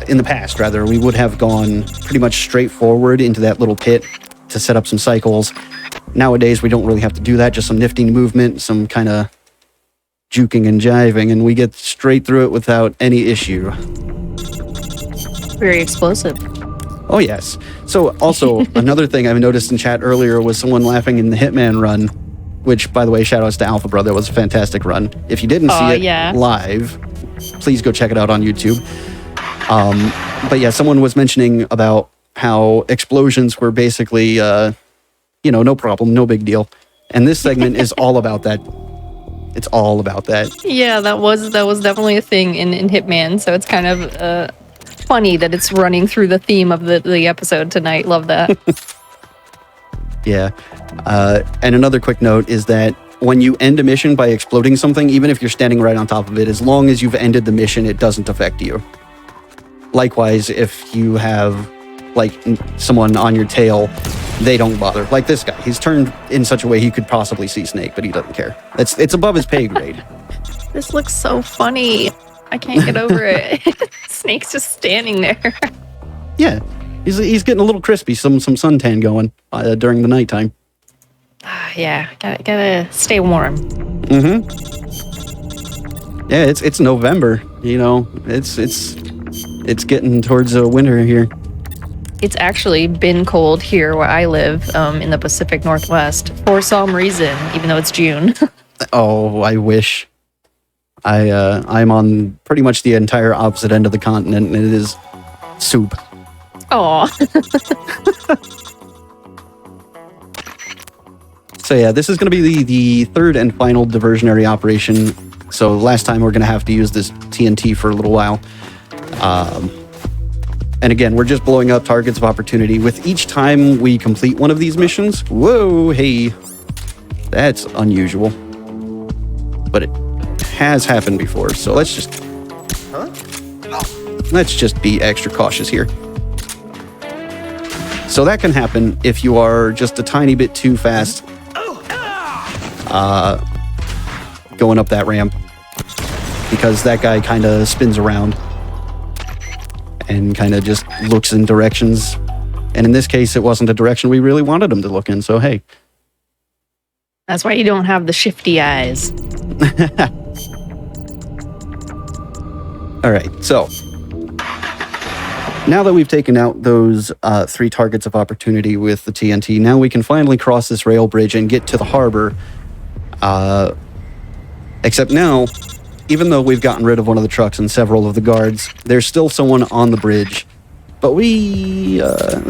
in the past, rather, we would have gone pretty much straight forward into that little pit to set up some cycles. Nowadays, we don't really have to do that. Just some nifty movement, some kind of juking and jiving, and we get straight through it without any issue. Very explosive. Oh, yes. So, also, another thing I've noticed in chat earlier was someone laughing in the Hitman run, which, by the way, shout-outs to Alpha Brother. It was a fantastic run. If you didn't see it live, please go check it out on YouTube. But yeah, someone was mentioning about how explosions were basically, no problem, no big deal. And this segment is all about that. It's all about that. Yeah, that was definitely a thing in Hitman. So it's kind of funny that it's running through the theme of the episode tonight. Love that. Yeah. And another quick note is that when you end a mission by exploding something, even if you're standing right on top of it, as long as you've ended the mission, it doesn't affect you. Likewise, if you have someone on your tail, they don't bother. Like this guy, he's turned in such a way he could possibly see Snake, but he doesn't care. It's above his pay grade. This looks so funny. I can't get over it. Snake's just standing there. Yeah, he's getting a little crispy. Some suntan going during the nighttime. Yeah, gotta stay warm. Mm-hmm. Yeah, it's November. It's getting towards winter here. It's actually been cold here where I live, in the Pacific Northwest, for some reason, even though it's June. Oh, I wish. I'm on pretty much the entire opposite end of the continent, and it is soup. Aw. So yeah, this is going to be the 3rd and final diversionary operation. So last time we're going to have to use this TNT for a little while. And again, we're just blowing up targets of opportunity. With each time we complete one of these missions, whoa, hey, that's unusual. But it has happened before, so let's just... let's just be extra cautious here. So that can happen if you are just a tiny bit too fast going up that ramp, because that guy kind of spins around and kind of just looks in directions. And in this case, it wasn't a direction we really wanted him to look in, so hey. That's why you don't have the shifty eyes. All right, so now that we've taken out those 3 targets of opportunity with the TNT, now we can finally cross this rail bridge and get to the harbor. Except now, even though we've gotten rid of one of the trucks and several of the guards, there's still someone on the bridge. But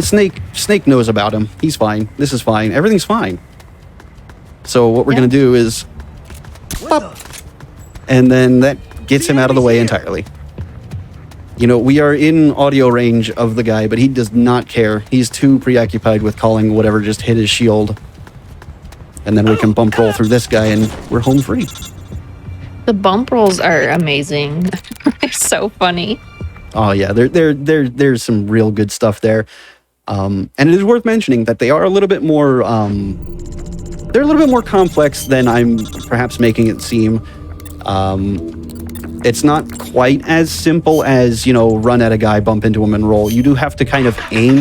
Snake knows about him. He's fine. This is fine. Everything's fine. So what we're going to do is pop, and then that gets him out of the way entirely. You know, we are in audio range of the guy, but he does not care. He's too preoccupied with calling whatever just hit his shield. And then we can bump roll through this guy and we're home free. The bump rolls are amazing. They're so funny. Oh yeah, there's some real good stuff there. And it is worth mentioning that they are a little bit more they're a little bit more complex than I'm perhaps making it seem. It's not quite as simple as, you know, run at a guy, bump into him, and roll. You do have to kind of aim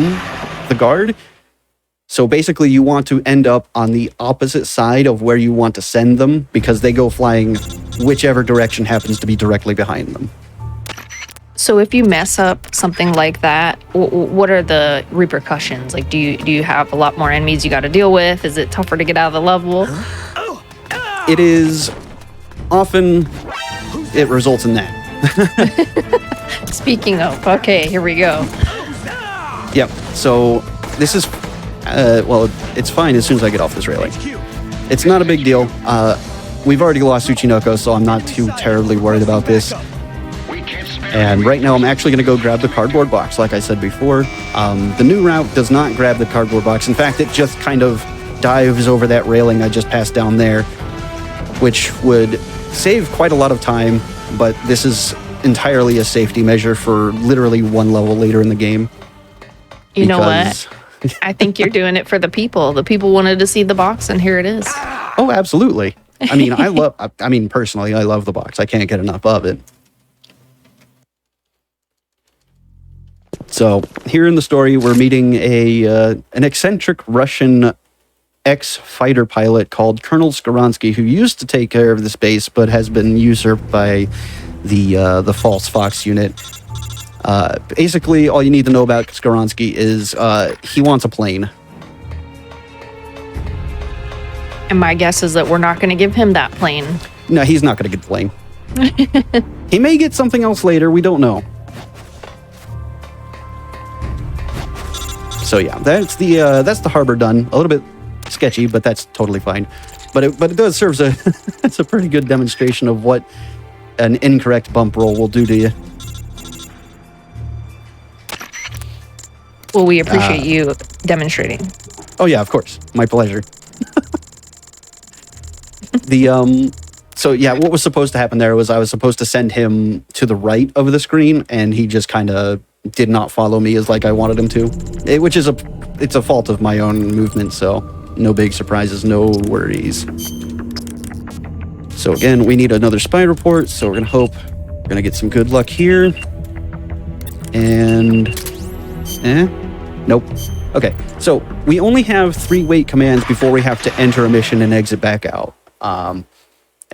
the guard. So basically, you want to end up on the opposite side of where you want to send them, because they go flying whichever direction happens to be directly behind them. So if you mess up something like that, what are the repercussions? Like, do you have a lot more enemies you got to deal with? Is it tougher to get out of the level? It is often... it results in that. Speaking of, okay, here we go. Yep, so this is... well, it's fine as soon as I get off this railing. It's not a big deal. We've already lost Tsuchinoko, so I'm not too terribly worried about this. And right now I'm actually going to go grab the cardboard box, like I said before. The new route does not grab the cardboard box. In fact, it just kind of dives over that railing I just passed down there, which would save quite a lot of time, but this is entirely a safety measure for literally one level later in the game. You know what? I think you're doing it for the people. The people wanted to see the box, and here it is. Oh, absolutely. I mean, personally, I love the box. I can't get enough of it. So here in the story, we're meeting an eccentric Russian ex-fighter pilot called Colonel Skoronsky, who used to take care of this base, but has been usurped by the False Fox unit. Basically, all you need to know about Skoronsky is he wants a plane. And my guess is that we're not going to give him that plane. No, he's not going to get the plane. He may get something else later. We don't know. So yeah, that's the harbor done. A little bit sketchy, but that's totally fine. But it does serve as it's a pretty good demonstration of what an incorrect bump roll will do to you. Well, we appreciate you demonstrating. Oh yeah, of course, my pleasure. So yeah, what was supposed to happen there was I was supposed to send him to the right of the screen, and he just kind of did not follow me as like I wanted him to, which is it's a fault of my own movement. So no big surprises, no worries. So again, we need another spy report. So we're gonna get some good luck here. And nope. Okay, so we only have 3 wait commands before we have to enter a mission and exit back out.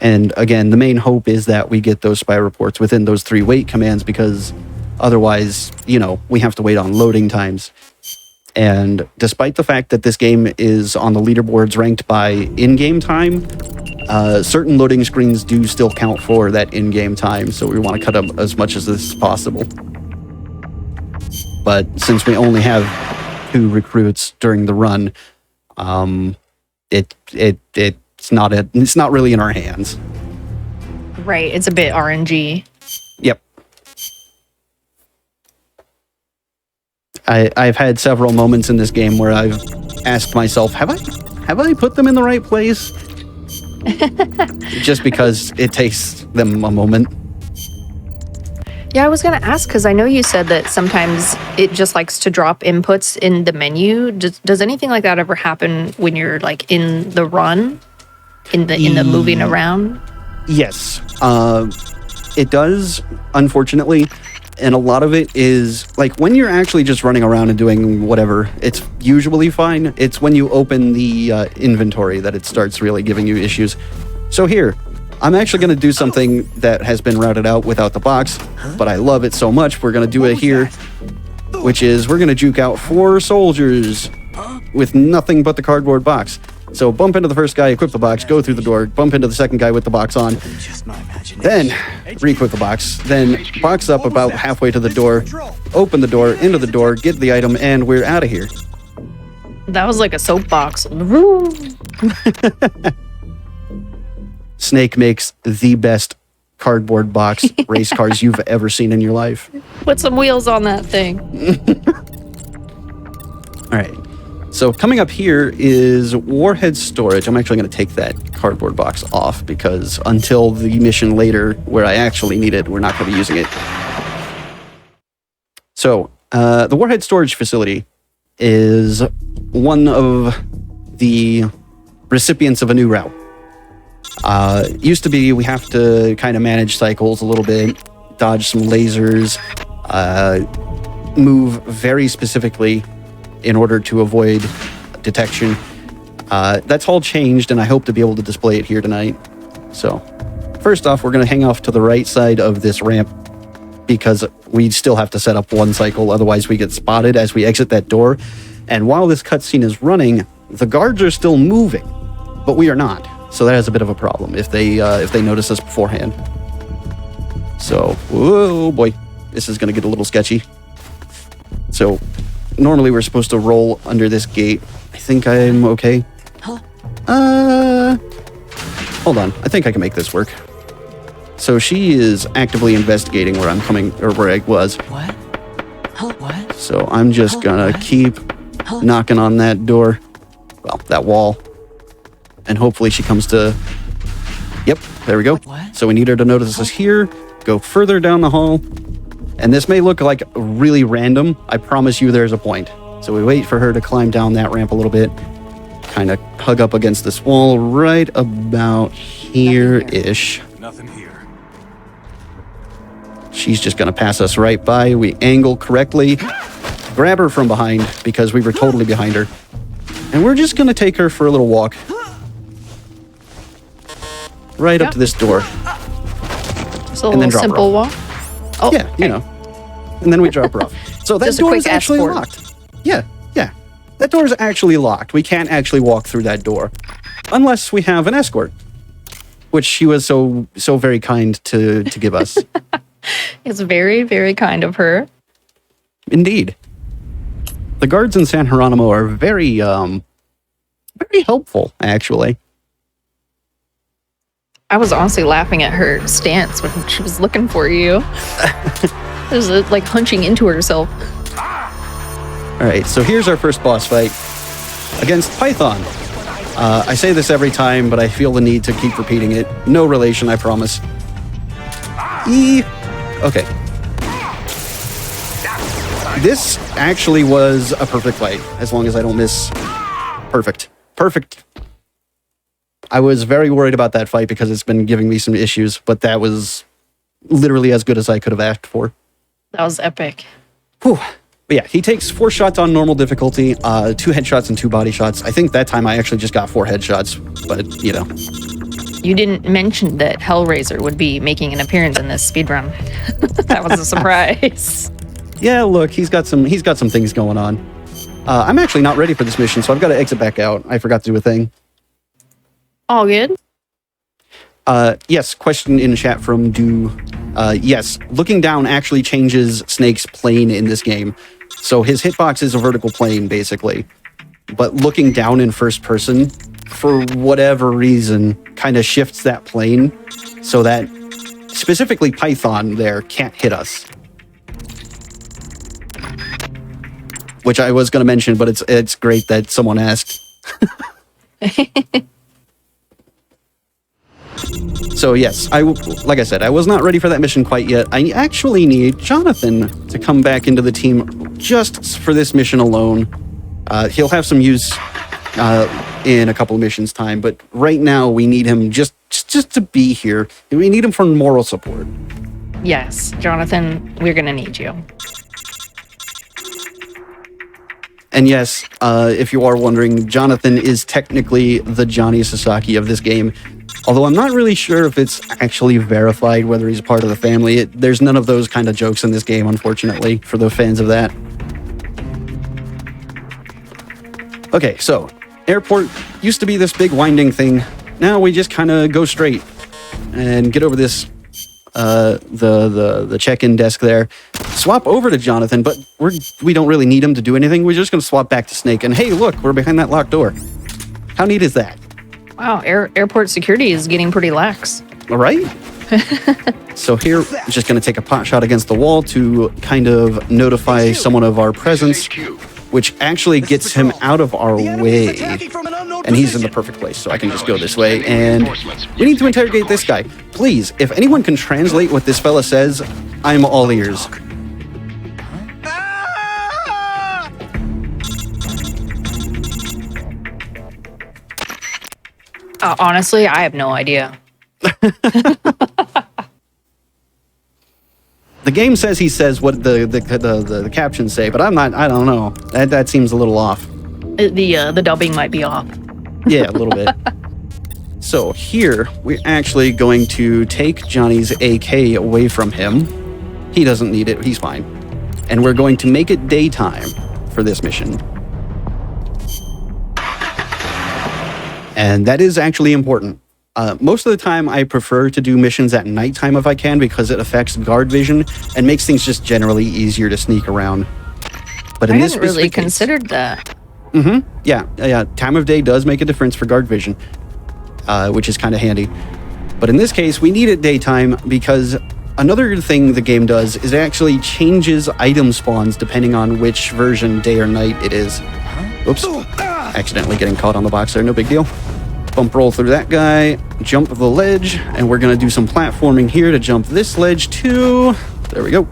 And again, the main hope is that we get those spy reports within those 3 wait commands, because otherwise, you know, we have to wait on loading times. And despite the fact that this game is on the leaderboards ranked by in-game time, certain loading screens do still count for that in-game time, so we want to cut up as much as this is possible. But since we only have 2 recruits during the run, it's not really in our hands. Right, it's a bit RNG. Yep. I've had several moments in this game where I've asked myself, have I put them in the right place? Just because it takes them a moment. Yeah, I was going to ask because I know you said that sometimes it just likes to drop inputs in the menu. Does anything like that ever happen when you're like in the run, in the moving around? Yes, it does, unfortunately. And a lot of it is like when you're actually just running around and doing whatever, it's usually fine. It's when you open the inventory that it starts really giving you issues. So here, I'm actually going to do something that has been routed out without the box, but I love it so much. We're going to do it here, which is we're going to juke out 4 soldiers with nothing but the cardboard box. So bump into the first guy, equip the box, go through the door, bump into the second guy with the box on, then re-equip the box, then box up about halfway to the door, open the door, into the door, get the item, and we're out of here. That was like a soapbox. Snake makes the best cardboard box race cars you've ever seen in your life. Put some wheels on that thing. All right. So coming up here is warhead storage. I'm actually going to take that cardboard box off because until the mission later where I actually need it, we're not going to be using it. So the warhead storage facility is one of the recipients of a new route. Used to be we have to kind of manage cycles a little bit, dodge some lasers, move very specifically in order to avoid detection. That's all changed, and I hope to be able to display it here tonight. So, first off, we're going to hang off to the right side of this ramp because we still have to set up one cycle, otherwise we get spotted as we exit that door. And while this cutscene is running, the guards are still moving, but we are not. So that has a bit of a problem if they notice us beforehand. So, whoa boy, this is going to get a little sketchy. So, normally we're supposed to roll under this gate. I think I'm okay. Hold on. I think I can make this work. So she is actively investigating where I'm coming, or where I was. What? What? So I'm just gonna keep knocking on that door. Well, that wall. And hopefully she comes to... Yep, there we go. What? So we need her to notice us here, go further down the hall. And this may look like really random. I promise you there's a point. So we wait for her to climb down that ramp a little bit. Kind of hug up against this wall right about here-ish. Nothing here. She's just going to pass us right by. We angle correctly. Grab her from behind because we were totally behind her. And we're just going to take her for a little walk. Right up to this door. It's a little simple walk. Oh, yeah, you know. And then we drop her off. So that door is actually locked. Yeah. That door is actually locked. We can't actually walk through that door. Unless we have an escort. Which she was so very kind to give us. It's very, very kind of her. Indeed. The guards in San Geronimo are very helpful, actually. I was honestly laughing at her stance when she was looking for you. It was like hunching into herself. All right, so here's our first boss fight against Python. I say this every time, but I feel the need to keep repeating it. No relation, I promise. Okay. This actually was a perfect fight, as long as I don't miss. Perfect. I was very worried about that fight because it's been giving me some issues, but that was literally as good as I could have asked for. That was epic. Whew. But yeah, he takes 4 shots on normal difficulty, 2 headshots and 2 body shots. I think that time I actually just got 4 headshots, but you know. You didn't mention that Hellraiser would be making an appearance in this speedrun. That was a surprise. Yeah, look, he's got some things going on. I'm actually not ready for this mission, so I've got to exit back out. I forgot to do a thing. All good? Yes, question in chat from Do. Yes, looking down actually changes Snake's plane in this game. So his hitbox is a vertical plane, basically. But looking down in first person, for whatever reason, kind of shifts that plane so that specifically Python there can't hit us. Which I was going to mention, but it's great that someone So yes, like I said, I was not ready for that mission quite yet. I actually need Jonathan to come back into the team just for this mission alone. He'll have some use in a couple of missions time, but right now we need him just to be here. We need him for moral support. Yes, Jonathan, we're gonna need you. And yes, if you are wondering, Jonathan is technically the Johnny Sasaki of this game. Although I'm not really sure if it's actually verified whether he's a part of the family. There's none of those kind of jokes in this game, unfortunately, for the fans of that. Okay, so airport used to be this big winding thing. Now we just kind of go straight and get over this the check-in desk there. Swap over to Jonathan, but we don't really need him to do anything. We're just going to swap back to Snake. And hey, look, we're behind that locked door. How neat is that? Wow, airport security is getting pretty lax. All right. So here, I'm just going to take a pot shot against the wall to kind of notify someone of our presence, which actually gets him out of our way. And he's in the perfect place, so I can just go this way. And we need to interrogate this guy. Please, if anyone can translate what this fella says, I'm all ears. Honestly, I have no idea. The game says he says what the captions say, but I don't know. That seems a little off. The dubbing might be off. Yeah, a little bit. So here, we're actually going to take Johnny's AK away from him. He doesn't need it, he's fine. And we're going to make it daytime for this mission. And that is actually important. Most of the time, I prefer to do missions at nighttime if I can because it affects guard vision and makes things just generally easier to sneak around. But in this hadn't really considered that. Mm-hmm. Yeah. Time of day does make a difference for guard vision, which is kind of handy. But in this case, we need it daytime because another thing the game does is it actually changes item spawns depending on which version, day or night it is. Oops. Accidentally getting caught on the box there, no big deal. Bump roll through that guy, jump the ledge, and we're going to do some platforming here to jump this ledge too. There we go.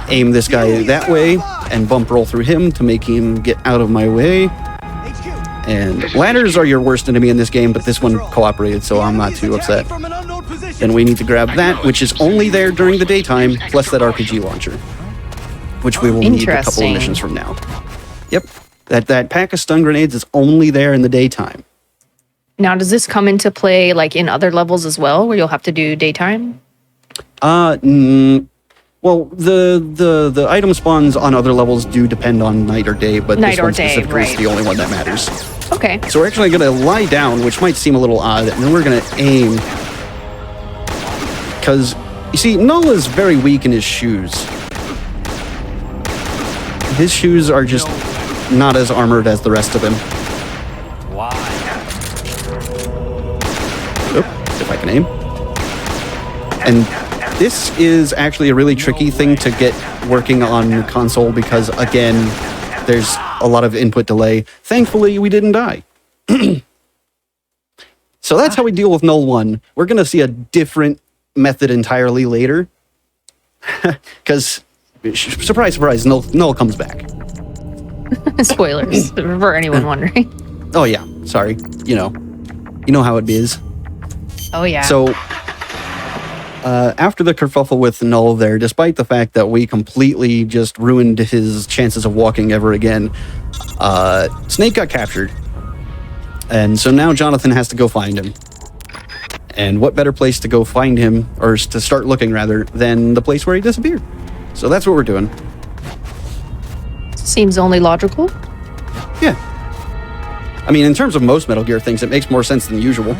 Aim this guy that way, and bump roll through him to make him get out of my way. And ladders are your worst enemy in this game, but this one cooperated, so I'm not too upset. Then we need to grab that, which is only there during the daytime, plus that RPG launcher, which we will need a couple of missions from now. Yep. That pack of stun grenades is only there in the daytime. Now, does this come into play like in other levels as well, where you'll have to do daytime? Well, the item spawns on other levels do depend on night or day, but this one specifically is the only one that matters. Okay. So we're actually going to lie down, which might seem a little odd, and then we're going to aim. Because, you see, Null is very weak in his shoes. His shoes are just not as armored as the rest of him. Why? If I can aim. And this is actually a really tricky thing to get working on console because, again, there's a lot of input delay. Thankfully, we didn't die. So that's how we deal with Null 1. We're going to see a different method entirely later. Because, surprise, surprise, Null comes back. Spoilers, for anyone wondering. Oh, yeah. Sorry. You know how it is. Oh, yeah. So, after the kerfuffle with Null there, despite the fact that we completely just ruined his chances of walking ever again, Snake got captured. And so now Jonathan has to go find him. And what better place to go find him, or to start looking rather, than the place where he disappeared. So that's what we're doing. Seems only logical. Yeah. I mean, in terms of most Metal Gear things, it makes more sense than usual.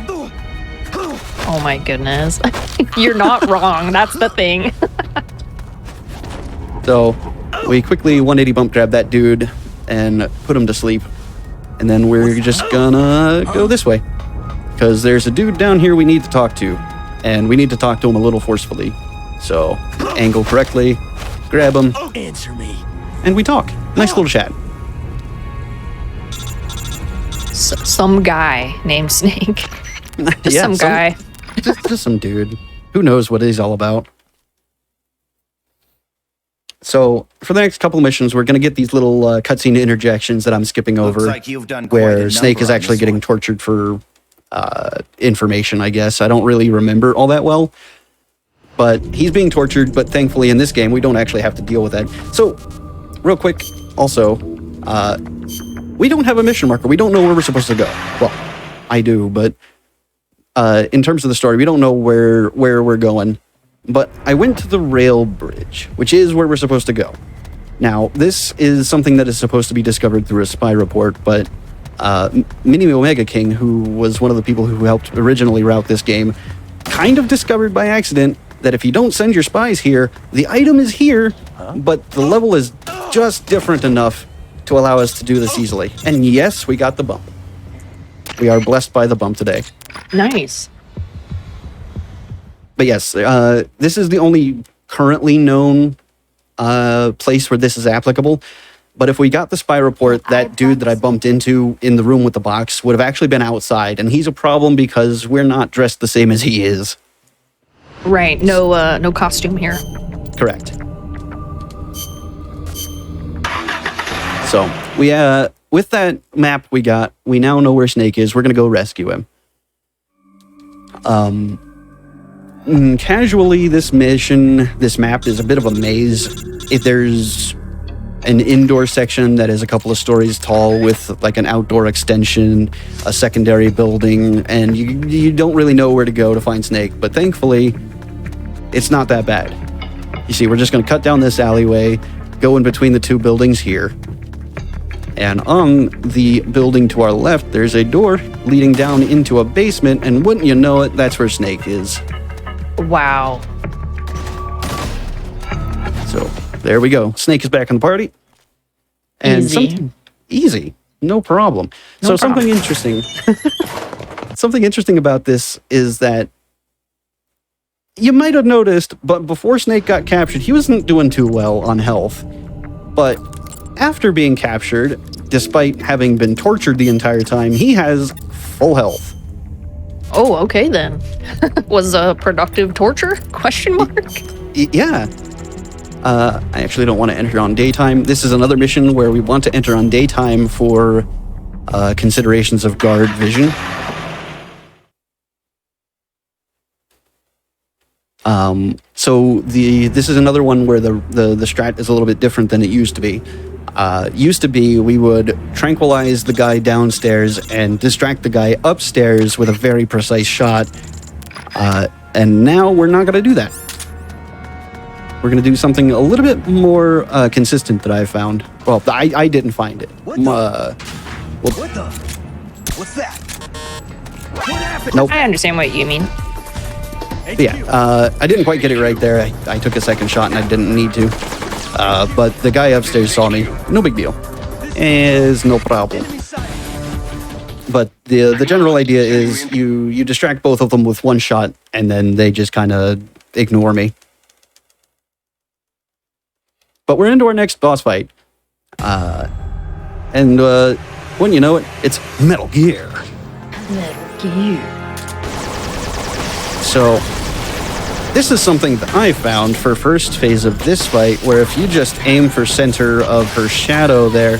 Oh my goodness. You're not wrong. That's the thing. So we quickly 180 bump grab that dude and put him to sleep. And then we're just gonna go this way. Because there's a dude down here we need to talk to. And we need to talk to him a little forcefully. So, angle correctly, grab him. Answer me. And we talk. Nice little chat. Some guy named Snake. Just some guy. just some dude. Who knows what he's all about? So for the next couple of missions, we're going to get these little cutscene interjections that I'm skipping over, like you've done quite a where Snake number is on actually this getting one. tortured for information, I guess. I don't really remember all that well. But he's being tortured, but thankfully in this game, we don't actually have to deal with that. So, real quick, also, we don't have a mission marker. We don't know where we're supposed to go. Well, I do, but in terms of the story, we don't know where we're going. But I went to the rail bridge, which is where we're supposed to go. Now, this is something that is supposed to be discovered through a spy report, but Mini Omega King, who was one of the people who helped originally route this game, kind of discovered by accident that if you don't send your spies here, the item is here, but the level is just different enough to allow us to do this easily. And yes, we got the bump. We are blessed by the bump today. Nice. But yes, this is the only currently known place where this is applicable. But if we got the spy report, that dude that I bumped into in the room with the box would have actually been outside, and he's a problem because we're not dressed the same as he is. Right. No costume here. Correct. So we with that map we got, we now know where Snake is. We're gonna go rescue him. Casually, this map is a bit of a maze. If there's an indoor section that is a couple of stories tall with like an outdoor extension, a secondary building, and you don't really know where to go to find Snake, but thankfully it's not that bad. You see, we're just going to cut down this alleyway, go in between the two buildings here, and on the building to our left there's a door leading down into a basement, and wouldn't you know it, that's where Snake is. Wow. So there we go. Snake is back in the party. And Easy. Easy. No problem. Something interesting. Something interesting about this is that you might have noticed, but before Snake got captured, he wasn't doing too well on health. But after being captured, despite having been tortured the entire time, he has full health. Oh, okay then. Was productive torture? Question mark? Yeah. I actually don't want to enter on daytime. This is another mission where we want to enter on daytime for considerations of guard vision. So this is another one where the strat is a little bit different than it used to be. Used to be we would tranquilize the guy downstairs and distract the guy upstairs with a very precise shot. And now we're not going to do that. We're going to do something a little bit more consistent that I found. Well, I didn't find it. What the? What's that? What happened? Nope. I understand what you mean. Yeah, I didn't quite get it right there. I took a second shot and I didn't need to. But the guy upstairs saw me. No big deal. Is no problem. But the general idea is you distract both of them with one shot, and then they just kind of ignore me. But we're into our next boss fight. And when you know it, it's Metal Gear. Metal Gear. So this is something that I found for first phase of this fight, where if you just aim for center of her shadow there,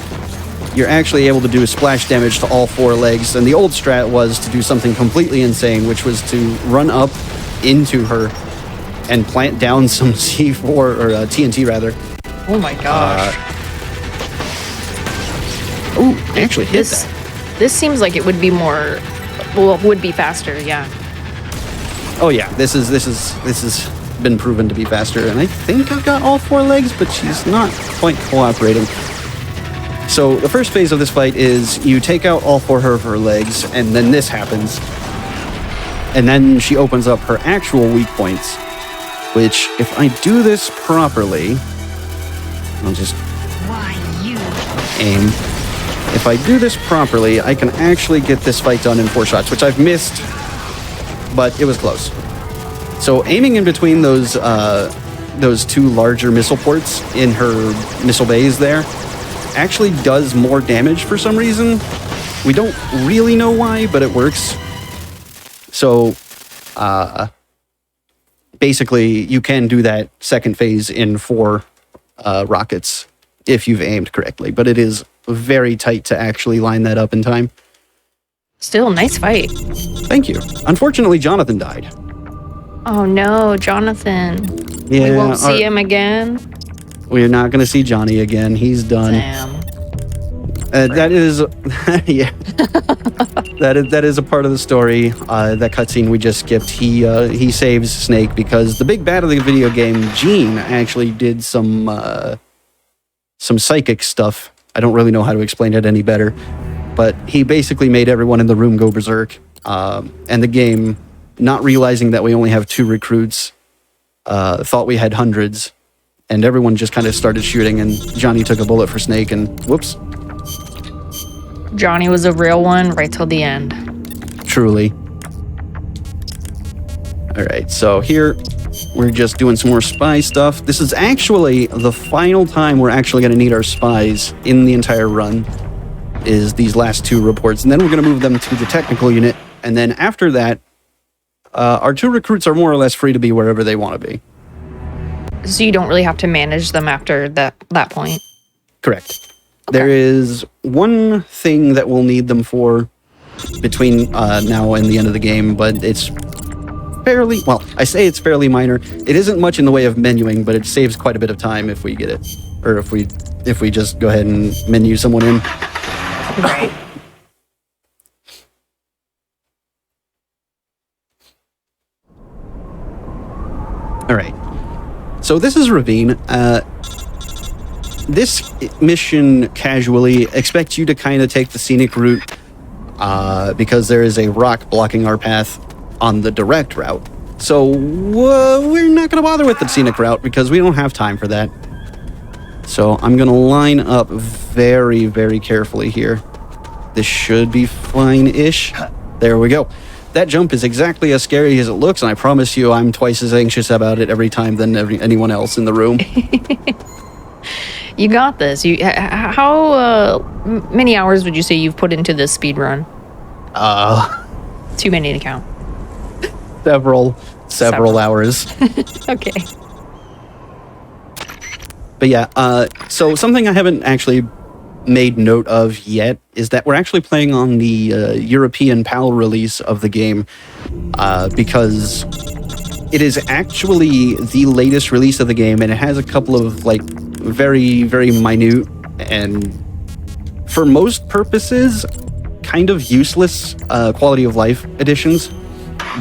you're actually able to do splash damage to all four legs. And the old strat was to do something completely insane, which was to run up into her and plant down some C4 or TNT rather. Oh my gosh. I actually hit that. This seems like it would be more, well, would be faster, yeah. Oh yeah, this has been proven to be faster, and I think I've got all four legs, but she's not quite cooperating. So the first phase of this fight is you take out all four of her legs, and then this happens. And then she opens up her actual weak points, which if I do this properly, I'll just aim. If I do this properly, I can actually get this fight done in 4 shots, which I've missed, but it was close. So aiming in between those two larger missile ports in her missile bays there actually does more damage for some reason. We don't really know why, but it works. So basically, you can do that second phase in 4 rockets if you've aimed correctly, but it is very tight to actually line that up in time. Still, nice fight. Thank you. Unfortunately, Jonathan died. Oh no, Jonathan. Yeah, We won't see him again. We're not going to see Johnny again. He's done. Damn. That is, yeah. that is a part of the story. That cutscene we just skipped. He saves Snake because the big bad of the video game, Gene, actually did some psychic stuff. I don't really know how to explain it any better, but he basically made everyone in the room go berserk. And the game, not realizing that we only have 2 recruits, thought we had hundreds, and everyone just kind of started shooting. And Johnny took a bullet for Snake, and whoops. Johnny was a real one right till the end. Truly. All right, so here we're just doing some more spy stuff. This is actually the final time we're actually going to need our spies in the entire run, is these last 2 reports. And then we're going to move them to the technical unit. And then after that, our 2 recruits are more or less free to be wherever they want to be. So you don't really have to manage them after that point? Correct. Okay. There is one thing that we'll need them for between now and the end of the game, but it's fairly, well, I say it's fairly minor. It isn't much in the way of menuing, but it saves quite a bit of time if we get it. Or if we just go ahead and menu someone in. Right. All right. So this is Ravine. This mission casually expects you to kind of take the scenic route because there is a rock blocking our path on the direct route. So we're not going to bother with the scenic route because we don't have time for that. So I'm going to line up very, very carefully here. This should be fine-ish. There we go. That jump is exactly as scary as it looks, and I promise you I'm twice as anxious about it every time than anyone else in the room. You got this. How many hours would you say you've put into this speed run? Too many to count. Several hours. Okay. But yeah, so something I haven't actually made note of yet is that we're actually playing on the European PAL release of the game because it is actually the latest release of the game, and it has a couple of like very, very minute and for most purposes kind of useless quality of life additions.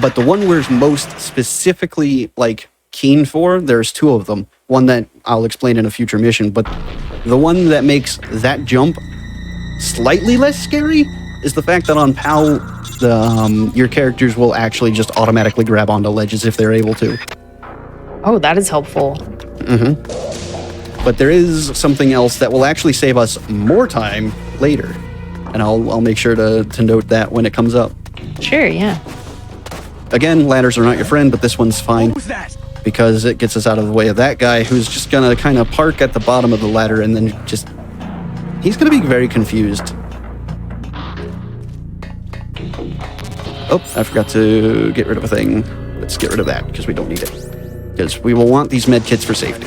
But the one we're most specifically like keen for, there's 2 of them. One that I'll explain in a future mission, but the one that makes that jump slightly less scary is the fact that on PAL, your characters will actually just automatically grab onto ledges if they're able to. Oh, that is helpful. Mm-hmm. But there is something else that will actually save us more time later, and I'll make sure to note that when it comes up. Sure, yeah. Again, ladders are not your friend, but this one's fine. What was that? Because it gets us out of the way of that guy who's just gonna kind of park at the bottom of the ladder and then just... He's gonna be very confused. Oh, I forgot to get rid of a thing. Let's get rid of that because we don't need it. Because we will want these med kits for safety.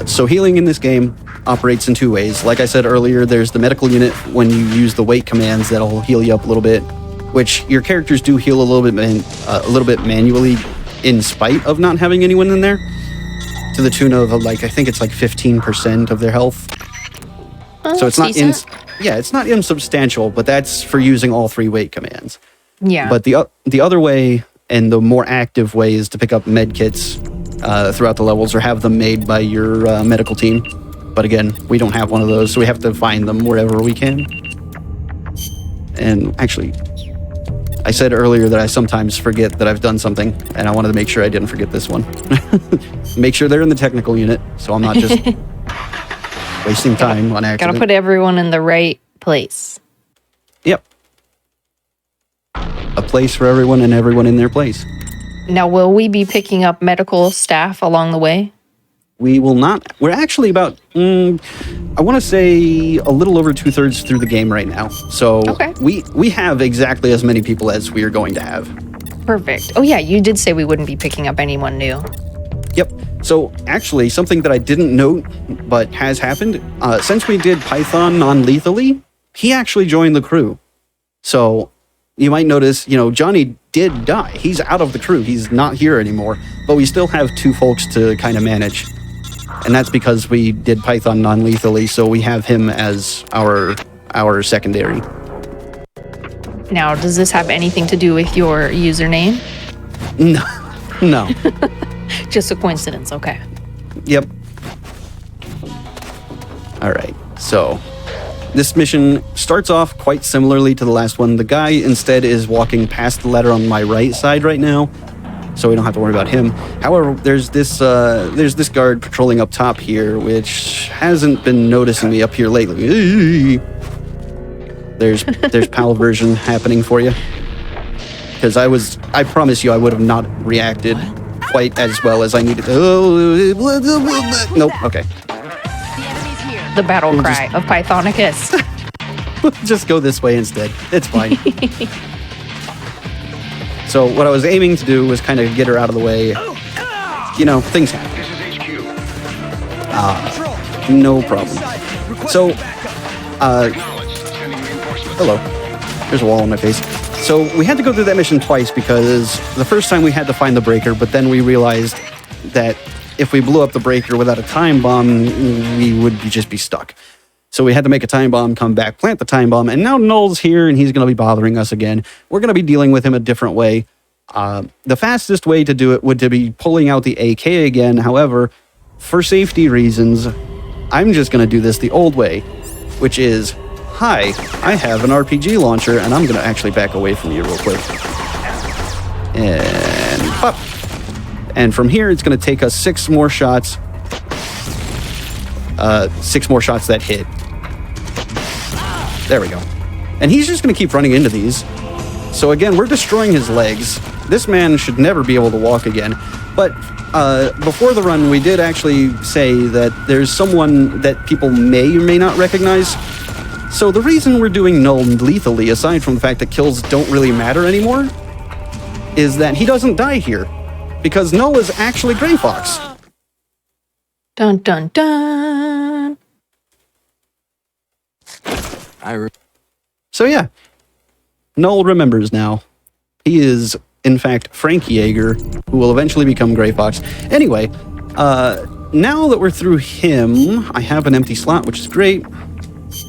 So healing in this game operates in 2 ways. Like I said earlier, there's the medical unit when you use the wait commands that'll heal you up a little bit, which your characters do heal a little bit manually in spite of not having anyone in there, to the tune of like I think it's like 15% of their health. Oh, so it's not it's not insubstantial, but that's for using all 3 wait commands. Yeah. But the other way and the more active way is to pick up med kits throughout the levels or have them made by your medical team. But again, we don't have one of those, so we have to find them wherever we can. And actually, I said earlier that I sometimes forget that I've done something, and I wanted to make sure I didn't forget this one. Make sure they're in the technical unit, so I'm not just wasting time on accident. Gotta put everyone in the right place. Yep. A place for everyone and everyone in their place. Now, will we be picking up medical staff along the way? we will not. We're actually about, I want to say a little over 2/3 through the game right now. So Okay. we have exactly as many people as we are going to have. Perfect. Oh, yeah, you did say we wouldn't be picking up anyone new. Yep. So actually, something that I didn't note but has happened, since we did Python non-lethally, he actually joined the crew. So you might notice, Johnny did die. He's out of the crew. He's not here anymore. But we still have 2 folks to kind of manage. And that's because we did Python non-lethally, so we have him as our secondary. Now, does this have anything to do with your username? No. Just a coincidence, okay. Yep. All right. So this mission starts off quite similarly to the last one. The guy instead is walking past the ladder on my right side right now, so we don't have to worry about him. However, there's this guard patrolling up top here, which hasn't been noticing me up here lately. There's PAL version happening for you. Because I promise you, I would have not reacted quite as well as I needed. Nope. Okay. The battle cry of Pythonicus. Just go this way instead. It's fine. So what I was aiming to do was kind of get her out of the way. Things happen. No problem. So, hello. There's a wall in my face. So we had to go through that mission twice because the first time we had to find the breaker, but then we realized that if we blew up the breaker without a time bomb, we would just be stuck. So we had to make a time bomb, come back, plant the time bomb, and now Null's here and he's going to be bothering us again. We're going to be dealing with him a different way. The fastest way to do it would to be pulling out the AK again. However, for safety reasons, I'm just going to do this the old way, which is, hi, I have an RPG launcher, and I'm going to actually back away from you real quick. And pop. And from here, it's going to take us 6 more shots. 6 more shots that hit. There we go. And he's just going to keep running into these. So again, we're destroying his legs. This man should never be able to walk again. But before the run, we did actually say that there's someone that people may or may not recognize. So the reason we're doing Null lethally, aside from the fact that kills don't really matter anymore, is that he doesn't die here. Because Null is actually Gray Fox. Dun, dun, dun. So yeah, Null remembers now. He is, in fact, Frank Yeager, who will eventually become Gray Fox. Anyway, now that we're through him, I have an empty slot, which is great.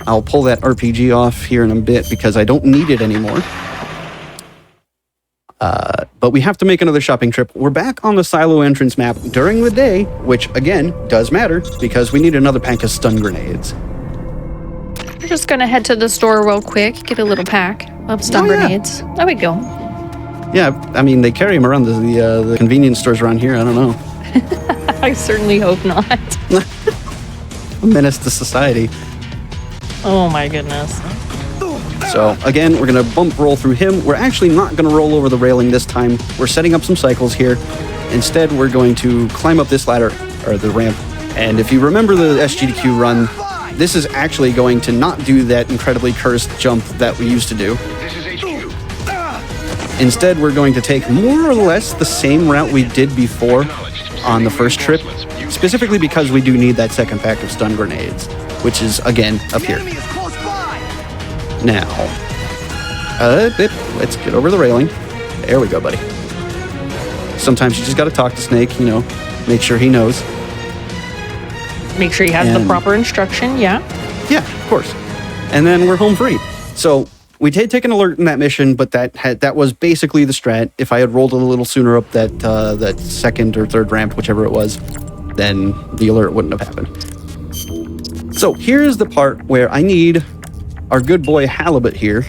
I'll pull that RPG off here in a bit because I don't need it anymore. But we have to make another shopping trip. We're back on the silo entrance map during the day, which, again, does matter because we need another pack of stun grenades. We're just going to head to the store real quick, get a little pack of stun grenades. There we go. Yeah, I mean, they carry them around the convenience stores around here. I don't know. I certainly hope not. A menace to society. Oh my goodness. So again, we're going to bump roll through him. We're actually not going to roll over the railing this time. We're setting up some cycles here. Instead, we're going to climb up this ladder, or the ramp. And if you remember the SGDQ run, this is actually going to not do that incredibly cursed jump that we used to do. Instead, we're going to take more or less the same route we did before on the first trip, specifically because we do need that second pack of stun grenades, which is, again, up here. Now, let's get over the railing. There we go, buddy. Sometimes you just got to talk to Snake, make sure he knows. Make sure he has the proper instruction, yeah. Yeah, of course. And then we're home free. So we did take an alert in that mission, but that was basically the strat. If I had rolled a little sooner up that second or third ramp, whichever it was, then the alert wouldn't have happened. So here's the part where I need our good boy Halibut here,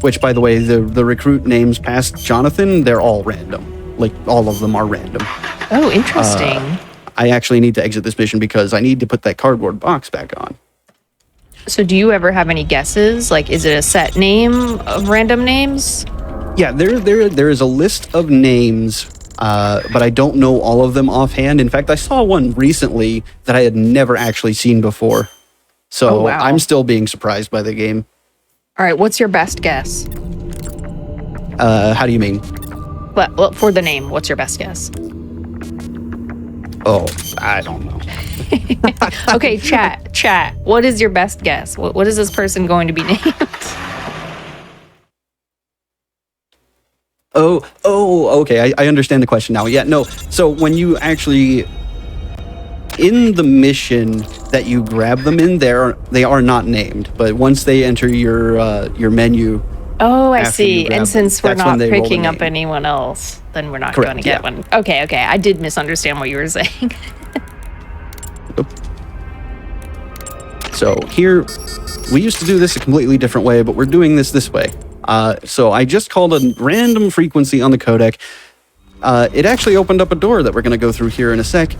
which, by the way, the recruit names past Jonathan, they're all random. Like, all of them are random. Oh, interesting. I actually need to exit this mission because I need to put that cardboard box back on. So do you ever have any guesses? Like, is it a set name of random names? Yeah, there is a list of names but I don't know all of them offhand. In fact, I saw one recently that I had never actually seen before. So Oh, wow. I'm still being surprised by the game. All right, what's your best guess? How do you mean? Well, for the name, what's your best guess? Oh, I don't know. Okay, chat. What is your best guess? What is this person going to be named? Oh, okay. I understand the question now. Yeah, no. So when you actually in the mission that you grab them in, they are not named. But once they enter your menu, Oh, I after see. you grab And since them, we're that's when not they roll the picking up name. anyone else, then we're not Correct, going to get yeah. one. Okay. I did misunderstand what you were saying. So here, we used to do this a completely different way, but we're doing this way. So I just called a random frequency on the codec. It actually opened up a door that we're going to go through here in a sec.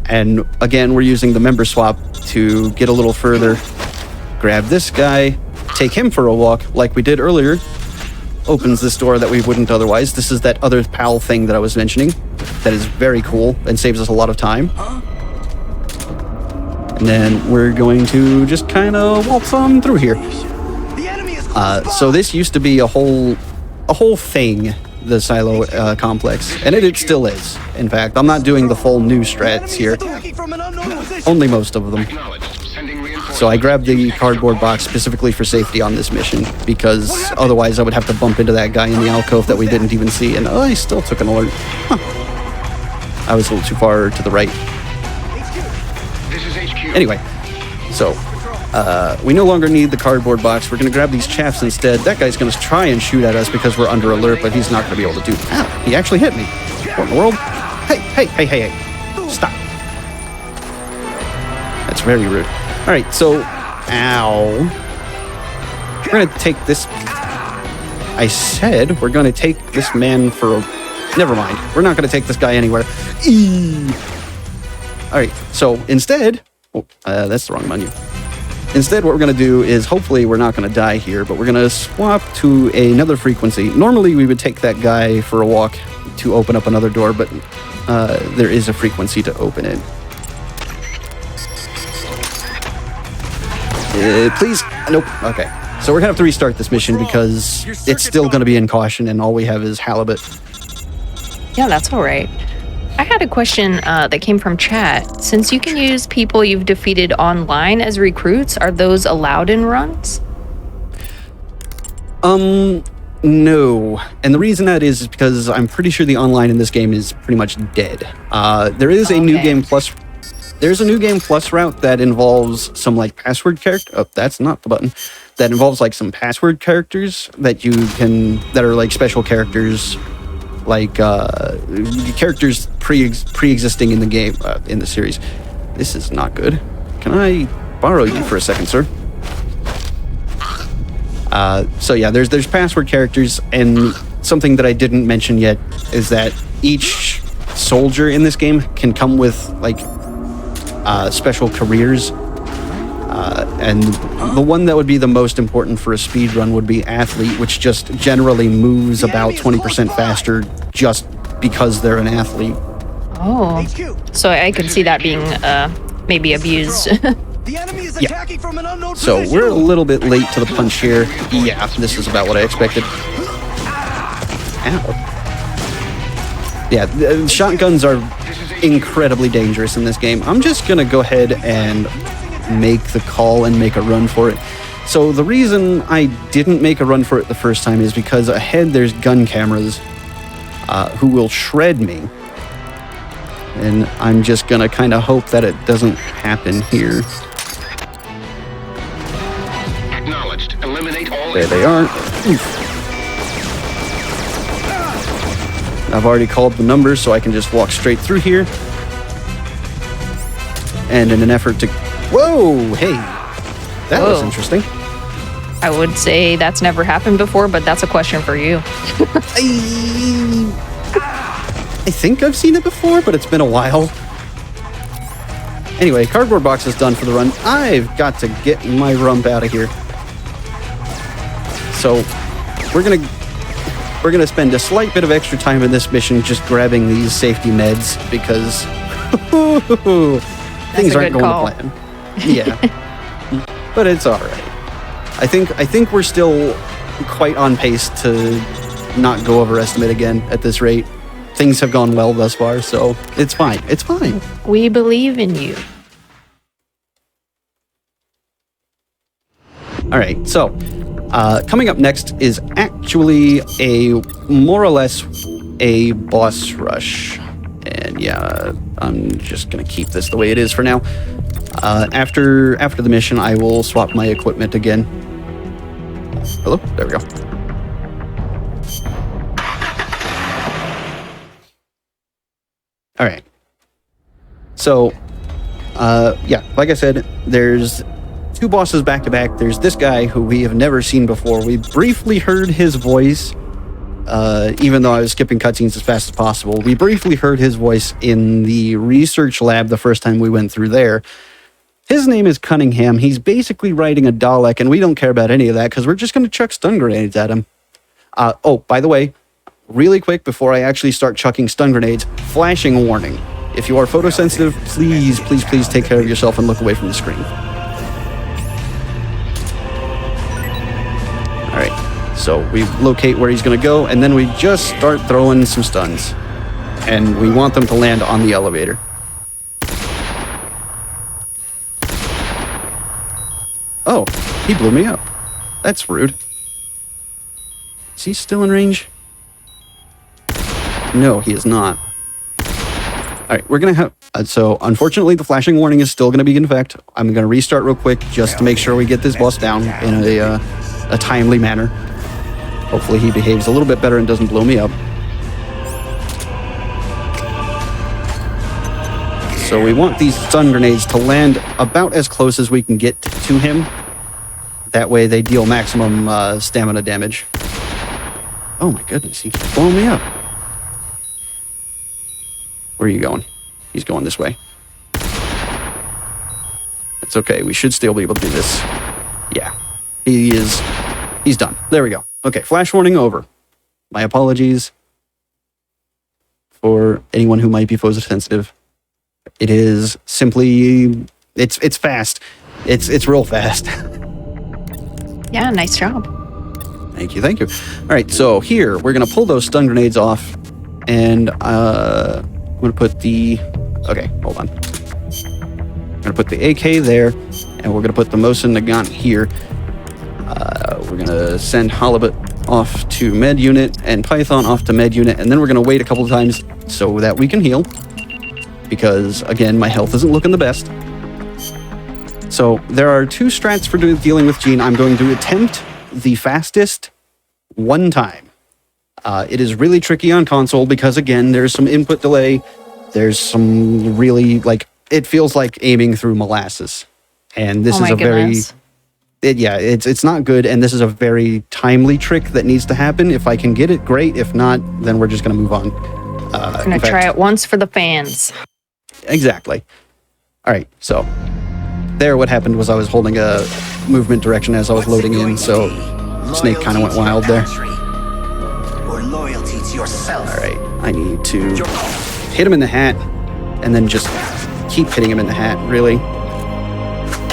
And again, we're using the member swap to get a little further. Grab this guy, take him for a walk like we did earlier. Opens this door that we wouldn't otherwise. This is that other PAL thing that I was mentioning. That is very cool and saves us a lot of time. And then we're going to just kind of waltz on through here. So this used to be a whole thing, the silo complex, and it still is. In fact, I'm not doing the full new strats here, only most of them. So I grabbed the cardboard box specifically for safety on this mission, because otherwise I would have to bump into that guy in the alcove that we didn't even see, and I still took an alert. Huh. I was a little too far to the right. Anyway, so we no longer need the cardboard box. We're going to grab these chaffs instead. That guy's going to try and shoot at us because we're under alert, but he's not going to be able to do it. Ow, he actually hit me. What in the world? Hey. Stop. That's very rude. All right, so, ow. We're going to take this. I said we're going to take this man for a. Never mind. We're not going to take this guy anywhere. All right, so instead. Oh, that's the wrong menu. Instead, what we're going to do is, hopefully we're not going to die here, but we're going to swap to another frequency. Normally, we would take that guy for a walk to open up another door, but there is a frequency to open it. Please? Nope. Okay. So we're going to have to restart this mission because it's still going to be in caution, and all we have is halibut. Yeah, that's all right. I had a question that came from chat. Since you can use people you've defeated online as recruits, are those allowed in runs? No. And the reason that is because I'm pretty sure the online in this game is pretty much dead. There is a new game plus. There's a new game plus route that involves some like password character. Oh, that's not the button. That involves like some password characters that you can that are like special characters. Like characters pre-existing in the game, in the series. This is not good. Can I borrow you for a second, sir? So yeah, there's password characters, and something that I didn't mention yet is that each soldier in this game can come with like special careers. And the one that would be the most important for a speed run would be athlete, which just generally moves about 20% faster just because they're an athlete. Oh, so I could see that being maybe abused. Yeah. So we're a little bit late to the punch here. Yeah, this is about what I expected. Ow. Yeah, shotguns are incredibly dangerous in this game. I'm just gonna go ahead and make the call and make a run for it. So the reason I didn't make a run for it the first time is because ahead there's gun cameras who will shred me. And I'm just gonna kind of hope that it doesn't happen here. Acknowledged. Eliminate all. There they are. Oof. I've already called the number, so I can just walk straight through here. And in an effort to... Whoa! Hey! That was interesting. I would say that's never happened before, but that's a question for you. I think I've seen it before, but it's been a while. Anyway, cardboard box is done for the run. I've got to get my rump out of here. So, we're gonna... we're going to spend a slight bit of extra time in this mission just grabbing these safety meds because things aren't going to plan. Yeah. But it's all right. I think we're still quite on pace to not go overestimate again at this rate. Things have gone well thus far, so it's fine. It's fine. We believe in you. All right, so coming up next is actually a more or less a boss rush. And yeah, I'm just going to keep this the way it is for now. After the mission, I will swap my equipment again. Hello? There we go. All right. So, yeah, like I said, there's two bosses back to back. There's this guy who we have never seen before. We briefly heard his voice, even though I was skipping cutscenes as fast as possible. We briefly heard his voice in the research lab the first time we went through there. His name is Cunningham. He's basically riding a Dalek, and we don't care about any of that because we're just going to chuck stun grenades at him. Oh, by the way, really quick before I actually start chucking stun grenades, flashing warning. If you are photosensitive, please, please, please take care of yourself and look away from the screen. All right, so we locate where he's going to go, and then we just start throwing some stuns. And we want them to land on the elevator. Oh, he blew me up. That's rude. Is he still in range? No, he is not. All right, we're going to have... so, unfortunately, the flashing warning is still going to be in effect. I'm going to restart real quick just to make sure we get this boss down in a timely manner. Hopefully he behaves a little bit better and doesn't blow me up. So we want these stun grenades to land about as close as we can get to him. That way they deal maximum stamina damage. Oh my goodness, he's blowing me up. Where are you going? He's going this way. It's okay, we should still be able to do this. Yeah, he's done. There we go. Okay, flash warning over. My apologies for anyone who might be photosensitive. It is simply, it's fast. It's real fast. Yeah, nice job. Thank you, thank you. All right, so here, we're going to pull those stun grenades off, and I'm going to put the, okay, hold on. I'm going to put the AK there, and we're going to put the Mosin Nagant here. We're going to send Halibut off to med unit, and Python off to med unit, and then we're going to wait a couple of times so that we can heal. Because, again, my health isn't looking the best. So, there are two strats for dealing with Gene. I'm going to attempt the fastest one time. It is really tricky on console because, again, there's some input delay. There's some really, like, it feels like aiming through molasses. And this is a very... it's not good, and this is a very timely trick that needs to happen. If I can get it, great. If not, then we're just going to move on. I'm going to try it once for the fans. Exactly. All right, so there what happened was I was holding a movement direction as I was loading in, so Snake kind of went wild there. Or loyalty to yourself. All right, I need to hit him in the hat and then just keep hitting him in the hat, really.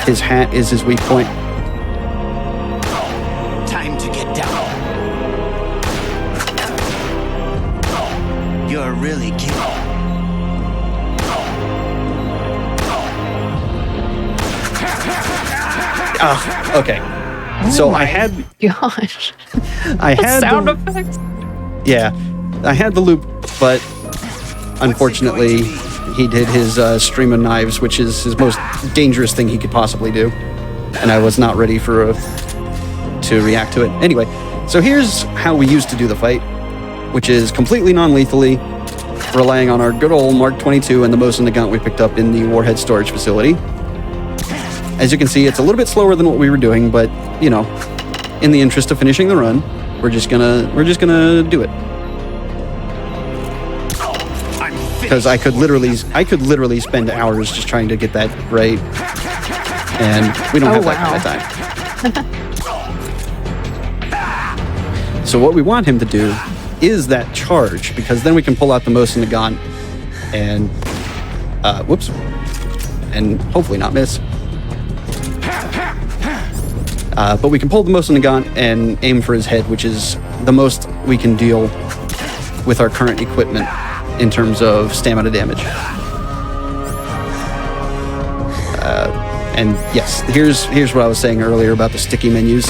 His hat is his weak point. Time to get down. You're really kidding. Okay. So I had... Gosh. I had sound effects. Yeah, I had the loop, but unfortunately, he did his stream of knives, which is his most dangerous thing he could possibly do, and I was not ready to react to it. Anyway, so here's how we used to do the fight, which is completely non-lethally, relying on our good old Mark 22 and the Mosin Nagant we picked up in the Warhead storage facility. As you can see, it's a little bit slower than what we were doing, but you know, in the interest of finishing the run, we're just gonna do it. Because I could literally spend hours just trying to get that right, and we don't have that kind of time. So what we want him to do is that charge, because then we can pull out the Mosin Nagant and, whoops, and hopefully not miss. But we can pull the Mosin Nagant and aim for his head, which is the most we can deal with our current equipment in terms of stamina damage. And yes, here's what I was saying earlier about the sticky menus,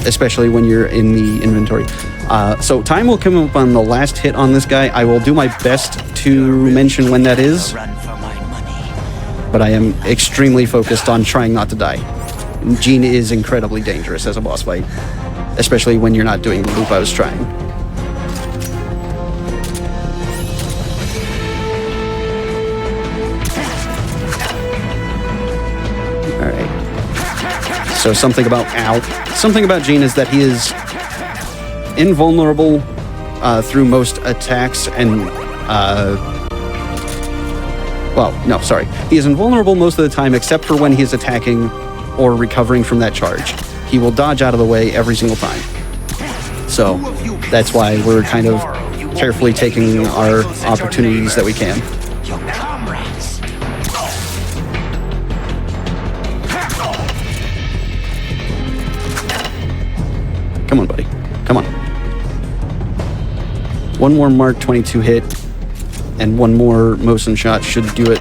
especially when you're in the inventory. So time will come up on the last hit on this guy. I will do my best to mention when that is, but I am extremely focused on trying not to die. Gene is incredibly dangerous as a boss fight, especially when you're not doing the loop I was trying. So something about Gene is that he is invulnerable through most attacks and he is invulnerable most of the time except for when he's attacking or recovering from that charge. He will dodge out of the way every single time. So that's why we're kind of carefully taking our opportunities that we can. Come on, buddy. Come on. One more Mark 22 hit and one more Mosin shot should do it.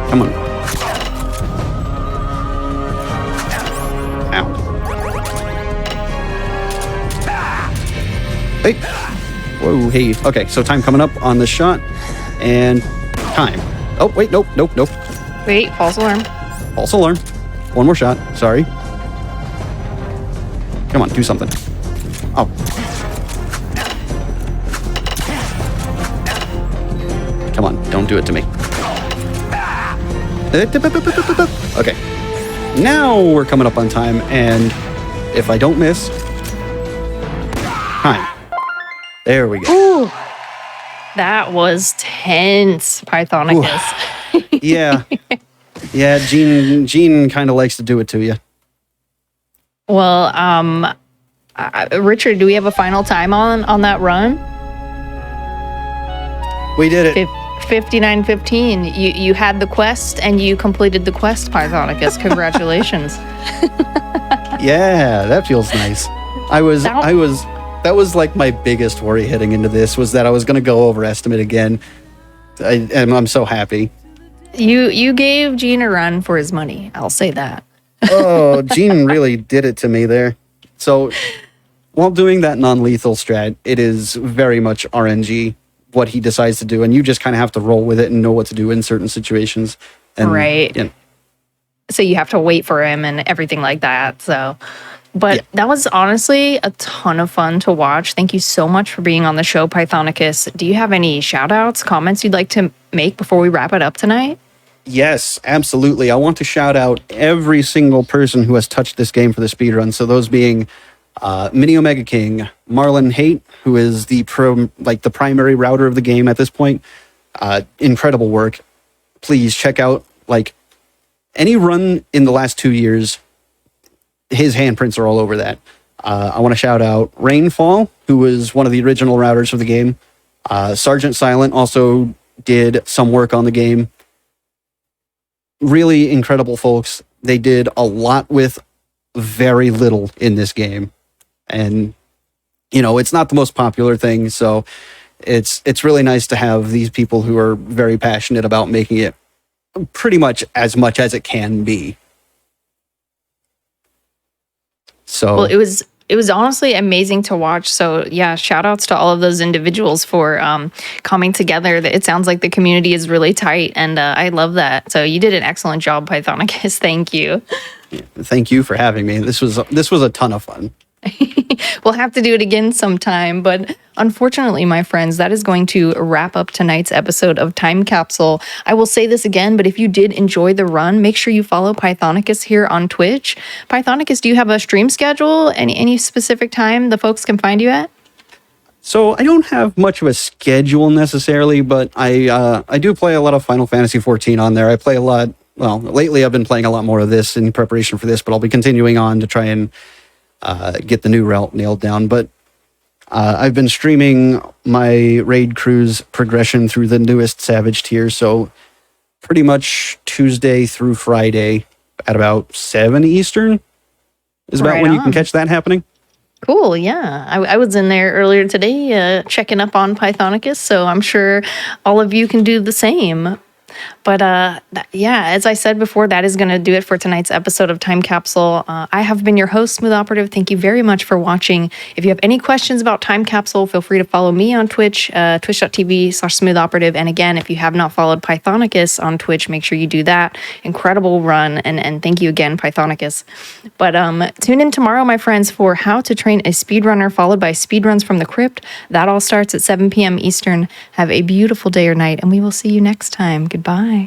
Come on. Ow. Hey. Whoa, hey. Okay, so time coming up on the shot. And time. Oh, wait, nope. Wait, false alarm. False alarm. One more shot. Sorry. Come on, do something. Oh. Come on, don't do it to me. Okay. Now we're coming up on time, and if I don't miss... Time. There we go. Ooh, that was tense, Pythonicus. Yeah. Yeah, Gene kind of likes to do it to you. Well, Richard, do we have a final time on that run? We did it. 59:15. You had the quest and you completed the quest, Pythonicus. Congratulations. Yeah, that feels nice. That was like my biggest worry heading into this, was that I was going to go over estimate again. I'm so happy. You gave Gene a run for his money. I'll say that. Oh, Gene really did it to me there. So while doing that non-lethal strat, it is very much RNG what he decides to do, and you just kind of have to roll with it and know what to do in certain situations. And, right. Yeah. So you have to wait for him and everything like that. But that was honestly a ton of fun to watch. Thank you so much for being on the show, Pythonicus. Do you have any shout outs, comments you'd like to make before we wrap it up tonight? Yes, absolutely. I want to shout out every single person who has touched this game for the speedrun. So those being Mini Omega King, Marlon Haight, who is the primary router of the game at this point. Incredible work. Please check out any run in the last 2 years. His handprints are all over that. I want to shout out Rainfall, who was one of the original routers of the game. Sergeant Silent also did some work on the game. Really incredible folks. They did a lot with very little in this game. And, it's not the most popular thing, so it's really nice to have these people who are very passionate about making it pretty much as it can be. So well, it was honestly amazing to watch. So yeah, shout outs to all of those individuals for coming together. It sounds like the community is really tight, and I love that. So you did an excellent job, Pythonicus. Thank you. Thank you for having me. This was a ton of fun. We'll have to do it again sometime, but unfortunately, my friends, that is going to wrap up tonight's episode of Time Capsule. I will say this again, but if you did enjoy the run, make sure you follow Pythonicus here on Twitch. Pythonicus, do you have a stream schedule? Any specific time the folks can find you at? So I don't have much of a schedule necessarily, but I do play a lot of Final Fantasy 14 on there. I play a lot well, lately I've been playing a lot more of this in preparation for this, but I'll be continuing on to try and get the new route nailed down. But I've been streaming my raid cruise progression through the newest Savage tier, so pretty much Tuesday through Friday at about 7 Eastern is about Right when you can on. catch that happening. Cool, yeah. I was in there earlier today checking up on Pythonicus, so I'm sure all of you can do the same. But yeah, as I said before, that is going to do it for tonight's episode of Time Capsule. I have been your host, Smooth Operative. Thank you very much for watching. If you have any questions about Time Capsule, feel free to follow me on Twitch, twitch.tv/smoothoperative. And again, if you have not followed Pythonicus on Twitch, make sure you do that. Incredible run. And thank you again, Pythonicus. But tune in tomorrow, my friends, for How to Train a Speedrunner, followed by Speedruns from the Crypt. That all starts at 7 p.m. Eastern. Have a beautiful day or night, and we will see you next time. Goodbye.